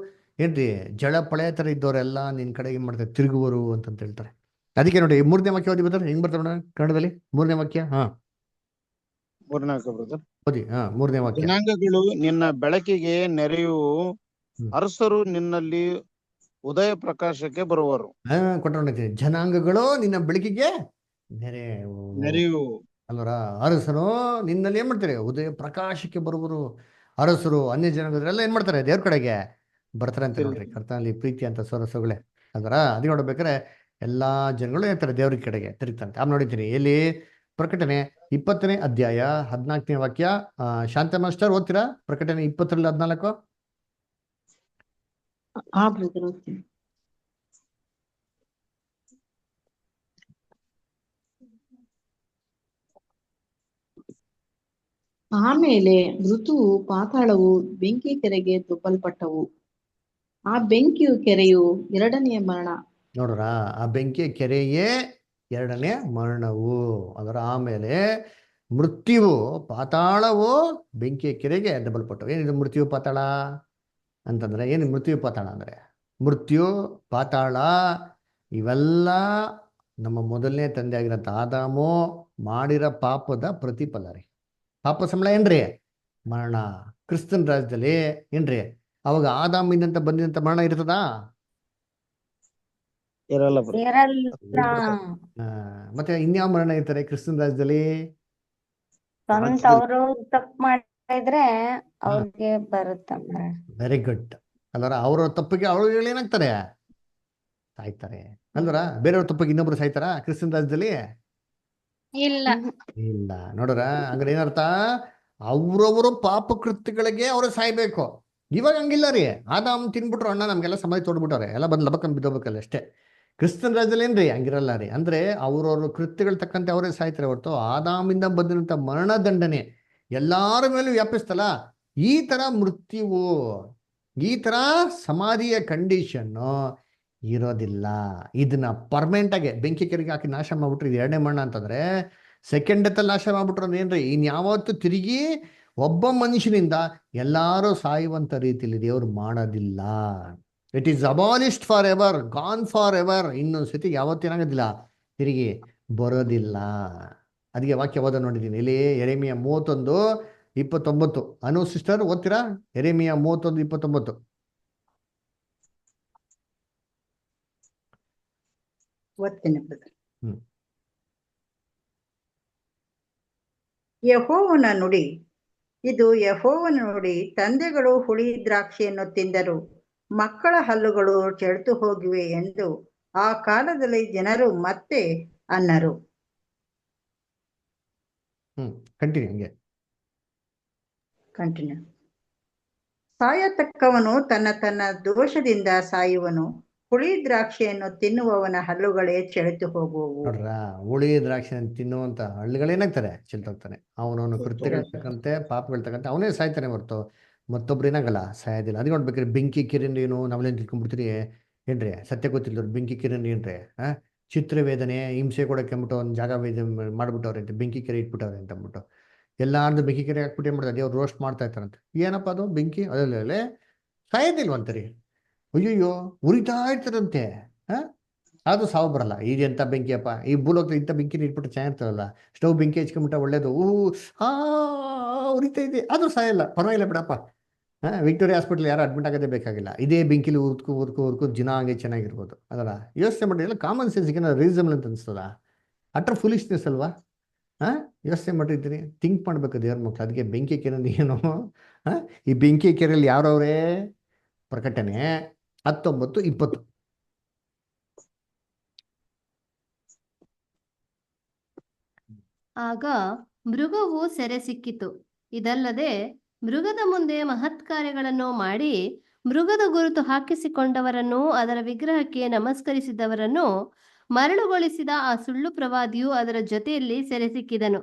Speaker 1: ಏನ್ರಿ ಜಳಪಳೆ ಥರ ಇದ್ದವರೆಲ್ಲ ನಿನ್ನ ಕಡೆಗೆ ಏನು ಮಾಡ್ತಾರೆ, ತಿರುಗುವರು ಅಂತಂತ ಹೇಳ್ತಾರೆ. ಅದಕ್ಕೆ ನೋಡಿ 3ನೇ ವಾಕ್ಯ ಓದಿ ಬರ್ತಾರೆ, ಹೆಂಗ್ ಬರ್ತಾರೆ ನೋಡ ಕನ್ನಡದಲ್ಲಿ 3ನೇ ವಾಕ್ಯ. ಹಾ
Speaker 6: 3ನೇ ವಾಕ್ಯ ಬ್ರದರ್.
Speaker 1: ಓದಿ. 3ನೇ ವಾಕ್ಯ.
Speaker 6: ಜನಾಂಗಗಳು ನಿನ್ನ ಬೆಳಕಿಗೆ ನೆರೆಯುವು, ಅರಸರು ನಿನ್ನಲ್ಲಿ ಉದಯ ಪ್ರಕಾಶಕ್ಕೆ ಬರುವರು.
Speaker 1: ಕೊಟ್ಟಿದ್ದೀನಿ, ಜನಾಂಗಗಳು ನಿನ್ನ ಬೆಳಕಿಗೆ
Speaker 6: ನೆರೆಯುವು
Speaker 1: ಅಲ್ವರ? ಅರಸರು ನಿನ್ನಲ್ಲಿ ಏನ್ ಮಾಡ್ತಾರೆ, ಉದಯ ಪ್ರಕಾಶಕ್ಕೆ ಬರುವರು. ಅರಸರು ಅನ್ಯ ಜನಾಂಗದವರೆಲ್ಲ ಏನ್ ಮಾಡ್ತಾರೆ, ದೇವ್ರ ಕಡೆಗೆ ಬರ್ತಾರೆ ಅಂತ ನೋಡ್ರಿ. ಕರ್ತನಲ್ಲಿ ಪ್ರೀತಿ ಅಂತ ಸೊರಸಗಳೇ ಅದರ ಅದು ನೋಡ್ಬೇಕಾರೆ ಎಲ್ಲಾ ಜನಗಳು ಹೇಳ್ತಾರೆ ದೇವ್ರ ಕಡೆಗೆ ತಿರುಗ್ತಂತೆ. ಆಮೇಲೆ ನೋಡಿದ್ದೀನಿ ಎಲ್ಲಿ, ಪ್ರಕಟಣೆ 20ನೇ ಅಧ್ಯಾಯ 14ನೇ ವಾಕ್ಯ. ಶಾಂತ ಮಾಸ್ಟರ್ ಓದ್ತೀರಾ? ಪ್ರಕಟಣೆ 20:14.
Speaker 7: ಹಾ ಬ್ರದರ್ ಓದ್ತೀನಿ. ಆಮೇಲೆ ಮೃತ್ಯುವು ಪಾತಾಳವು ಬೆಂಕಿ ಕೆರೆಗೆ ದೊಬ್ಬಲ್ಪಟ್ಟವು. ಆ ಬೆಂಕಿಯು ಕೆರೆಯು ಎರಡನೆಯ ಮರಣ.
Speaker 1: ನೋಡ್ರ, ಆ ಬೆಂಕಿಯ ಕೆರೆಯೇ ಎರಡನೇ ಮರಣವು. ಅದರ ಆಮೇಲೆ ಮೃತ್ಯುವು ಪಾತಾಳವು ಬೆಂಕಿಯ ಕೆರೆಗೆ ದಬ್ಬಲ್ಪಟ್ಟವು. ಏನಿದು ಮೃತ್ಯು ಪಾತಾಳ ಅಂತಂದ್ರೆ? ಏನು ಮೃತ್ಯು ಪಾತಾಳ ಅಂದ್ರೆ? ಮೃತ್ಯು ಪಾತಾಳ ಇವೆಲ್ಲ ನಮ್ಮ ಮೊದಲನೇ ತಂದೆ ಆಗಿರೋಂಥ ಆದಾಮು ಮಾಡಿರೋ ಪಾಪದ ಪ್ರತಿಫಲ ರೀ. ಪಾಪ ಸಂಬಳ ಏನ್ರಿ? ಮರಣ. ಕ್ರಿಸ್ತನ್ ರಾಜ್ಯದಲ್ಲಿ ಏನ್ರಿ ಅವಾಗ ಆದಾಮಿಂದಂತ ಬಂದಿದಂತ ಮರಣ ಇರ್ತದಾ?
Speaker 6: ಇರಲ್ಲ.
Speaker 1: ಮತ್ತೆ ಇನ್ಯಾವ ಮರಣ ಇರ್ತಾರೆ ಕ್ರಿಸ್ತನ್ ರಾಜ್ಯದಲ್ಲಿ?
Speaker 4: ಸ್ವಂತ ಅವರು ತಪ್ಪು ಮಾಡಿದ್ರೆ ಅವ್ರಿಗೆ ಬರುತ್ತೆ.
Speaker 1: Very good. ಅಲ್ವರ? ಅವ್ರ ತಪ್ಪಿಗೆ ಅವ್ರು ಏನಾಗ್ತಾರೆ, ಸಾಯ್ತಾರೆ. ಅಲ್ವರ? ಬೇರೆಯವ್ರ ತಪ್ಪಿಗೆ ಇನ್ನೊಬ್ರು ಸಾಯ್ತಾರ ಕ್ರಿಸ್ತನ್ ರಾಜ್ಯದಲ್ಲಿ?
Speaker 8: ಇಲ್ಲ.
Speaker 1: ಇಲ್ಲ. ನೋಡ್ರ, ಹಂಗಾರೆ ಏನರ್ಥ? ಅವ್ರವ್ರ ಪಾಪ ಕೃತ್ಯಗಳಿಗೆ ಅವ್ರು ಸಾಯ್ಬೇಕು. ಇವಾಗ ಹಂಗಿಲ್ಲ ರೀ. ಆದಾಮ್ ತಿನ್ಬಿಟ್ರು ಅಣ್ಣ ನಮ್ಗೆಲ್ಲ ಸಮಾಧಿ ತೋಡ್ಬಿಟ್ಟವ್ರೆ, ಎಲ್ಲ ಬಂದು ಲಬಕನ್ ಬಿದ್ದೋಗ್ಬೇಕಲ್ಲ ಅಷ್ಟೇ. ಕ್ರಿಸ್ತನ್ ರಾಜ್ಯದಲ್ಲಿ ಏನ್ರಿ ಹಂಗಿರಲ್ಲ ರೀ. ಅಂದ್ರೆ ಅವ್ರವ್ರ ಕೃತ್ಯಗಳು ತಕ್ಕಂತೆ ಅವರೇ ಸಾಯ್ತಾರೆ ಹೊರತು ಆದಾಮಿಂದ ಬಂದಿರಂತ ಮರಣದಂಡನೆ ಎಲ್ಲಾರ ಮೇಲೂ ವ್ಯಾಪಿಸ್ತಲ್ಲ. ಈ ತರ ಮೃತ್ಯುವು, ಈ ತರ ಸಮಾಧಿಯ ಕಂಡೀಷನ್ನು ಇರೋದಿಲ್ಲ. ಇದನ್ನ ಪರ್ಮನೆಂಟ್ ಆಗಿ ಬೆಂಕಿ ಕೆರೆಗೆ ಹಾಕಿ ನಾಶ ಮಾಡ್ಬಿಟ್ರು, ಇದು ಎರಡನೇ ಮರಣ ಅಂತಂದ್ರೆ. ಸೆಕೆಂಡ್ ಡೆತ್ ನಾಶ ಮಾಡ್ಬಿಟ್ರು ಏನ್ರಿ, ಇನ್ಯಾವತ್ತು ತಿರುಗಿ ಒಬ್ಬ ಮನುಷ್ಯನಿಂದ ಎಲ್ಲಾರು ಸಾಯುವಂತ ರೀತಿಯಲ್ಲಿ ದೇವ್ರು ಮಾಡೋದಿಲ್ಲ. It is ಅಬಾಲಿಷ್ಡ್ for ever, gone for ever. ಇನ್ನೊಂದ್ಸತಿ ಯಾವತ್ತೇನಾಗೋದಿಲ್ಲ, ತಿರುಗಿ ಬರೋದಿಲ್ಲ. ಅದಕ್ಕೆ ವಾಕ್ಯ ಓದ ನೋಡಿದ್ದೀನಿ ಇಲ್ಲಿ, ಯೆರೆಮೀಯ 31 29. ಅನು ಸಿಸ್ಟರ್ ಓದ್ತೀರಾ? ಯೆರೆಮೀಯ 31:29.
Speaker 16: ಓದ್ತೇನೆ ಬ್ರದರ್.
Speaker 1: ಹ್ಮ್.
Speaker 16: ಯೆಹೋವನ ನುಡಿ, ಇದು ಯೆಹೋವನ ನುಡಿ. ತಂದೆಗಳು ಹುಳಿ ದ್ರಾಕ್ಷಿಯನ್ನು ತಿಂದರು, ಮಕ್ಕಳ ಹಲ್ಲುಗಳು ಚೆಳ್ತು ಹೋಗಿವೆ ಎಂದು ಆ ಕಾಲದಲ್ಲಿ ಜನರು ಮತ್ತೆ ಅನ್ನರು.
Speaker 1: ಕಂಟಿನ್ಯೂ ಹಂಗೆ.
Speaker 16: ಕಂಟಿನ್ಯೂ. ಸಾಯತಕ್ಕವನು ತನ್ನ ತನ್ನ ದೋಷದಿಂದ ಸಾಯುವನು, ಹುಳಿ ದ್ರಾಕ್ಷಿಯನ್ನು ತಿನ್ನುವವನ ಹಲ್ಲುಗಳೇ ಚೆಳಿತು ಹೋಗುವವು.
Speaker 1: ನೋಡ್ರ, ಹುಳಿ ದ್ರಾಕ್ಷಿ ತಿನ್ನುವಂತ ಹಳ್ಳಿಗಳೇನಾಗ್ತಾರೆ, ಚೆಲ್ತೋಗ್ತಾನೆ. ಅವನವನು ಕೃತ್ಯಗಳು ತಕ್ಕಂತೆ ಪಾಪಗಳು ತಕ್ಕಂತೆ ಅವನೇ ಸಾಯ್ತಾನೆ ಹೊರತು ಮತ್ತೊಬ್ರು ಏನಾಗಲ್ಲ, ಸಾಯೋದಿಲ್ಲ. ಅದಕ್ಕೆ ನೋಡ್ಬೇಕ್ರಿ, ಬೆಂಕಿ ಕಿರಣ್ ಏನು ನಾವೆಲ್ಲ ತಿಳ್ಕೊಂಡ್ಬಿಡ್ತೀರಿ ಏನ್ರಿ? ಸತ್ಯ ಗೊತ್ತಿಲ್ಲದ್ರು ಬೆಂಕಿ ಕಿರಣ್ ಏನ್ರಿ? ಚಿತ್ರವೇದನೆ ಹಿಂಸೆ ಕೊಡಕ್ಕೆ ಅಂದ್ಬಿಟ್ಟು ಒಂದು ಜಾಗ ಮಾಡ್ಬಿಟ್ಟವ್ರೆ ಅಂತ, ಬೆಂಕಿ ಕೆರೆ ಇಟ್ಬಿಟ್ಟವ್ರೆ ಅಂತ ಅಂದ್ಬಿಟ್ಟು ಎಲ್ಲಾರ್ದು ಬೆಂಕಿ ಕೆರೆ ಹಾಕ್ಬಿಟ್ಟು ಏನ್ ಮಾಡ್ತಾರೆ, ದೇವ್ರು ರೋಸ್ಟ್ ಮಾಡ್ತಾ ಇರ್ತಾರಂತೆ. ಏನಪ್ಪ ಅದು ಬೆಂಕಿ? ಅದಲ್ಲೇ ಸಾಯೋದಿಲ್ವಂತರಿ. ಅಯ್ಯಯ್ಯೋ, ಉರಿತಾ ಇರ್ತಾರಂತೆ. ಅದು ಸಾವು ಬರಲ್ಲ. ಇದೆಂತ ಬೆಂಕಿ ಅಪ್ಪ, ಈ ಭೂಲೋಕದಲ್ಲಿ ಇಂಥ ಬೆಂಕಿನ ಇಟ್ಬಿಟ್ಟು ಚೆನ್ನಾಗಿರ್ತಾರಲ್ಲ, ಸ್ಟವ್ ಬೆಂಕಿ ಹಚ್ಕೊಂಬಿಟ್ಟ ಒಳ್ಳೇದು, ಉರಿತಾ ಇದೆ, ಅದು ಸಾಯಲ್ಲ, ಪರವಾಗಿಲ್ಲ ಬಿಡಪ್ಪ. ವಿಕ್ಟೋರಿಯಾ ಹಾಸ್ಪಿಟಲ್ ಯಾರು ಅಡ್ಮಿಟ್ ಆಗೋದೇ ಬೇಕಾಗಿಲ್ಲ. ಇದೇ ಬೆಂಕಿಲಿ ಉರ್ಕು ದಿನ ಹಂಗೆ ಚೆನ್ನಾಗಿರ್ಬೋದು. ಅದಲ್ಲ ಯೋಚನೆ ಮಾಡಿ, ಎಲ್ಲ ಕಾಮನ್ ಸೆನ್ಸ್ಗೆ ರೀಸನಬಲ್ ಅಂತ ಅನಿಸ್ತದ? ಅಟ್ರ ಫುಲಿಶ್ನೆಸ್ ಅಲ್ವಾ? ಯೋಚನೆ ಮಾಡಿರ್ತೀನಿ, ಥಿಂಕ್ ಮಾಡ್ಬೇಕು ದೇವ್ರ ಮಕ್ಳು. ಅದಕ್ಕೆ ಬೆಂಕಿ ಕೆರೆ ಏನು, ಈ ಬೆಂಕಿ ಕೆರೆಯಲ್ಲಿ ಯಾರವ್ರೇ? ಪ್ರಕಟಣೆ 19:20.
Speaker 2: ಆಗ ಮೃಗವು ಸೆರೆ ಸಿಕ್ಕಿತು. ಇದಲ್ಲದೆ ಮೃಗದ ಮುಂದೆ ಮಹತ್ಕಾರ್ಯಗಳನ್ನು ಮಾಡಿ ಮೃಗದ ಗುರುತು ಹಾಕಿಸಿಕೊಂಡವರನ್ನು, ಅದರ ವಿಗ್ರಹಕ್ಕೆ ನಮಸ್ಕರಿಸಿದವರನ್ನು ಮರಳುಗೊಳಿಸಿದ ಆ ಸುಳ್ಳು ಪ್ರವಾದಿಯು ಅದರ ಜೊತೆಯಲ್ಲಿ ಸೆರೆ ಸಿಕ್ಕಿದನು.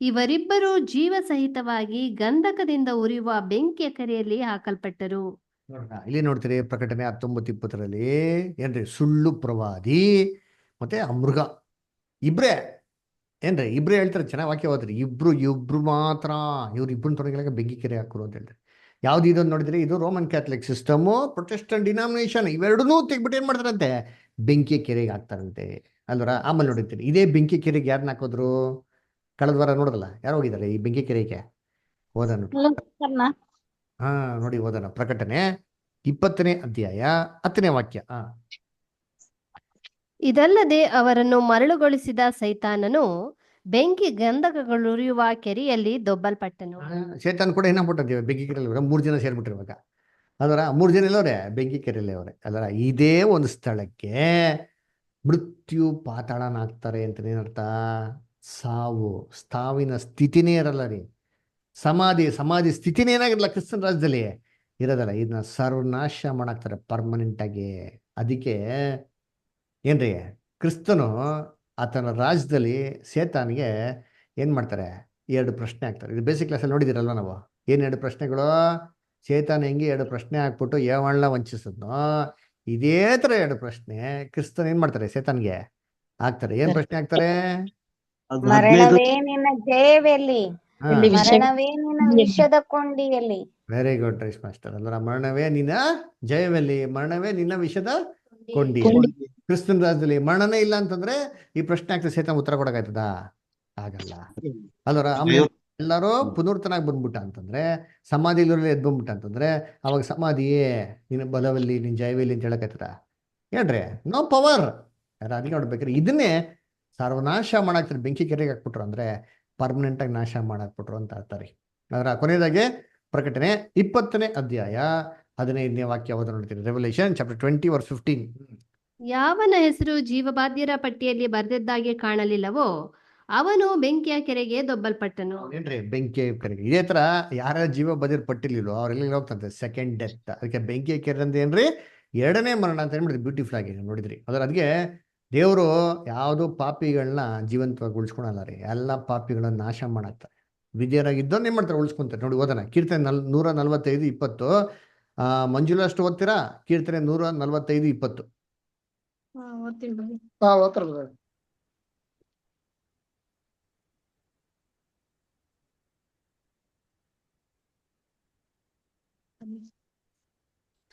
Speaker 2: ಇವರಿಬ್ಬರು ಜೀವ ಸಹಿತವಾಗಿ ಗಂಧಕದಿಂದ ಉರಿಯುವ ಬೆಂಕಿಯ ಕೆರೆಯಲ್ಲಿ ಹಾಕಲ್ಪಟ್ಟರು.
Speaker 1: ಇಲ್ಲಿ ನೋಡ್ತೀರಿ, ಪ್ರಕಟಣೆ 19:20 ಏನ್ರಿ? ಸುಳ್ಳು ಪ್ರವಾದಿ ಮತ್ತೆ ಆ ಮೃಗ ಇಬ್ರೇ ಏನ್ರಿ? ಇಬ್ರೇ ಹೇಳ್ತಾರೆ. ಚೆನ್ನಾಗಿ ವಾಕ್ಯ ಹೋದ್ರಿ. ಇಬ್ರು ಮಾತ್ರ. ಇವ್ರು ಇಬ್ಬರನ್ನ ತೊಡಗಿಲಾಗ ಬೆಂಕಿ ಕೆರೆ ಹಾಕರು ಅಂತ ಹೇಳ್ತಾರೆ. ಯಾವ್ದು ಇದೊಂದು ನೋಡಿದ್ರಿ? ಇದು Roman Catholic system, Protestant denomination, ಇವೆರಡನ್ನೂ ತೆಗ್ಬಿಟ್ಟು ಏನ್ ಮಾಡ್ತಾರಂತೆ? ಬೆಂಕಿ ಕೆರೆಗೆ ಹಾಕ್ತಾರಂತೆ ಅಲ್ವರ. ಆಮೇಲೆ ನೋಡಿರ್ತೀನಿ, ಇದೇ ಬೆಂಕಿ ಕೆರೆಗೆ ಯಾರನ್ನ ಹಾಕೋದ್ರು? ಕಳೆದ ವಾರ ನೋಡೋದಲ್ಲ, ಯಾರು ಹೋಗಿದ್ದಾರೆ ಈ ಬೆಂಕಿ ಕೆರೆಗೆ? ಓದೋಣ. ನೋಡಿ ಓದೋಣ. ಪ್ರಕಟಣೆ 20ನೇ ಅಧ್ಯಾಯ 10ನೇ ವಾಕ್ಯ.
Speaker 2: ಇದಲ್ಲದೆ ಅವರನ್ನು ಮರಳುಗೊಳಿಸಿದ ಸೈತಾನನು ಬೆಂಕಿ ಗಂಧಕಗಳುರಿಯುವ ಕೆರೆಯಲ್ಲಿ ದೊಬ್ಬಲ್ಪಟ್ಟನು.
Speaker 1: ಸೈತಾನ್ ಕೂಡ ಏನಾಗ್ಬಿಟ್ಟಿದ್ದೀವಿ ಬೆಂಕಿ ಕೆರೆಯಲ್ಲಿ? 3 ಜನ ಸೇರ್ಬಿಟ್ಟಿರುವಾಗ ಅದರ 3 ಜನ ಎಲ್ಲವ್ರೆ ಬೆಂಕಿ ಕೆರೆಯಲ್ಲಿ ಅವರೇ ಅದರ. ಇದೇ ಒಂದು ಸ್ಥಳಕ್ಕೆ ಮೃತ್ಯು ಪಾತಾಳನಾಗ್ತಾರೆ ಅಂತ ಏನರ್ಥ? ಸಾವು, ಸಾವಿನ ಸ್ಥಿತಿನೇ ಇರಲ್ಲ ರೀ. ಸಮಾಧಿ ಸ್ಥಿತಿನೇ ಏನಾಗಿರಲ್ಲ ಕ್ರಿಸ್ತನ ರಾಜ್ಯದಲ್ಲಿ ಇರೋದಲ್ಲ. ಇದನ್ನ ಸರ್ವನಾಶ ಮಾಡಾಕ್ತಾರೆ ಪರ್ಮನೆಂಟ್ ಆಗಿ. ಅದಕ್ಕೆ ಏನ್ರಿ, ಕ್ರಿಸ್ತನು ಆತನ ರಾಜ್ಯದಲ್ಲಿ ಸೇತಾನಿಗೆ ಏನ್ ಮಾಡ್ತಾರೆ? 2 ಪ್ರಶ್ನೆ ಹಾಕ್ತಾರೆ. ಇದು ಬೇಸಿಕ್ ಕ್ಲಾಸಲ್ಲಿ ನೋಡಿದಿರಲ್ವ ನಾವು. ಏನ್ 2 ಪ್ರಶ್ನೆಗಳು? ಸೇತಾನ ಹೆಂಗೆ 2 ಪ್ರಶ್ನೆ ಹಾಕ್ಬಿಟ್ಟು ಏವಣ್ಣ ವಂಚಿಸಿದ್ನೋ, ಇದೇ ತರ 2 ಪ್ರಶ್ನೆ ಕ್ರಿಸ್ತನ್ ಏನ್ ಮಾಡ್ತಾರೆ? ಸೇತಾನ್ಗೆ ಹಾಕ್ತಾರೆ. ಏನ್ ಪ್ರಶ್ನೆ ಹಾಕ್ತಾರೆ?
Speaker 4: ಮರಣವೇ ನಿನ್ನ ಜಯವೆಲ್ಲಿ, ಮರಣವೇ ನಿನ್ನ ವಿಷದ ಕೊಂಡಿಯಲ್ಲಿ.
Speaker 1: Very good rise master. ಅಲ್ವರ, ಮರಣವೇ ನಿನ್ನ ಜಯವೆಲ್ಲಿ, ಮರಣವೇ ನಿನ್ನ ವಿಷದ ಕೊಂಡಿ. ಕ್ರಿಸ್ತನ ರಾಜ್ಯದಲ್ಲಿ ಮರಣನೇ ಇಲ್ಲ ಅಂತಂದ್ರೆ ಈ ಪ್ರಶ್ನೆ ಆಗ್ತದೆ, ಸೇತಾನ್ ಉತ್ತರ ಕೊಡಕಾಯ್ತದ? ಆಗಲ್ಲ ಅಲ್ವರ. ಆಮೇಲೆ ಎಲ್ಲರೂ ಪುನರ್ತನಾಗಿ ಬಂದ್ಬಿಟ್ಟ ಅಂತಂದ್ರೆ, ಸಮಾಧಿಲಿ ಎದ್ದು ಬಂದ್ಬಿಟ್ಟ ಅಂತಂದ್ರೆ, ಅವಾಗ ಸಮಾಧಿಯೇ ನಿನ್ನ ಬಲವಲ್ಲಿ, ನಿನ್ ಜಯವೆಲ್ಲಿ ಅಂತ ಹೇಳಕಾಯ್ತದ? ಹೇಳ್ರಿ, ನೋ ಪವರ್. ಅದಕ್ಕೆ ನೋಡ್ಬೇಕ್ರಿ, ಇದನ್ನೇ ಸರ್ವನಾಶ ಮಾಡಾಕ್ತಾರೆ. ಬೆಂಕಿ ಕೆರೆಗೆ ಹಾಕ್ಬಿಟ್ರು ಅಂದ್ರೆ ಪರ್ಮನೆಂಟ್ ಆಗಿ ನಾಶ ಮಾಡಾಕ್ಬಿಟ್ರು ಅಂತ ಹೇಳ್ತಾರೆ. ಅದರ ಕೊನೆಯದಾಗೆ ಪ್ರಕಟಣೆ 20ನೇ ಅಧ್ಯಾಯ 15ನೇ ವಾಕ್ಯ ಓದ ನೋಡ್ತೀರಿ. Revolution chapter 20:15.
Speaker 2: ಯಾವನ ಹೆಸರು ಜೀವಬಾಧ್ಯರ ಪಟ್ಟಿಯಲ್ಲಿ ಬರೆದಿದ್ದಾಗೆ ಕಾಣಲಿಲ್ಲವೋ ಅವನು ಬೆಂಕಿಯ ಕೆರೆಗೆ ದೊಬ್ಬಲ್ಪಟ್ಟನು.
Speaker 1: ಏನ್ರಿ ಬೆಂಕಿ ಕೆರೆಗೆ? ಇದೇ ತರ ಯಾರ ಜೀವ ಬದಿರ್ ಪಟ್ಟಿಲಿಲ್ವೋ ಅವ್ರೆಲ್ಲ ಹೋಗ್ತಂತೆ ಸೆಕೆಂಡ್ ಡೆತ್. ಅದಕ್ಕೆ ಬೆಂಕಿಯ ಕೆರೆ ಅಂತ ಏನ್ರಿ? 2ನೇ ಮರಣ ಅಂತ ಏನ್ಬಿಡ್ರಿ ಬ್ಯೂಟಿಫುಲ್ ಆಗಿ ನೋಡಿದ್ರಿ. ಅದಕ್ಕೆ ದೇವರು ಯಾವುದು ಪಾಪಿಗಳನ್ನ ಜೀವಂತವಾಗಿ ಉಳಿಸ್ಕೊಳಲ್ಲ ರೀ. ಎಲ್ಲ ಪಾಪಿಗಳನ್ನ ನಾಶ ಮಾಡಾಕ್ತಾರೆ. ವಿದ್ಯರಾಗಿದ್ದವ್ರು ಏನ್ ಮಾಡ್ತಾರೆ? ಉಳಿಸ್ಕೊಂತಾರೆ. ನೋಡಿ ಓದೋಣ. ಕೀರ್ತನೆ 145:20. ಮಂಜುಳಾ ಅಷ್ಟು ಓದ್ತೀರಾ? ಕೀರ್ತನೆ 145:20.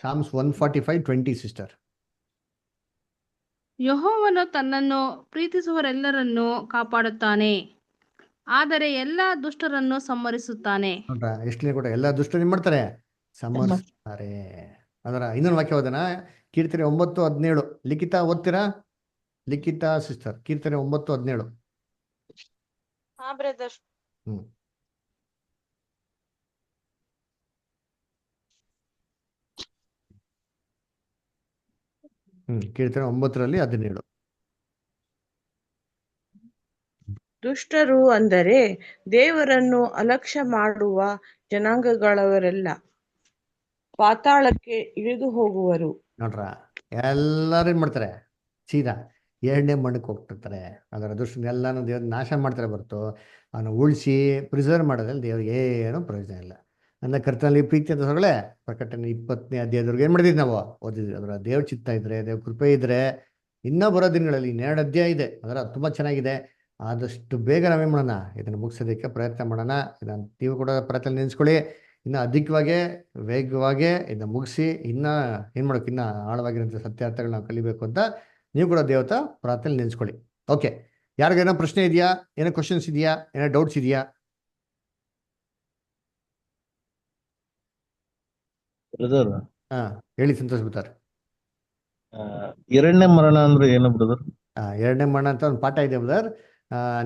Speaker 1: Psalms 145:20 sister.
Speaker 8: ಯೆಹೋವನು ತನ್ನನ್ನು ಪ್ರೀತಿಸುವವರೆಲ್ಲರನ್ನು ಕಾಪಾಡುತ್ತಾನೆ. ಆದರೆ ಎಲ್ಲಾ ದುಷ್ಟರನ್ನು ಸಂಹರಿಸುತ್ತಾನೆ.
Speaker 1: ನೋಡ್ರ ಎಷ್ಟು ಕೂಡ ಎಲ್ಲ ದುಷ್ಟರು ಏನ್ ಮಾಡ್ತಾರೆ, ಸಮರ್ಸ್ತಾರೆ. ಅದರ ಇನ್ನೊಂದು ವಾಕ್ಯ ಓದೋಣ, ಕೀರ್ತನೆ 9:17. ಲಿಖಿತ ಓದ್ತೀರಾ? ಲಿಖಿತ ಸಿಸ್ಟರ್, ಕೀರ್ತನೆ 9:17.
Speaker 9: ಹಾ ಬ್ರದರ್.
Speaker 1: ಹ್ಮ್ ಕೀರ್ತನೆ 9:17.
Speaker 17: ದುಷ್ಟರು ಅಂದರೆ ದೇವರನ್ನು ಅಲಕ್ಷ್ಯ ಮಾಡುವ ಜನಾಂಗಗಳವರೆಲ್ಲ ಪಾತಾಳಕ್ಕೆ ಇಳಿದು ಹೋಗುವರು.
Speaker 1: ನೋಡ್ರ ಎಲ್ಲರೂ ಏನ್ ಮಾಡ್ತಾರೆ, ಸೀದಾ ಎರಡನೇ ಮಣ್ಣಕ್ಕೆ ಹೋಗ್ತಿರ್ತಾರೆ. ಅದರ ದುಷ್ಟನೆಲ್ಲಾನು ದೇವ್ರ ನಾಶ ಮಾಡ್ತಾರೆ ಹೊರತು ಅವನು ಉಳಿಸಿ ಪ್ರಿಸರ್ವ್ ಮಾಡೋದ್ರಲ್ಲಿ ದೇವ್ರಿಗೆ ಏನೂ ಪ್ರಯೋಜನ ಇಲ್ಲ. ನನ್ನ ಕರ್ತನಲ್ಲಿ ಪ್ರೀತಿ ಅಂತ ಹೊರಗಡೆ ಪ್ರಕಟಣೆ 20ನೇ ಅಧ್ಯಾಯದವ್ರಿಗೆ ಏನು ಮಾಡಿದ್ವಿ ನಾವು ಓದಿದ್ವಿ. ಅದರ ದೇವ್ರ ಚಿತ್ತ ಇದ್ರೆ, ದೇವ್ರ ಕೃಪೆ ಇದ್ರೆ, ಇನ್ನೂ ಬರೋ ದಿನಗಳಲ್ಲಿ 2 ಅಧ್ಯಾಯ ಇದೆ, ಅದರ ತುಂಬ ಚೆನ್ನಾಗಿದೆ. ಆದಷ್ಟು ಬೇಗ ನಾವೇನು ಮಾಡೋಣ, ಇದನ್ನು ಮುಗಿಸೋದಕ್ಕೆ ಪ್ರಯತ್ನ ಮಾಡೋಣ. ಇದನ್ನು ನೀವು ಕೂಡ ಪ್ರಯತ್ನ ನೆನೆಸ್ಕೊಳ್ಳಿ. ಇನ್ನು ಅಧಿಕವಾಗಿ ವೇಗವಾಗಿ ಇದನ್ನ ಮುಗಿಸಿ ಇನ್ನೂ ಏನು ಮಾಡೋಕೆ, ಇನ್ನೂ ಆಳವಾಗಿರೋಂಥ ಸತ್ಯಾರ್ಥಗಳು ನಾವು ಕಲಿಬೇಕು ಅಂತ ನೀವು ಕೂಡ ದೇವತಾ ಪ್ರಾರ್ಥನೆ ನೆನೆಸ್ಕೊಳ್ಳಿ. ಓಕೆ, ಯಾರಿಗೇನೋ ಪ್ರಶ್ನೆ ಇದೆಯಾ, ಏನೋ ಕ್ವಶನ್ಸ್ ಇದೆಯಾ, ಏನೋ ಡೌಟ್ಸ್ ಇದೆಯಾ?
Speaker 11: ಬ್ರದರ್,
Speaker 1: ಹಾಂ ಹೇಳಿ ಸಂತೋಷ್ ಬಿಡ್ತಾರೆ.
Speaker 11: ಎರಡನೇ ಮರಣ ಅಂದ್ರೆ ಏನು ಬ್ರದರ್?
Speaker 1: ಎರಡನೇ ಮರಣ ಅಂತ ಒಂದು ಪಾಠ ಇದೆ ಬ್ರದರ್.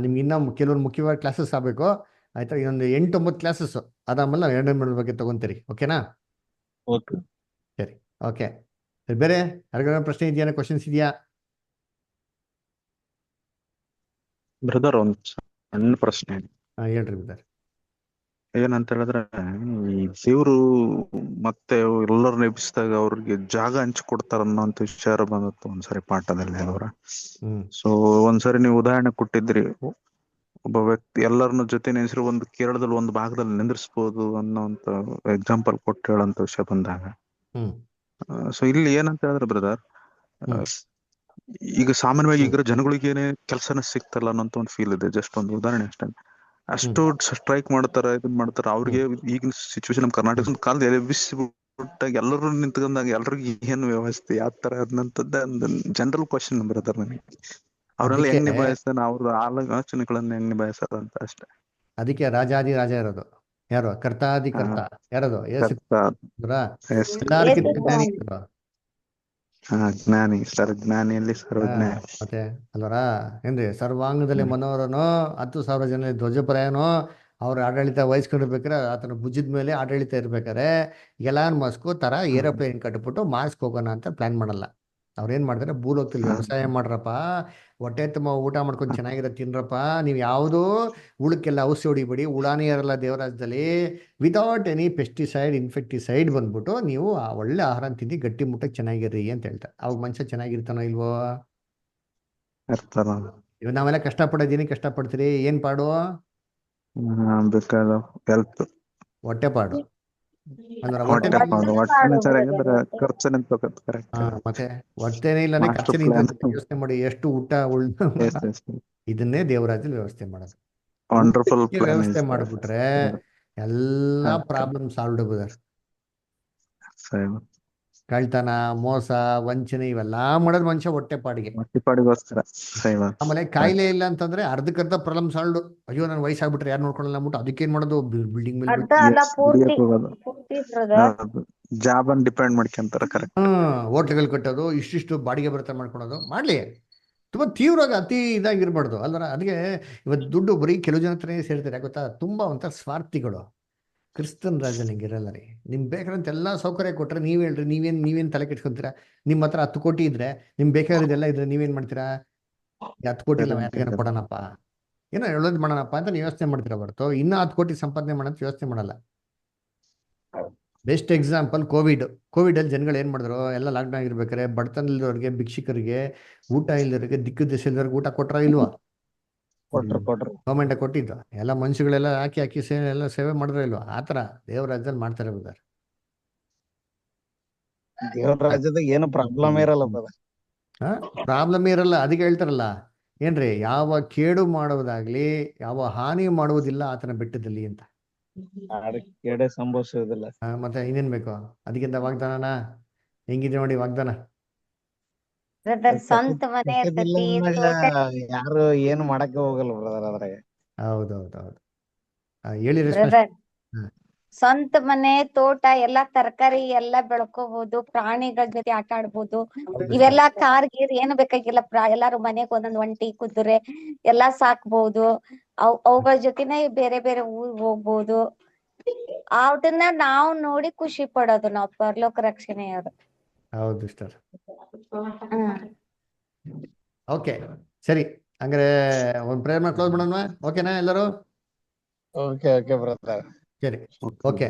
Speaker 1: ನಿಮ್ಗೆ ಇನ್ನೂ ಕೆಲವೊಂದು ಮುಖ್ಯವಾದ ಕ್ಲಾಸಸ್ ಆಗಬೇಕು, ಆಯ್ತಾ? ಇನ್ನೊಂದು 8-9 ಕ್ಲಾಸಸ್ ಅದಾದ್ಮೇಲೆ ನಾವು ಎರಡನೇ ಮರಣದ ಬಗ್ಗೆ ತಗೊಂತೀರಿ. ಓಕೆನಾ?
Speaker 11: ಓಕೆ
Speaker 1: ಸರಿ, ಓಕೆ. ಬೇರೆ ಯಾರಿಗಾರ ಪ್ರಶ್ನೆ ಇದೆಯಾ, ಕ್ವಶನ್ಸ್ ಇದೆಯಾ?
Speaker 18: ಬ್ರದರ್, ಒಂದು ಸಣ್ಣ ಪ್ರಶ್ನೆ.
Speaker 1: ಹೇಳ್ರಿ ಬ್ರದರ್.
Speaker 18: ಏನಂತ ಹೇಳಿದ್ರೆ, ಈ ದೇವ್ರು ಮತ್ತೆ ಎಲ್ಲರನ್ನ ಎಬ್ಬಿಸಿದಾಗ ಅವ್ರಿಗೆ ಜಾಗ ಹಂಚಿಕೊಡ್ತಾರ ಅನ್ನೋಂತ ವಿಚಾರ ಬಂದತ್ತು ಒಂದ್ಸರಿ ಪಾಠದಲ್ಲಿ ಅವರ. ಸೊ ಒಂದ್ಸರಿ ನೀವು ಉದಾಹರಣೆ ಕೊಟ್ಟಿದ್ರಿ, ಒಬ್ಬ ವ್ಯಕ್ತಿ ಎಲ್ಲರನ್ನ ಜೊತೆ ನೆನೆಸಿರೋ ಒಂದು ಕೇರಳದಲ್ಲಿ ಒಂದು ಭಾಗದಲ್ಲಿ ನಿಂದ್ರಿಸಬಹುದು ಅನ್ನೋಂತ ಎಕ್ಸಾಂಪಲ್ ಕೊಟ್ಟು ಹೇಳೋಂತ ವಿಷಯ ಬಂದಾಗ, ಸೊ ಇಲ್ಲಿ ಏನಂತ ಹೇಳಿದ್ರೆ ಬ್ರದರ್, ಈಗ ಸಾಮಾನ್ಯವಾಗಿ ಈಗ ಜನಗಳಿಗೆ ಏನೇ ಕೆಲಸನ ಸಿಗ್ತಲ್ಲ ಅನ್ನೋಂತ ಒಂದು ಫೀಲ್ ಇದೆ. ಜಸ್ಟ್ ಒಂದು ಉದಾಹರಣೆ ಅಷ್ಟೇ. ಅಷ್ಟು ಸ್ಟ್ರೈಕ್ ಮಾಡ್ತಾರ, ಇದನ್ ಮಾಡ್ತಾರ. ಅವ್ರಿಗೆ ಈಗಿನ ಸಿಚುವೇಶನ್ ನಮ್ಮ ಕರ್ನಾಟಕ ಕಾಲದಲ್ಲಿ ಎಬ್ಬಿಸಿಬಿಟ್ಟಾಗ ಎಲ್ಲರೂ ನಿಂತ್ಕೊಂಡಾಗ ಎಲ್ರಿಗೂ ಏನು ವ್ಯವಸ್ಥೆ ಯಾವ ತರ ಅನ್ನಂತದ್ದ ಒಂದು ಜನರಲ್ ಕ್ವಶನ್ ಬ್ರದರ್ ನನಗೆ. ಅವ್ರೆಲ್ಲ ಹೆಂಗ್ ನಿಭಾಯಿಸ್ತಾನೆ, ಅವ್ರ ಆಲೋಚನೆಗಳನ್ನ ಹೆಂಗ್ ನಿಭಾಯಿಸ್ತಾರ ಅಂತ ಅಷ್ಟೇ.
Speaker 1: ಅದಕ್ಕೆ ರಾಜಾದಿ ರಾಜ ಇರೋದು ಯಾರು? ಕರ್ತಾದಿ ಕರ್ತ ಯಾರದು?
Speaker 18: ಜ್ಞಾನಿ, ಸರ್ವಜ್ಞಾನಿಯಲ್ಲಿ ಸರ್ವಜ್ಞಾನಿ.
Speaker 1: ಮತ್ತೆ ಅಲ್ವರ ಏನ್ರಿ, ಸರ್ವಾಂಗದಲ್ಲಿ ಮನೋರನೋ 10,000 ಜನ ಧ್ವಜಪ್ರಾಯನೋ ಅವ್ರ ಆಡಳಿತ ವಹಿಸ್ಕೊಂಡಿರ್ಬೇಕಾರೆ ಆತನ ಭುಜದ ಮೇಲೆ ಆಡಳಿತ ಇರ್ಬೇಕಾರೆ ಎಲಾನ್ ಮಸ್ಕು ತರ ಏರೋಪ್ಲೇನ್ ಕಟ್ಬಿಟ್ಟು ಮಾರ್ಸ್ಕ್ ಹೋಗೋಣ ಅಂತ ಪ್ಲಾನ್ ಮಾಡಲ್ಲ. ಅವ್ರೇನ್ ಮಾಡ್ತಾರೆ, ಭೂಲೋಕದಲ್ಲಿ ವ್ಯವಸಾಯ ಮಾಡ್ರಪ್ಪ, ಹೊಟ್ಟೆ ತುಂಬ ಊಟ ಮಾಡ್ಕೊಂಡು ಚೆನ್ನಾಗಿರೋ ತಿನ್ರಪ್ಪ, ನೀವು ಯಾವುದೋ ಹುಳಕ್ಕೆಲ್ಲ ಔಷಧಿ ಹೊಡಿಬೇಡಿ, ಹುಳಾನೇ ಇರಲ್ಲ ದೇವರಾಜ್ಯದಲ್ಲಿ, ವಿತೌಟ್ ಎನಿ ಪೆಸ್ಟಿಸೈಡ್ ಇನ್ಫೆಕ್ಟಿಸೈಡ್ ಬಂದ್ಬಿಟ್ಟು ನೀವು ಆ ಒಳ್ಳೆ ಆಹಾರ ತಿಂದು ಗಟ್ಟಿ ಮುಟ್ಟಕ್ಕೆ ಚೆನ್ನಾಗಿರ್ರಿ ಅಂತ ಹೇಳ್ತಾರೆ. ಅವಾಗ ಮನುಷ್ಯ ಚೆನ್ನಾಗಿರ್ತಾನೋ ಇಲ್ವೋ? ಇವಾಗ ನಾವೆಲ್ಲ ಕಷ್ಟಪಡೋದೀನಿ, ಕಷ್ಟಪಡ್ತೀರಿ, ಏನ್ ಪಾಡು? ಹೊಟ್ಟೆ ಪಾಡು. ಅಂದ್ರೆ ಮತ್ತೆ ಹೊಟ್ಟೆನೇ ಇಲ್ಲ ಖರ್ಚು ಯೋಚನೆ ಮಾಡಿ ಎಷ್ಟು ಊಟ ಇದನ್ನೇ ದೇವರಾಜ್ಯದಲ್ಲಿ ವ್ಯವಸ್ಥೆ ಮಾಡೋದು. ವ್ಯವಸ್ಥೆ ಮಾಡ್ಬಿಟ್ರೆ ಎಲ್ಲಾ ಪ್ರಾಬ್ಲಮ್ ಸಾಲ್ವ್ ಬ್ರದರ್. ಕಳ್ತನ, ಮೋಸ, ವಂಚನೆ ಇವೆಲ್ಲಾ ಮಾಡೋದು ಮನುಷ್ಯ ಹೊಟ್ಟೆ ಪಾಡಿಗೆ. ಆಮೇಲೆ ಕಾಯಿಲೆ ಇಲ್ಲ ಅಂತಂದ್ರೆ ಅರ್ಧಕ್ಕರ್ಧ ಪ್ರಾಬ್ಲಮ್ ಸಾಲ್ವ್. ಅಯ್ಯೋ ನನ್ ವಯಸ್ಸಾಗ್ಬಿಟ್ರೆ ಯಾರು ನೋಡ್ಕೊಳ್ಳಲ್ಲ ಅಂದ್ಬಿಟ್ಟು ಅದಕ್ಕೇನ್ ಮಾಡೋದು, ಬಿಲ್ಡಿಂಗ್ ಮೇಲೆ
Speaker 18: ಜಾಬ್ ಅನ್ನು ಡಿಪೆಂಡ್ ಮಾಡ್ಕೊಂತಾರೆ. ಕರೆಕ್ಟ್.
Speaker 1: ಹೋಟ್ಲ್ಗಳು ಕಟ್ಟೋದು, ಇಷ್ಟಿಷ್ಟು ಬಾಡಿಗೆ ಬರ್ತಾ ಮಾಡ್ಕೊಳೋದು ಮಾಡ್ಲಿ. ತುಂಬಾ ತೀವ್ರವಾಗಿ ಅತಿ ಇದಾಗಿರ್ಬಾರ್ದು ಅಲ್ವರ. ಅದಕ್ಕೆ ಇವತ್ತು ದುಡ್ಡು ಬರೀ ಕೆಲವು ಜನ ಹತ್ರನೇ ಸೇರ್ತಾರೆ, ಗೊತ್ತಾ? ತುಂಬಾ ಒಂಥರ ಸ್ವಾರ್ಥಿಗಳು. ಕ್ರಿಸ್ತನ್ ರಾಜ್ಯದಲ್ಲಿ ಹಿಂಗಿರಲ್ಲ ರೀ. ನಿಮ್ಗೆ ಬೇಕಾದಂತ ಎಲ್ಲಾ ಸೌಕರ್ಯ ಕೊಟ್ರೆ ನೀವ್ ಹೇಳ್ರಿ, ನೀವೇನ್ ತಲೆ ಕೆಡ್ಸ್ಕೊಂತೀರಾ? ನಿಮ್ಮ ಹತ್ರ 10 ಕೋಟಿ ಇದ್ರೆ, ನಿಮ್ ಬೇಕಾಗಿರೋದೆಲ್ಲ ಇದ್ರೆ ನೀವೇನ್ ಮಾಡ್ತೀರಾ? 10 ಕೋಟಿ ಇಲ್ಲ ಯಾರಿಗಾರ ಕೊಡೋಣಪ್ಪ, ಏನೋ ಹೇಳೋದು ಮಾಡೋಣಪ್ಪ ಅಂತ ನೀವು ಯೋಚನೆ ಮಾಡ್ತೀರಾ ಹೊರತು ಇನ್ನ 10 ಕೋಟಿ ಸಂಪಾದನೆ ಮಾಡೋಂತ ಯೋಚನೆ ಮಾಡಲ್ಲ. ಬೆಸ್ಟ್ ಎಕ್ಸಾಂಪಲ್ ಕೋವಿಡ್ ಅಲ್ಲಿ ಜನಗಳು ಏನ್ ಮಾಡಿದ್ರು, ಎಲ್ಲ ಲಾಕ್ಡೌನ್ ಆಗಿರ್ಬೇಕಾರೆ ಬಡತನ ಇಲ್ದವ್ರಿಗೆ, ಭಿಕ್ಷುಕರಿಗೆ, ಊಟ ಇಲ್ದವ್ರಿಗೆ, ದಿಕ್ಕು ದೇಶ ಇಲ್ದವ್ರಿಗೆ ಊಟ ಕೊಟ್ರ ಇಲ್ವಾ? ಗೌರ್ಮೆಂಟ್ ಕೊಟ್ಟಿದ್ದು ಎಲ್ಲ ಮನುಷ್ಯಗಳೆಲ್ಲ ಹಾಕಿ ಎಲ್ಲ ಸೇವೆ ಮಾಡಿದ್ರೆ ಇಲ್ವಾ? ಆತರ ದೇವ್ರ ರಾಜ್ಯದಲ್ಲಿ ಮಾಡ್ತಾರೆ ಬ್ರದರ್.
Speaker 6: ದೇವ್ರ ರಾಜ್ಯದಾಗ ಏನು ಪ್ರಾಬ್ಲಮ್ ಇರಲ್ಲ
Speaker 1: ಪ್ರಾಬ್ಲಮ್ ಇರಲ್ಲ. ಅದಕ್ಕೆ ಹೇಳ್ತಾರಲ್ಲ ಏನ್ರಿ, ಯಾವ ಕೇಡು ಮಾಡುವುದಾಗ್ಲಿ ಯಾವ ಹಾನಿ ಮಾಡುವುದಿಲ್ಲ ಆತನ ಬೆಟ್ಟದಲ್ಲಿ ಅಂತ.
Speaker 6: ಕೇಡೆ ಸಂಭವಿಸುವುದಿಲ್ಲ.
Speaker 1: ಮತ್ತೆ ಇನ್ನೇನ್ ಬೇಕು ಅದಕ್ಕಿಂತ ವಾಗ್ದಾನ? ಹೆಂಗಿದೆ ನೋಡಿ ವಾಗ್ದಾನ.
Speaker 4: ಸ್ವಂತ ಮನೆ
Speaker 6: ಯಾರು ಏನು ಮಾಡಕ್ಕೆ ಹೋಗಲ್ಲ ಬ್ರದರ್ ಅದ್ರಾಗ.
Speaker 1: ಹೌದೌದೌದು. ಹೇಳಿ ರೇಷ್ಮೆ.
Speaker 4: ಬ್ರದರ್,
Speaker 1: ಹ್ಮ್.
Speaker 4: ಸ್ವಂತ ಮನೆ ತೋಟ ಎಲ್ಲಾ ತರಕಾರಿ ಎಲ್ಲಾ ಬೆಳ್ಕೋಬಹುದು, ಪ್ರಾಣಿಗಳ ಜೊತೆ ಆಟ ಆಡ್ಬೋದು. ಇವೆಲ್ಲಾ ಕಾರ್ ಗೀರ್ ಏನು ಬೇಕಾಗಿಲ್ಲ. ಎಲ್ಲಾರು ಮನೆಗ್ ಒಂದೊಂದ್ ಒಂಟಿ ಕುದುರೆ ಎಲ್ಲಾ ಸಾಕ್ಬಹುದು. ಅವುಗಳ ಜೊತೆನೆ ಬೇರೆ ಬೇರೆ ಊರ್ಗ್ ಹೋಗ್ಬೋದು. ಅದನ್ನ ನಾವು ನೋಡಿ ಖುಷಿ ಪಡೋದು ನಾವು ಪರಲೋಕ ರಕ್ಷಣೆಯವರು.
Speaker 1: ಹೌದು ಸರ್.
Speaker 4: ಹ್ಮ್.
Speaker 1: ಓಕೆ, ಸರಿ. ಹಂಗಾರೆ ಒಂದು ಪ್ರೇಯರ್ ಮಾಡಿ ಕ್ಲೋಸ್ ಮಾಡೋಣ. ಓಕೆನಾ ಎಲ್ಲರೂ?
Speaker 6: Okay okay brother.
Speaker 1: ಸರಿ, ಓಕೆ.